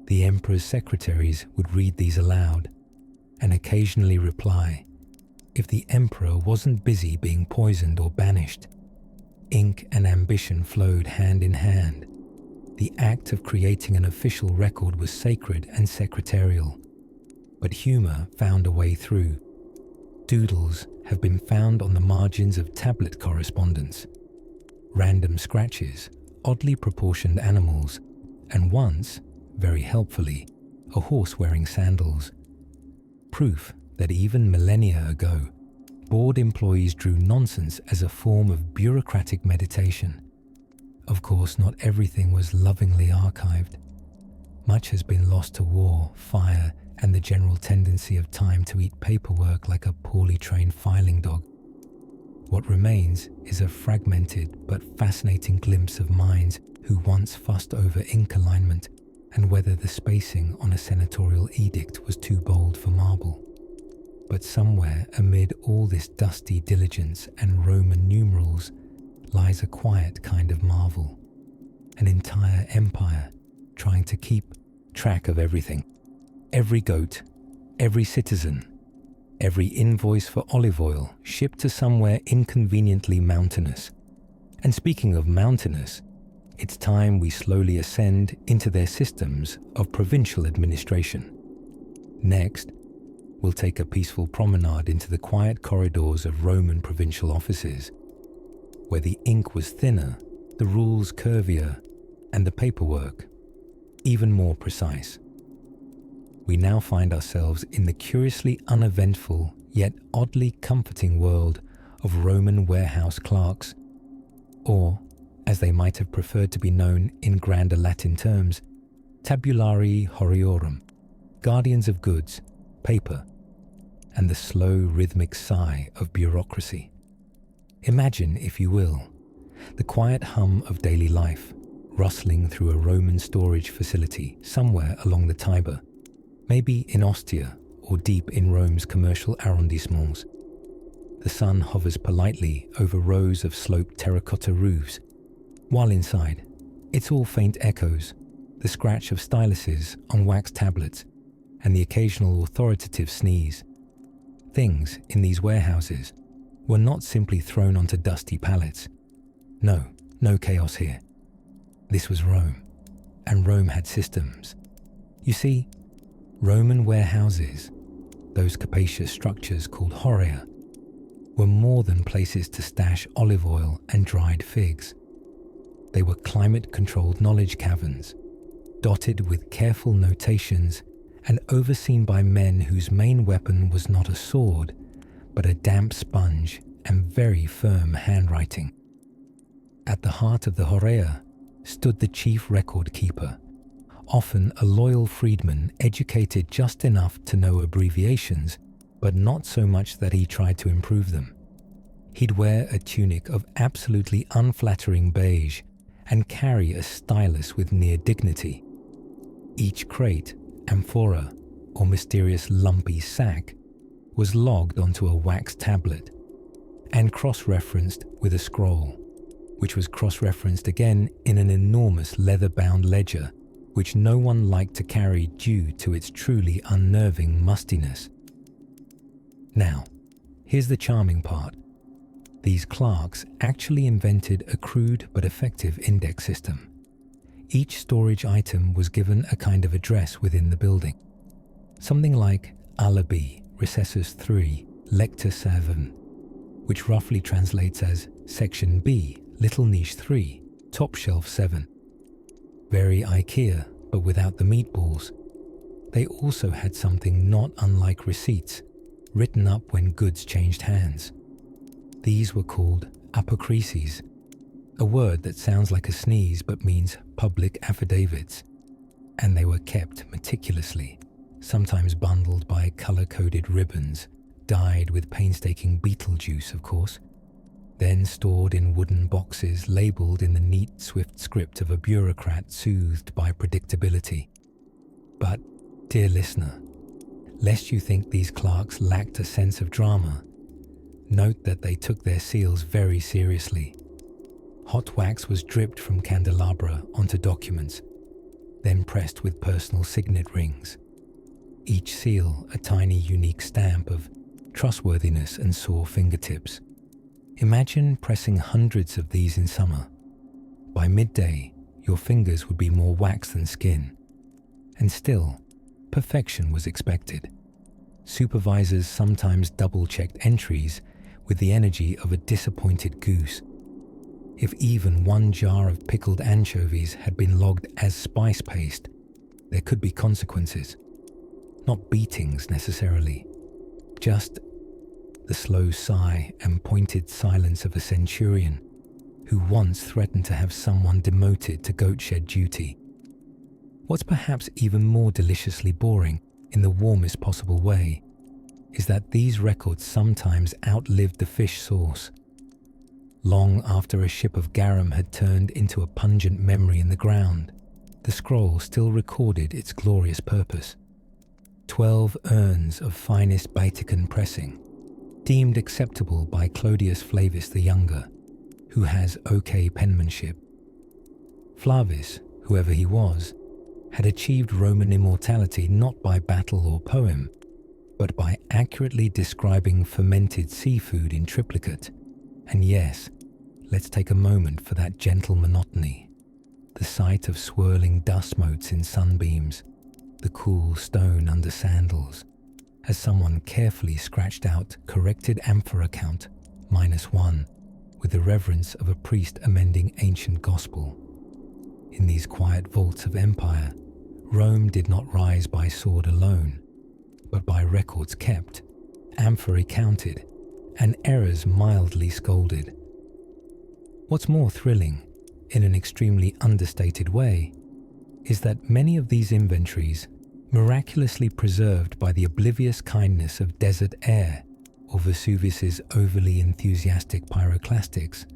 The emperor's secretaries would read these aloud and occasionally reply if the emperor wasn't busy being poisoned or banished. Ink and ambition flowed hand in hand. The act of creating an official record was sacred and secretarial, but humor found a way through. Doodles have been found on the margins of tablet correspondence, random scratches, oddly proportioned animals, and once, very helpfully, a horse wearing sandals. Proof that even millennia ago, board employees drew nonsense as a form of bureaucratic meditation. Of course, not everything was lovingly archived. Much has been lost to war, fire, and the general tendency of time to eat paperwork like a poorly trained filing dog. What remains is a fragmented but fascinating glimpse of minds who once fussed over ink alignment and whether the spacing on a senatorial edict was too bold for marble. But somewhere amid all this dusty diligence and Roman numerals lies a quiet kind of marvel, an entire empire trying to keep track of everything. Every goat, every citizen, every invoice for olive oil shipped to somewhere inconveniently mountainous. And speaking of mountainous, it's time we slowly ascend into their systems of provincial administration. Next, we'll take a peaceful promenade into the quiet corridors of Roman provincial offices, where the ink was thinner, the rules curvier, and the paperwork even more precise. We now find ourselves in the curiously uneventful yet oddly comforting world of Roman warehouse clerks, or, as they might have preferred to be known in grander Latin terms, tabulari horiorum, guardians of goods, paper, and the slow rhythmic sigh of bureaucracy. Imagine, if you will, the quiet hum of daily life rustling through a Roman storage facility somewhere along the Tiber, maybe in Ostia or deep in Rome's commercial arrondissements. The sun hovers politely over rows of sloped terracotta roofs, while inside, it's all faint echoes, the scratch of styluses on wax tablets, and the occasional authoritative sneeze. Things in these warehouses were not simply thrown onto dusty pallets. No chaos here. This was Rome, and Rome had systems. You see, Roman warehouses, those capacious structures called horea, were more than places to stash olive oil and dried figs. They were climate-controlled knowledge caverns, dotted with careful notations and overseen by men whose main weapon was not a sword, but a damp sponge and very firm handwriting. At the heart of the horea stood the chief record keeper, often a loyal freedman educated just enough to know abbreviations, but not so much that he tried to improve them. He'd wear a tunic of absolutely unflattering beige and carry a stylus with near dignity. Each crate, amphora, or mysterious lumpy sack was logged onto a wax tablet and cross-referenced with a scroll, which was cross-referenced again in an enormous leather-bound ledger which no one liked to carry due to its truly unnerving mustiness. Now, here's the charming part. These clerks actually invented a crude but effective index system. Each storage item was given a kind of address within the building. Something like Lullaby, Recessus 3, Lector 7, which roughly translates as Section B, Little Niche 3, Top Shelf 7. Very IKEA, But without the meatballs, they also had something not unlike receipts, written up when goods changed hands. These were called apocryphes, a word that sounds like a sneeze but means public affidavits, and they were kept meticulously, sometimes bundled by colour-coded ribbons, dyed with painstaking beetle juice, of course, then stored in wooden boxes labelled in the neat, swift script of a bureaucrat soothed by predictability. But, dear listener, lest you think these clerks lacked a sense of drama, note that they took their seals very seriously. Hot wax was dripped from candelabra onto documents, then pressed with personal signet rings. Each seal a tiny unique stamp of trustworthiness and sore fingertips. Imagine pressing hundreds of these in summer. By midday, your fingers would be more wax than skin. And still, perfection was expected. Supervisors sometimes double-checked entries with the energy of a disappointed goose. If even one jar of pickled anchovies had been logged as spice paste, there could be consequences. Not beatings necessarily, just the slow sigh and pointed silence of a centurion who once threatened to have someone demoted to goatshed duty. What's perhaps even more deliciously boring, in the warmest possible way, is that these records sometimes outlived the fish sauce. Long after a ship of garum had turned into a pungent memory in the ground, the scroll still recorded its glorious purpose. 12 urns of finest Baetica pressing, deemed acceptable by Clodius Flavius the Younger, who has okay penmanship. Flavius, whoever he was, had achieved Roman immortality not by battle or poem, but by accurately describing fermented seafood in triplicate. And yes, let's take a moment for that gentle monotony. The sight of swirling dust motes in sunbeams, the cool stone under sandals, as someone carefully scratched out corrected amphora count -1 with the reverence of a priest amending ancient gospel. In these quiet vaults of empire, Rome did not rise by sword alone, but by records kept, amphorae counted, and errors mildly scolded. What's more thrilling, in an extremely understated way, is that many of these inventories, miraculously preserved by the oblivious kindness of desert air or Vesuvius's overly enthusiastic pyroclastics,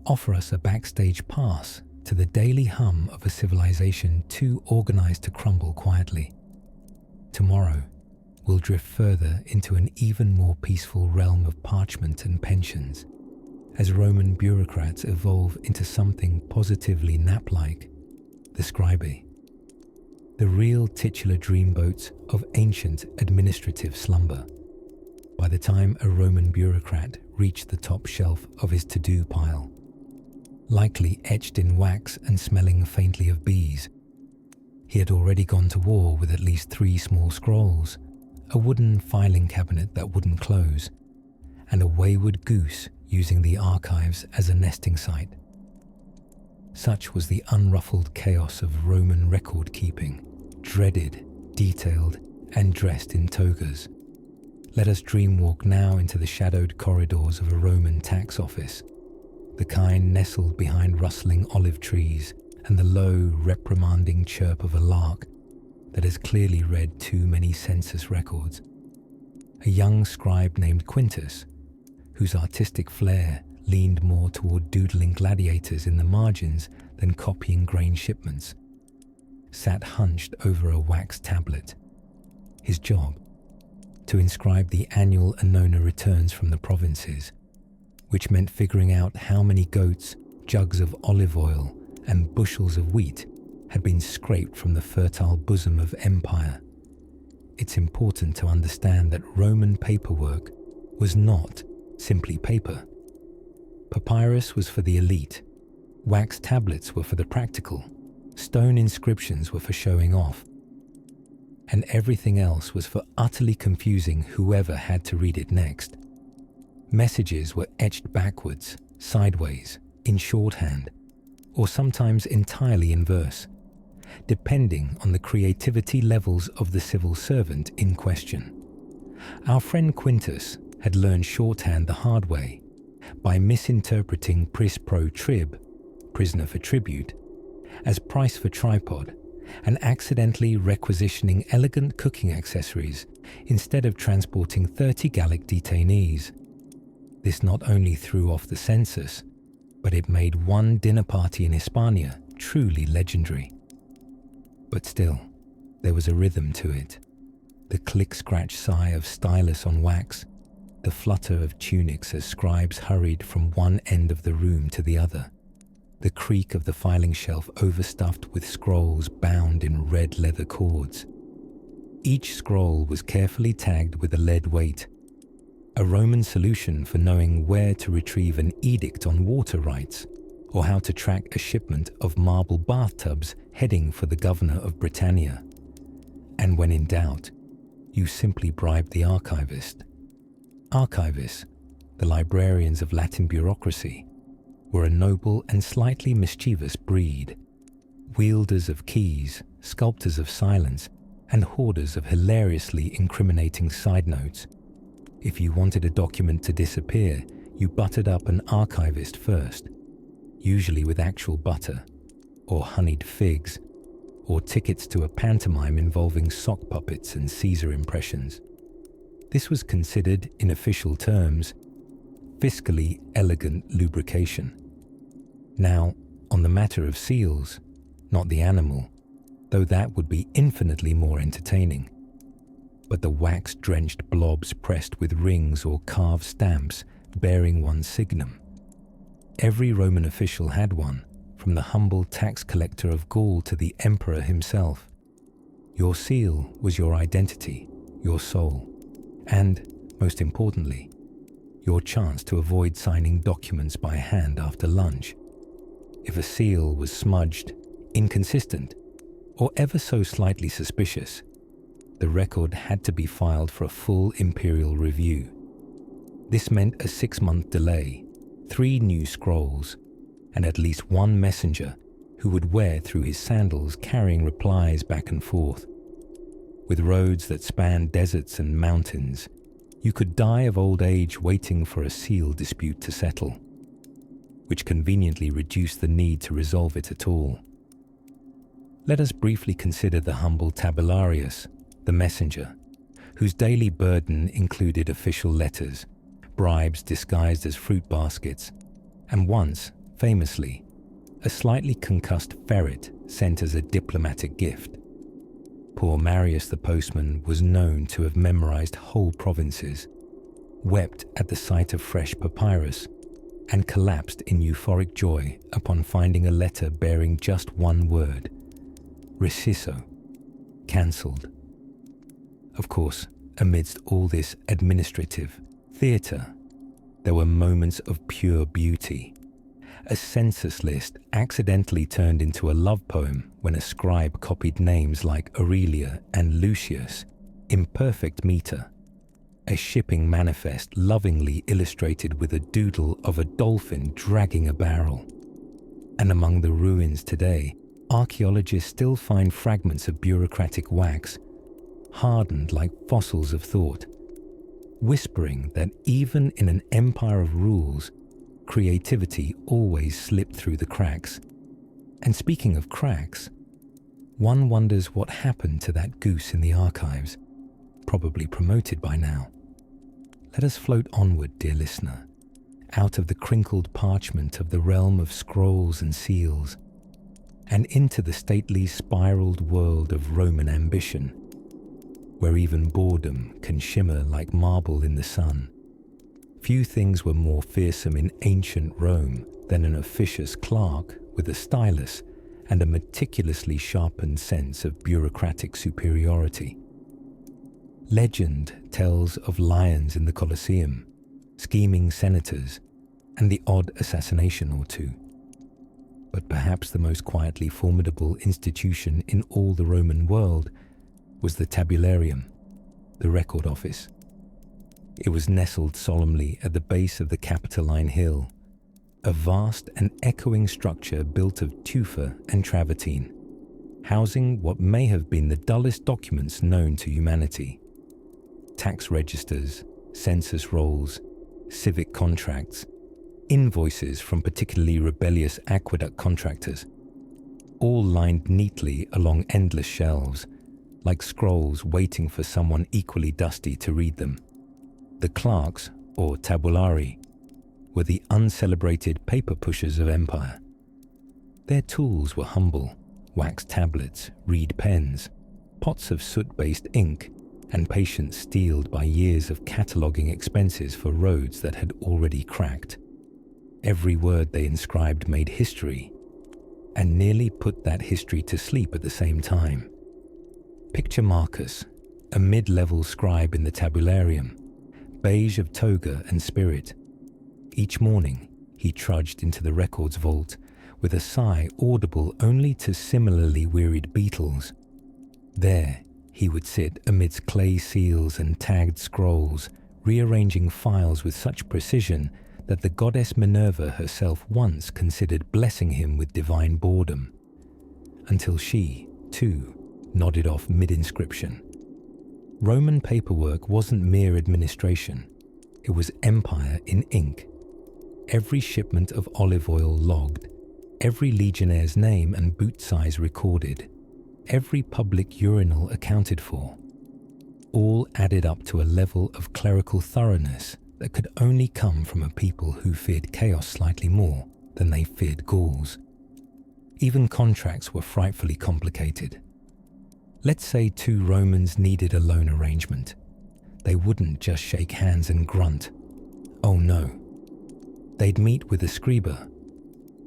offer us a backstage pass to the daily hum of a civilization too organized to crumble quietly. Tomorrow, we'll drift further into an even more peaceful realm of parchment and pensions, as Roman bureaucrats evolve into something positively nap-like, the scribe, the real titular dreamboats of ancient administrative slumber. By the time a Roman bureaucrat reached the top shelf of his to-do pile, likely etched in wax and smelling faintly of bees, he had already gone to war with at least 3 small scrolls, a wooden filing cabinet that wouldn't close, and a wayward goose using the archives as a nesting site. Such was the unruffled chaos of Roman record-keeping, dreaded, detailed, and dressed in togas. Let us dreamwalk now into the shadowed corridors of a Roman tax office, the kind nestled behind rustling olive trees and the low, reprimanding chirp of a lark that has clearly read too many census records. A young scribe named Quintus, whose artistic flair leaned more toward doodling gladiators in the margins than copying grain shipments, sat hunched over a wax tablet. His job, to inscribe the annual annona returns from the provinces, which meant figuring out how many goats, jugs of olive oil, and bushels of wheat had been scraped from the fertile bosom of empire. It's important to understand that Roman paperwork was not simply paper. Papyrus was for the elite, wax tablets were for the practical, stone inscriptions were for showing off, and everything else was for utterly confusing whoever had to read it next. Messages were etched backwards, sideways, in shorthand, or sometimes entirely in verse, depending on the creativity levels of the civil servant in question. Our friend Quintus had learned shorthand the hard way by misinterpreting pris pro trib, prisoner for tribute, as price for tripod, and accidentally requisitioning elegant cooking accessories instead of transporting 30 Gallic detainees. This not only threw off the census, but it made one dinner party in Hispania truly legendary. But still, there was a rhythm to it. The click-scratch sigh of stylus on wax, the flutter of tunics as scribes hurried from one end of the room to the other, the creak of the filing shelf overstuffed with scrolls bound in red leather cords. Each scroll was carefully tagged with a lead weight, a Roman solution for knowing where to retrieve an edict on water rights, or how to track a shipment of marble bathtubs heading for the governor of Britannia. And when in doubt, you simply bribed the archivist. Archivists, the librarians of Latin bureaucracy, were a noble and slightly mischievous breed, wielders of keys, sculptors of silence, and hoarders of hilariously incriminating side notes. If you wanted a document to disappear, you buttered up an archivist first, usually with actual butter, or honeyed figs, or tickets to a pantomime involving sock puppets and Caesar impressions. This was considered, in official terms, fiscally elegant lubrication. Now, on the matter of seals, not the animal, though that would be infinitely more entertaining, but the wax-drenched blobs pressed with rings or carved stamps bearing one's signum. Every Roman official had one, from the humble tax collector of Gaul to the emperor himself. Your seal was your identity, your soul, and, most importantly, your chance to avoid signing documents by hand after lunch. If a seal was smudged, inconsistent, or ever so slightly suspicious, the record had to be filed for a full imperial review. This meant a 6-month delay, 3 new scrolls, and at least one messenger who would wear through his sandals carrying replies back and forth. With roads that spanned deserts and mountains, you could die of old age waiting for a seal dispute to settle, which conveniently reduced the need to resolve it at all. Let us briefly consider the humble tabularius, the messenger, whose daily burden included official letters, bribes disguised as fruit baskets, and once, famously, a slightly concussed ferret sent as a diplomatic gift. Poor Marius the postman was known to have memorized whole provinces, wept at the sight of fresh papyrus, and collapsed in euphoric joy upon finding a letter bearing just one word: reciso, cancelled. Of course, amidst all this administrative theatre, there were moments of pure beauty. A census list accidentally turned into a love poem when a scribe copied names like Aurelia and Lucius in perfect meter. A shipping manifest lovingly illustrated with a doodle of a dolphin dragging a barrel. And among the ruins today, archaeologists still find fragments of bureaucratic wax, hardened like fossils of thought, whispering that even in an empire of rules, creativity always slipped through the cracks. And speaking of cracks, one wonders what happened to that goose in the archives, probably promoted by now. Let us float onward, dear listener, out of the crinkled parchment of the realm of scrolls and seals, and into the stately spiraled world of Roman ambition, where even boredom can shimmer like marble in the sun. Few things were more fearsome in ancient Rome than an officious clerk with a stylus and a meticulously sharpened sense of bureaucratic superiority. Legend tells of lions in the Colosseum, scheming senators, and the odd assassination or two. But perhaps the most quietly formidable institution in all the Roman world was the tabularium, the record office. It was nestled solemnly at the base of the Capitoline Hill, a vast and echoing structure built of tufa and travertine, housing what may have been the dullest documents known to humanity. Tax registers, census rolls, civic contracts, invoices from particularly rebellious aqueduct contractors, all lined neatly along endless shelves, like scrolls waiting for someone equally dusty to read them. The clerks, or tabulari, were the uncelebrated paper pushers of empire. Their tools were humble: wax tablets, reed pens, pots of soot-based ink, and patience steeled by years of cataloguing expenses for roads that had already cracked. Every word they inscribed made history, and nearly put that history to sleep at the same time. Picture Marcus, a mid-level scribe in the tabularium, beige of toga and spirit. Each morning, he trudged into the records vault with a sigh audible only to similarly wearied beetles. There, he would sit amidst clay seals and tagged scrolls, rearranging files with such precision that the goddess Minerva herself once considered blessing him with divine boredom, until she, too, nodded off mid-inscription. Roman paperwork wasn't mere administration, it was empire in ink. Every shipment of olive oil logged, every legionnaire's name and boot size recorded, every public urinal accounted for, all added up to a level of clerical thoroughness that could only come from a people who feared chaos slightly more than they feared Gauls. Even contracts were frightfully complicated. Let's say two Romans needed a loan arrangement. They wouldn't just shake hands and grunt. Oh no. They'd meet with a scriba,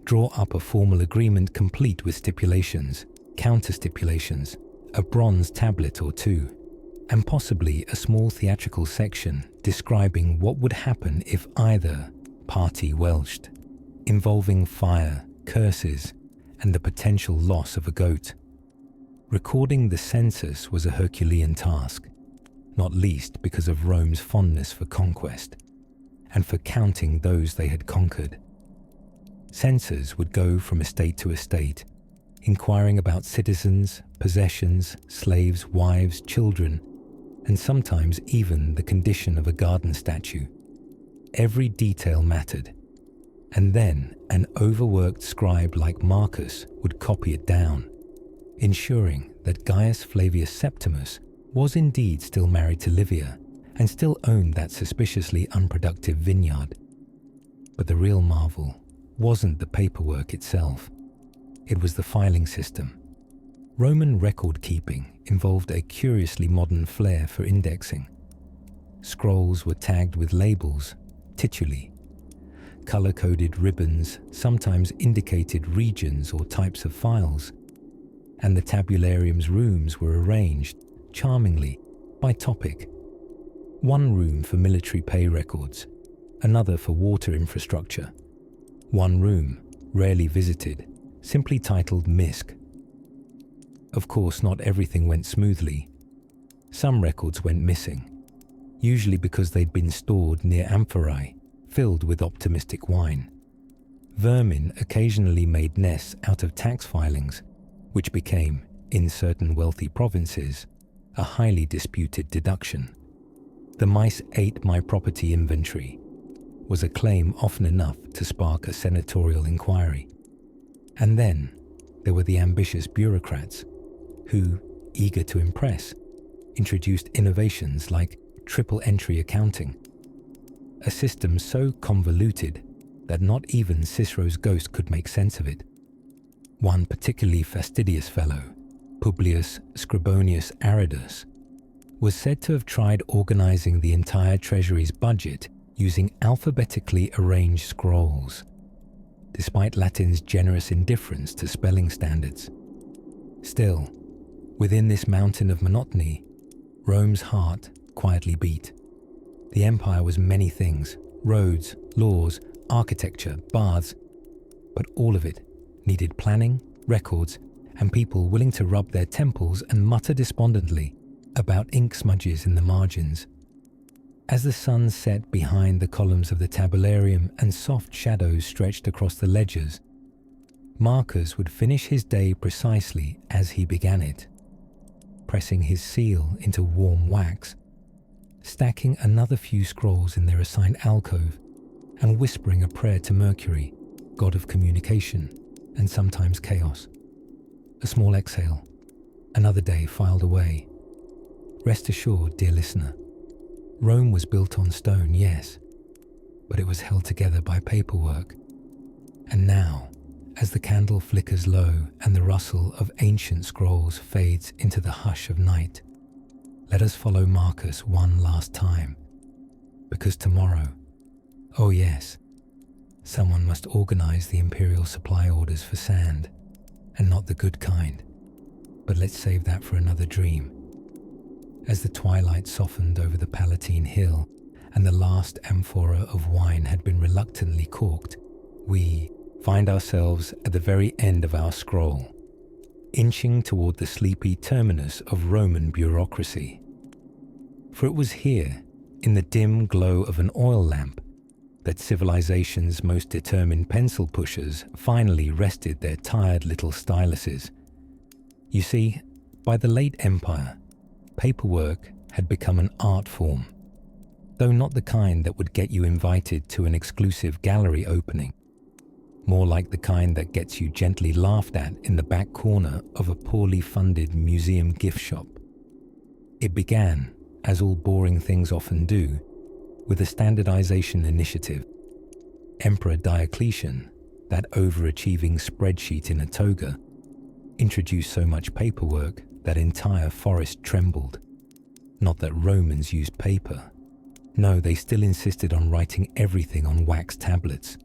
draw up a formal agreement complete with stipulations, counter-stipulations, a bronze tablet or two, and possibly a small theatrical section describing what would happen if either party welched, involving fire, curses, and the potential loss of a goat. Recording the census was a Herculean task, not least because of Rome's fondness for conquest, and for counting those they had conquered. Censors would go from estate to estate, inquiring about citizens, possessions, slaves, wives, children, and sometimes even the condition of a garden statue. Every detail mattered, and then an overworked scribe like Marcus would copy it down, ensuring that Gaius Flavius Septimus was indeed still married to Livia and still owned that suspiciously unproductive vineyard. But the real marvel wasn't the paperwork itself. It was the filing system. Roman record-keeping involved a curiously modern flair for indexing. Scrolls were tagged with labels, tituli. Color-coded ribbons sometimes indicated regions or types of files, and the tabularium's rooms were arranged, charmingly, by topic. One room for military pay records, another for water infrastructure. One room, rarely visited, simply titled MISC. Of course, not everything went smoothly. Some records went missing, usually because they'd been stored near amphorae, filled with optimistic wine. Vermin occasionally made nests out of tax filings, which became, in certain wealthy provinces, a highly disputed deduction. The mice ate my property inventory was a claim often enough to spark a senatorial inquiry. And then there were the ambitious bureaucrats who, eager to impress, introduced innovations like triple entry accounting, a system so convoluted that not even Cicero's ghost could make sense of it. One particularly fastidious fellow, Publius Scribonius Aridus, was said to have tried organizing the entire treasury's budget using alphabetically arranged scrolls, despite Latin's generous indifference to spelling standards. Still, within this mountain of monotony, Rome's heart quietly beat. The empire was many things: roads, laws, architecture, baths, but all of it needed planning, records, and people willing to rub their temples and mutter despondently about ink smudges in the margins. As the sun set behind the columns of the tabularium and soft shadows stretched across the ledgers, Marcus would finish his day precisely as he began it, pressing his seal into warm wax, stacking another few scrolls in their assigned alcove, and whispering a prayer to Mercury, god of communication and sometimes chaos. A small exhale, another day filed away. Rest assured, dear listener, Rome was built on stone, yes, but it was held together by paperwork. And now, as the candle flickers low and the rustle of ancient scrolls fades into the hush of night, let us follow Marcus one last time, because tomorrow, oh yes, someone must organize the imperial supply orders for sand, and not the good kind. But let's save that for another dream. As the twilight softened over the Palatine Hill and the last amphora of wine had been reluctantly corked, we find ourselves at the very end of our scroll, inching toward the sleepy terminus of Roman bureaucracy. For it was here, in the dim glow of an oil lamp, that civilization's most determined pencil pushers finally rested their tired little styluses. You see, by the late Empire, paperwork had become an art form, though not the kind that would get you invited to an exclusive gallery opening, more like the kind that gets you gently laughed at in the back corner of a poorly funded museum gift shop. It began, as all boring things often do, with a standardization initiative. Emperor Diocletian, that overachieving spreadsheet in a toga, introduced so much paperwork that entire forests trembled. Not that Romans used paper. No, they still insisted on writing everything on wax tablets,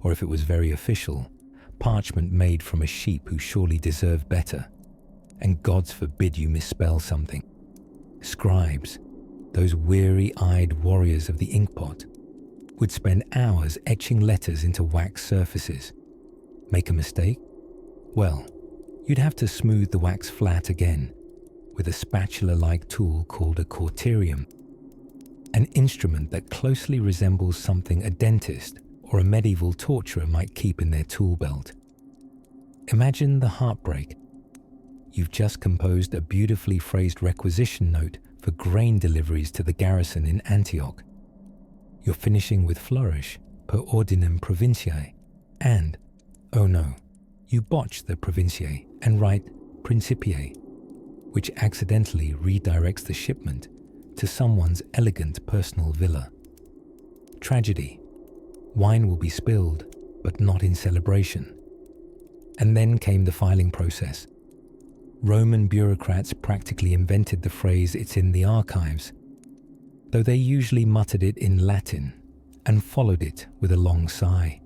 or if it was very official, parchment made from a sheep who surely deserved better. And gods forbid you misspell something. Scribes, those weary-eyed warriors of the inkpot, would spend hours etching letters into wax surfaces. Make a mistake? Well, you'd have to smooth the wax flat again with a spatula-like tool called a cauterium, an instrument that closely resembles something a dentist or a medieval torturer might keep in their tool belt. Imagine the heartbreak. You've just composed a beautifully phrased requisition note for grain deliveries to the garrison in Antioch. You're finishing with flourish per ordinem provinciae, and, oh no, you botch the provinciae and write principiae, which accidentally redirects the shipment to someone's elegant personal villa. Tragedy. Wine will be spilled, but not in celebration. And then came the filing process. Roman bureaucrats practically invented the phrase "it's in the archives," though they usually muttered it in Latin and followed it with a long sigh.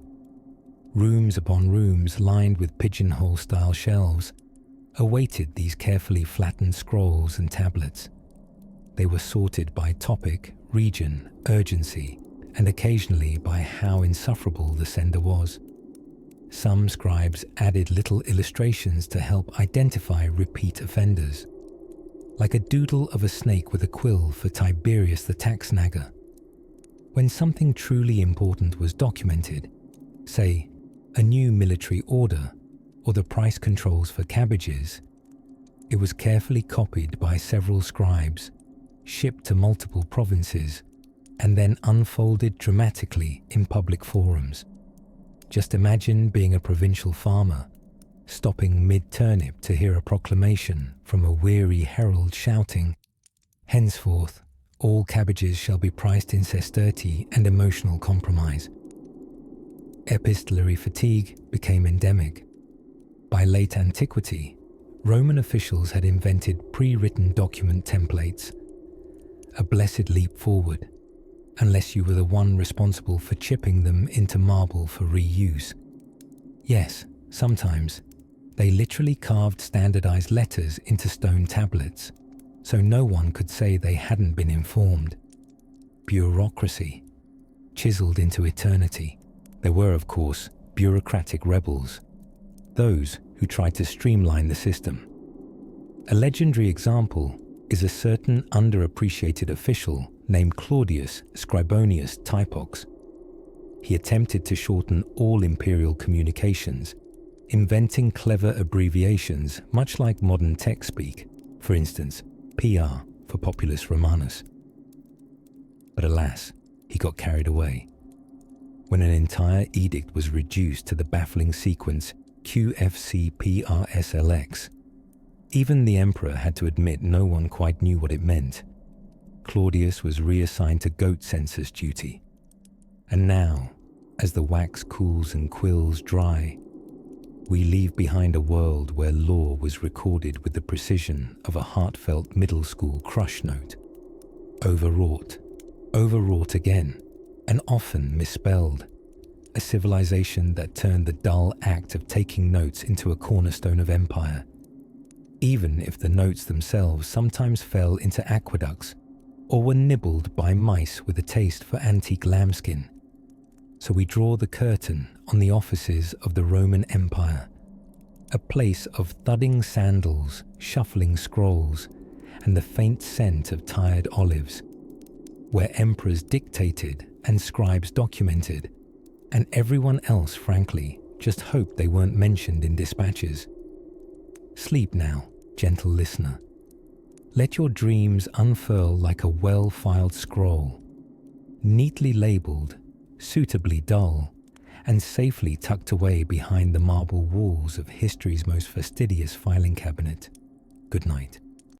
Rooms upon rooms lined with pigeonhole-style shelves awaited these carefully flattened scrolls and tablets. They were sorted by topic, region, urgency, and occasionally by how insufferable the sender was. Some scribes added little illustrations to help identify repeat offenders, like a doodle of a snake with a quill for Tiberius the tax nagger. When something truly important was documented, say, a new military order or the price controls for cabbages, it was carefully copied by several scribes, shipped to multiple provinces, and then unfolded dramatically in public forums. Just imagine being a provincial farmer, stopping mid-turnip to hear a proclamation from a weary herald shouting, "Henceforth, all cabbages shall be priced in sestertii and emotional compromise." Epistolary fatigue became endemic. By late antiquity, Roman officials had invented pre-written document templates, a blessed leap forward, unless you were the one responsible for chipping them into marble for reuse. Yes, sometimes they literally carved standardized letters into stone tablets, so no one could say they hadn't been informed. Bureaucracy, chiseled into eternity. There were, of course, bureaucratic rebels, those who tried to streamline the system. A legendary example is a certain underappreciated official named Claudius Scribonius Typox. He attempted to shorten all imperial communications inventing clever abbreviations much like modern tech speak, for instance, PR for Populus Romanus. But alas, he got carried away. When an entire edict was reduced to the baffling sequence QFCPRSLX, even the emperor had to admit no one quite knew what it meant. Claudius was reassigned to goat census duty. And now, as the wax cools and quills dry, we leave behind a world where law was recorded with the precision of a heartfelt middle school crush note. Overwrought, overwrought again, and often misspelled. A civilization that turned the dull act of taking notes into a cornerstone of empire, even if the notes themselves sometimes fell into aqueducts or were nibbled by mice with a taste for antique lambskin. So we draw the curtain on the offices of the Roman Empire, a place of thudding sandals, shuffling scrolls, and the faint scent of tired olives, where emperors dictated and scribes documented, and everyone else, frankly, just hoped they weren't mentioned in dispatches. Sleep now, gentle listener. Let your dreams unfurl like a well-filed scroll, neatly labelled, suitably dull, and safely tucked away behind the marble walls of history's most fastidious filing cabinet. Good night.